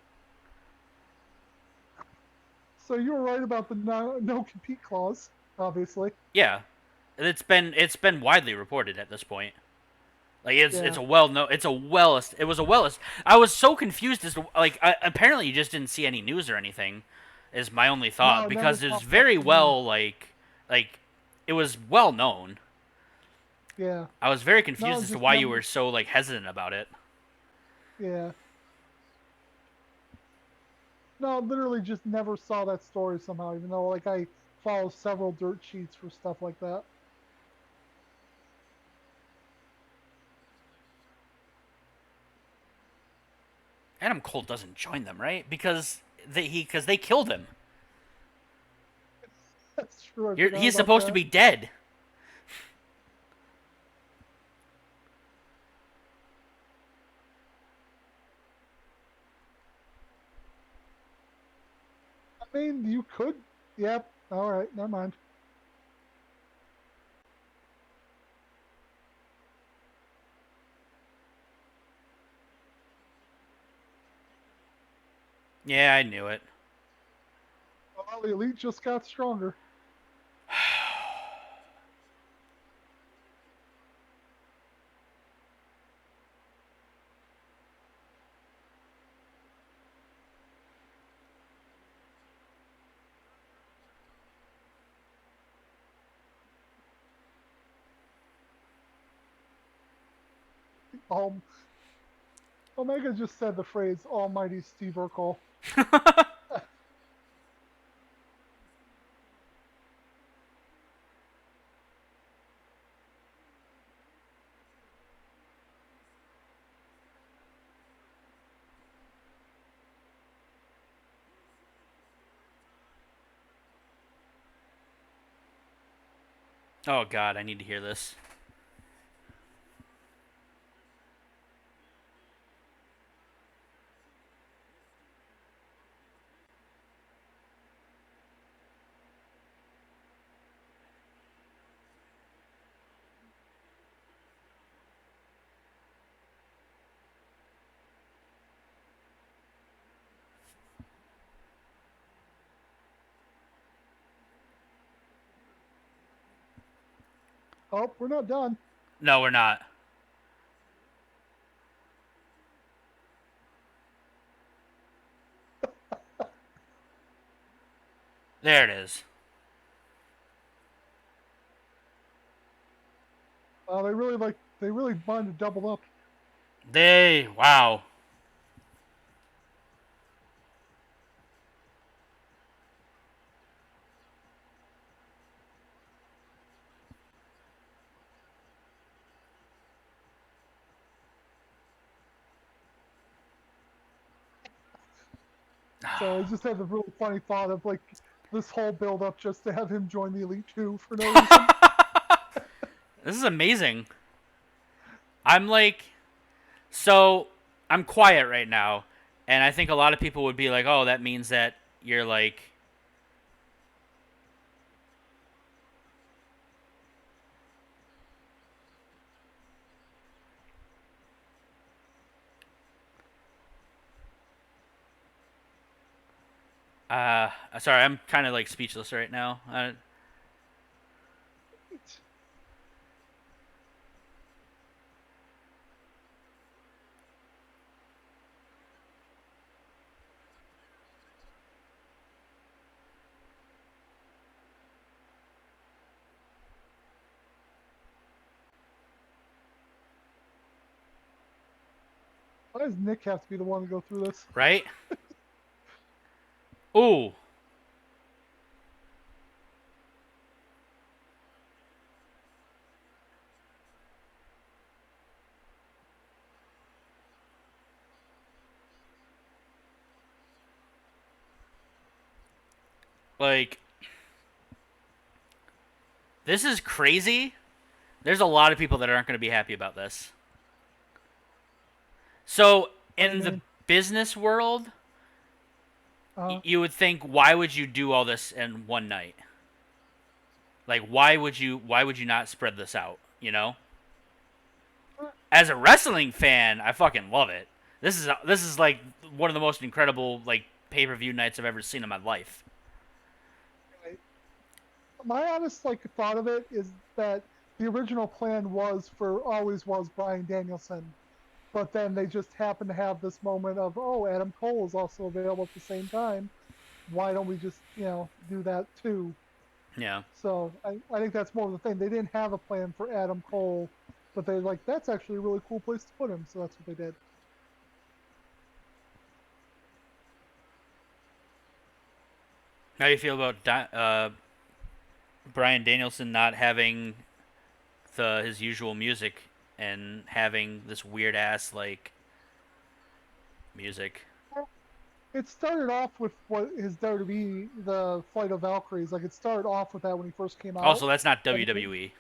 So you were right about the no compete clause, obviously. Yeah, it's been widely reported at this point. Like it's Yeah. a well no it's a well it was a well I was so confused as to like apparently you just didn't see any news or anything is my only No, thought it never because it's popped up very for me. well like it was well known. Yeah. I was very No, confused as to just why you never. were so like hesitant about it. Yeah. No, literally just never saw that story somehow, even though like I follow several dirt sheets for stuff like that. Adam Cole doesn't join them, right? Because they killed him. That's true. I forgot He's about supposed to that. be dead. I mean, you could. Yep. All right. Never mind. Yeah, I knew it. Well, the elite just got stronger. Um, Omega just said the phrase "Almighty Steve Urkel." Oh God, I need to hear this. Oh, we're not done. No, we're not. There it is. They really wanted to double up. Wow. So I just had the really funny thought of like this whole build up just to have him join the Elite Two for no reason. This is amazing. I'm like, so I'm quiet right now, and I think a lot of people would be like, "Oh, that means that you're like." Sorry, I'm kind of like speechless right now. Why does Nick have to be the one to go through this? Right? Ooh, like this is crazy. There's a lot of people that aren't going to be happy about this. So, I in the mean, business world, uh, you would think, why would you do all this in one night? Like, why would you not spread this out? You know? As a wrestling fan, I fucking love it. This is like one of the most incredible like pay-per-view nights I've ever seen in my life. my honest like thought of it is that the original plan was for always was Brian Danielson, but then they just happened to have this moment of Adam Cole is also available at the same time. Why don't we just do that too? Yeah. So I think that's more of the thing. They didn't have a plan for Adam Cole, but they're like that's actually a really cool place to put him, so that's what they did. How do you feel about Brian Danielson not having his usual music and having this weird ass like music? It started off with what his WWE, the Flight of Valkyries. Like it started off with that when he first came out. Also, that's not And WWE.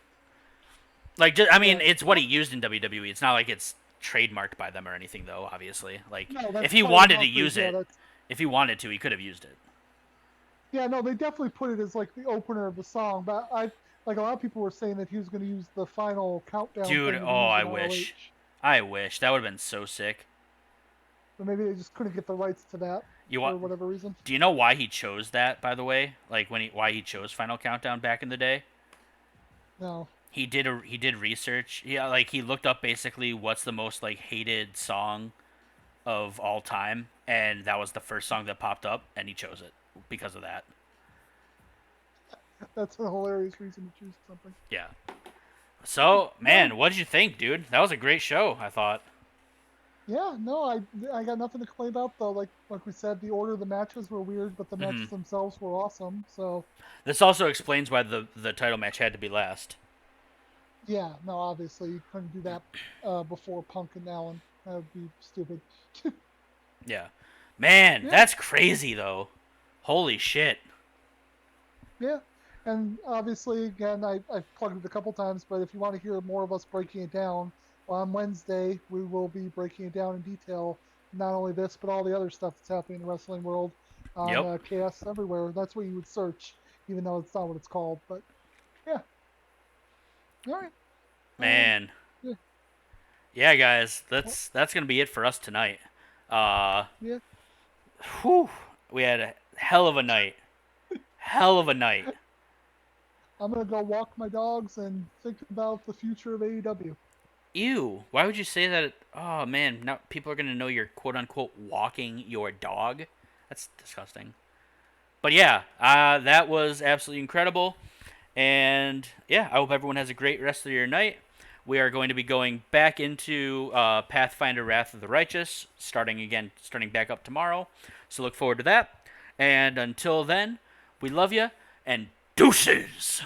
Like, I mean, yeah, it's what he used in WWE. It's not like it's trademarked by them or anything, though. Obviously, like no, if that's he Flight of wanted to Valkyries. use Yeah, it, that's if he wanted to, he could have used it. Yeah, no, they definitely put it as like the opener of the song, but I like a lot of people were saying that he was going to use the final countdown Dude, thing that he oh, used I in wish. ROH, I wish. That would have been so sick. but maybe they just couldn't get the rights to that You want for whatever reason. Do you know why he chose that, by the way? Like why he chose Final Countdown back in the day? No, He did research. Yeah, like he looked up basically what's the most like hated song of all time, and that was the first song that popped up, and he chose it because of that. that's a hilarious reason to choose something. Yeah. So, No, man, what did you think, dude? That was a great show, I thought. yeah, no, I got nothing to complain about though. Like we said, the order of the matches were weird, but the Hmm. matches themselves were awesome. So This also explains why the title match had to be last. yeah, no, obviously you couldn't do that before Punk and Allen. That would be stupid. Yeah. Man, Yeah, that's crazy though. Holy shit. yeah, and obviously again I've plugged it a couple times, but if you want to hear more of us breaking it down on Wednesday, we will be breaking it down in detail. Not only this, but all the other stuff that's happening in the wrestling world on Yep. Chaos Everywhere. That's what you would search, even though it's not what it's called. But yeah, all right. Um, Man. yeah, Yeah, guys, well, that's gonna be it for us tonight. Uh, yeah. whew, we had a hell of a night. Hell of a night. I'm gonna go walk my dogs and think about the future of AEW. Ew. Why would you say that? Oh man, now people are gonna know you're quote unquote walking your dog. That's disgusting. But yeah, that was absolutely incredible. And yeah, I hope everyone has a great rest of your night. We are going to be going back into Pathfinder Wrath of the Righteous, starting back up tomorrow. So look forward to that. And until then, we love you and deuces!